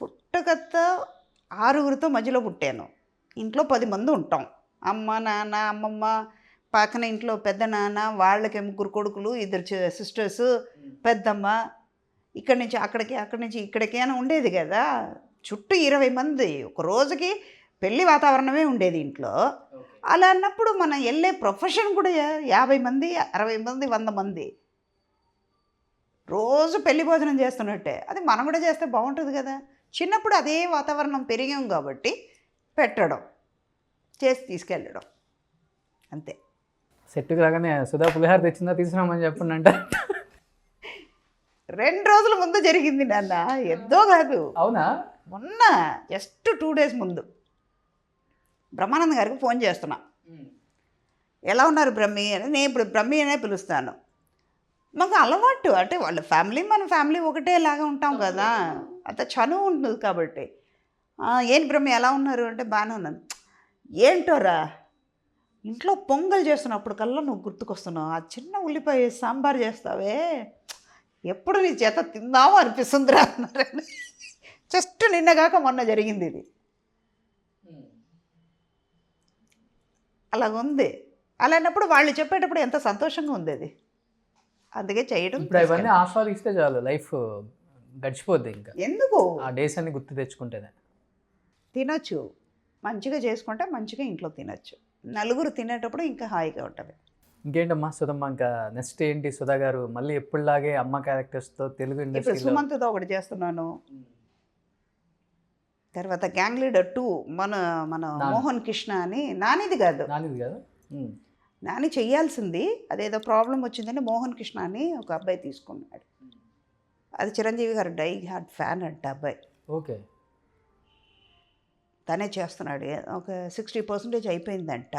పుట్టకత్త 6గురితో మధ్యలో పుట్టాను. ఇంట్లో 10 మంది ఉంటాం, అమ్మ నాన్న అమ్మమ్మ, పక్కన ఇంట్లో పెద్ద నాన్న, వాళ్ళకి 3 కొడుకులు, 2 సిస్టర్స్, పెద్దమ్మ. ఇక్కడి నుంచి అక్కడికి, అక్కడి నుంచి ఇక్కడికి అని ఉండేది కదా. చుట్టూ 20 మంది, ఒక రోజుకి పెళ్ళి వాతావరణమే ఉండేది ఇంట్లో. అలా అన్నప్పుడు మనం వెళ్ళే ప్రొఫెషన్ కూడా 50 మంది, 60 మంది, 100 మంది రోజు పెళ్లి భోజనం చేస్తున్నట్టే. అది మనం కూడా చేస్తే బాగుంటుంది కదా. చిన్నప్పుడు అదే వాతావరణం పెరిగాం కాబట్టి పెట్టడం, చేసి తీసుకెళ్ళడం, అంతే. సెట్కి రాగానే సుధా పులిహార తెచ్చిందా తీసుకురామని చెప్పండి అంట. 2 రోజుల ముందు జరిగింది నాన్న, ఎంతో కాదు. అవునా? మొన్న జస్ట్ 2 డేస్ ముందు బ్రహ్మానంద్ గారికి ఫోన్ చేస్తున్నా, ఎలా ఉన్నారు బ్రహ్మి అని. నేను ఇప్పుడు బ్రహ్మి అనే పిలుస్తాను. మాకు అలవాటు, అంటే వాళ్ళ ఫ్యామిలీ మన ఫ్యామిలీ ఒకటేలాగా ఉంటాం కదా, అంత చనువు ఉంటుంది కాబట్టి. ఏంటి బ్రహ్మి ఎలా ఉన్నారు అంటే బాగానే ఉన్నాను. ఏంటోరా ఇంట్లో పొంగల్ చేస్తున్నప్పుడు కల్లా నువ్వు గుర్తుకొస్తున్నావు. ఆ చిన్న ఉల్లిపాయ సాంబార్ చేస్తావే, ఎప్పుడు నీ చేత తిందామో అనిపిస్తుందిరా అన్నారని. జస్ట్ నిన్నగాక మొన్న జరిగింది ఇది. అలాగుంది. అలాంటప్పుడు వాళ్ళు చెప్పేటప్పుడు ఎంత సంతోషంగా ఉంది అది. అందుకే చేయడం. ఇప్పుడు అవన్నీ ఆస్వాదిస్తే చాలు, లైఫ్ గడిచిపోద్ది. ఇంకా ఎందుకు ఆ డేస్ అన్ని గుర్తు తెచ్చుకుంటేనే. తినొచ్చు, మంచిగా చేసుకుంటే మంచిగా ఇంట్లో తినొచ్చు. నలుగురు తినేటప్పుడు ఇంకా హాయిగా ఉంటుంది. ఇంకేంటమ్మా సుధమ్మ, ఇంకా నెక్స్ట్ ఏంటి? సుధా గారు మళ్ళీ ఎప్పుడులాగే అమ్మ క్యారెక్టర్స్తో తెలుగు ఇప్పుడు ఇండస్ట్రీలో సుమంత్తో ఒకటి చేస్తున్నాను. తర్వాత గ్యాంగ్ లీడర్ 2 మన మోహన్ కృష్ణ అని, నానిది కాదు, నానిది కాదు, నాని చెయ్యాల్సింది అదేదో ప్రాబ్లం వచ్చిందని మోహన్ కృష్ణ అని ఒక అబ్బాయి తీసుకున్నాడు. అది చిరంజీవి గారు డై హార్ట్ ఫ్యాన్ అంట అబ్బాయి. ఓకే. తనే చేస్తున్నాడు. ఒక 60% అయిపోయిందంట.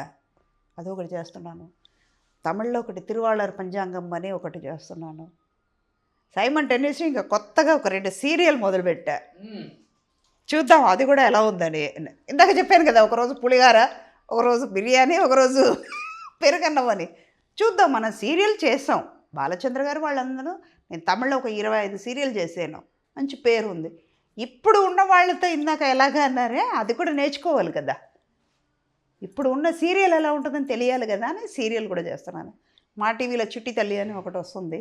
అదొకటి చేస్తున్నాను. తమిళ్లో ఒకటి తిరువాళర్ పంచాంగం అని ఒకటి చేస్తున్నాను. సైమన్ టెన్నిస్ ఇంకా కొత్తగా ఒక 2 సీరియల్ మొదలుపెట్టా. చూద్దాం అది కూడా ఎలా ఉందని. ఇందాక చెప్పాను కదా, ఒకరోజు పులిహార, ఒకరోజు బిర్యానీ, ఒకరోజు పెరుగన్నం అని. చూద్దాం, మనం సీరియల్ చేసాం. బాలచంద్ర గారు వాళ్ళందరూ, నేను తమిళ్లో ఒక 25 సీరియల్ చేశాను, మంచి పేరు ఉంది. ఇప్పుడు ఉన్న వాళ్ళతో ఇందాక ఎలాగా అన్నారే అది కూడా నేర్చుకోవాలి కదా. ఇప్పుడు ఉన్న సీరియల్ ఎలా ఉంటుందని తెలియాలి కదా అని సీరియల్ కూడా చేస్తున్నాను. మా టీవీలో చిట్టి తల్లి అని ఒకటి వస్తుంది,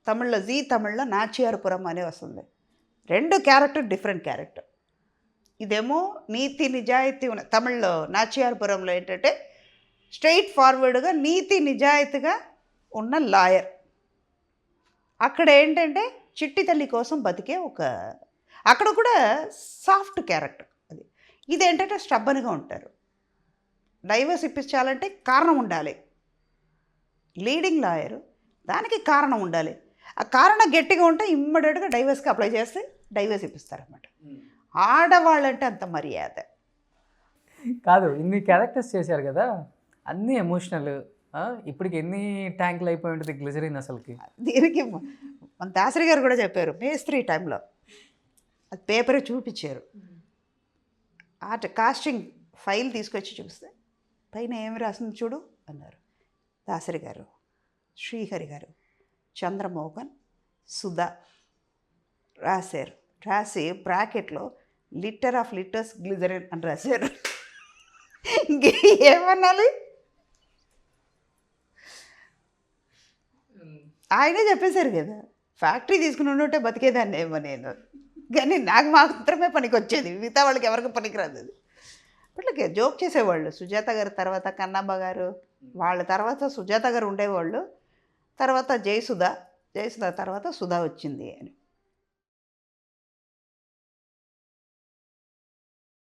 తమిళ్లో జీ తమిళ్లో నాచియార్పురం అని వస్తుంది. 2 క్యారెక్టర్ డిఫరెంట్ క్యారెక్టర్. ఇదేమో నీతి నిజాయితీ ఉన్న, తమిళ్లో నాచియార్పురంలో ఏంటంటే స్ట్రైట్ ఫార్వర్డ్గా నీతి నిజాయితీగా ఉన్న లాయర్. అక్కడ ఏంటంటే చిట్టి తల్లి కోసం బతికే ఒక, అక్కడ కూడా సాఫ్ట్ క్యారెక్టర్ అది. ఇదేంటంటే స్టబ్బన్గా ఉంటారు. డైవర్స్ ఇప్పించాలంటే కారణం ఉండాలి. లీడింగ్ లాయరు, దానికి కారణం ఉండాలి. ఆ కారణం గట్టిగా ఉంటే ఇమ్మీడియట్గా డైవర్స్కి అప్లై చేస్తే డైవర్స్ ఇప్పిస్తారన్నమాట. ఆడవాళ్ళంటే అంత మర్యాద కాదు. ఇన్ని క్యారెక్టర్స్ చేశారు కదా, అన్నీ ఎమోషనల్. ఇప్పటికి ఎన్ని ట్యాంకులు అయిపోయి ఉంటుంది గ్లిజరిన్ అసలుకి? దీనికి మన దాసరి గారు కూడా చెప్పారు, మేస్త్రి టైంలో అది పేపర్ చూపించారు. ఆర్ట్ కాస్టింగ్ ఫైల్ తీసుకొచ్చి చూస్తే పైన ఏమి రాసింది చూడు అన్నారు. దాసరి గారు, శ్రీహరి గారు, చంద్రమోహన్, సుధా రాశారు. రాసి బ్రాకెట్లో లీటర్ ఆఫ్ లీటర్స్ గ్లిజరిన్ అని రాశారు. ఏమనాలి? ఆయనే చెప్పేశారు కదా, ఫ్యాక్టరీ తీసుకుని ఉంటే బతికేదాన్ని ఏమో నేను, కానీ నాకు మాత్రమే పనికి వచ్చేది, మిగతా వాళ్ళకి ఎవరికి పనికిరాదు. అది అట్లా జోక్ చేసేవాళ్ళు. సుజాత గారు తర్వాత కన్నమ్మ గారు, వాళ్ళ తర్వాత సుజాత గారు ఉండేవాళ్ళు, తర్వాత జయసుధ తర్వాత సుధా వచ్చింది అని.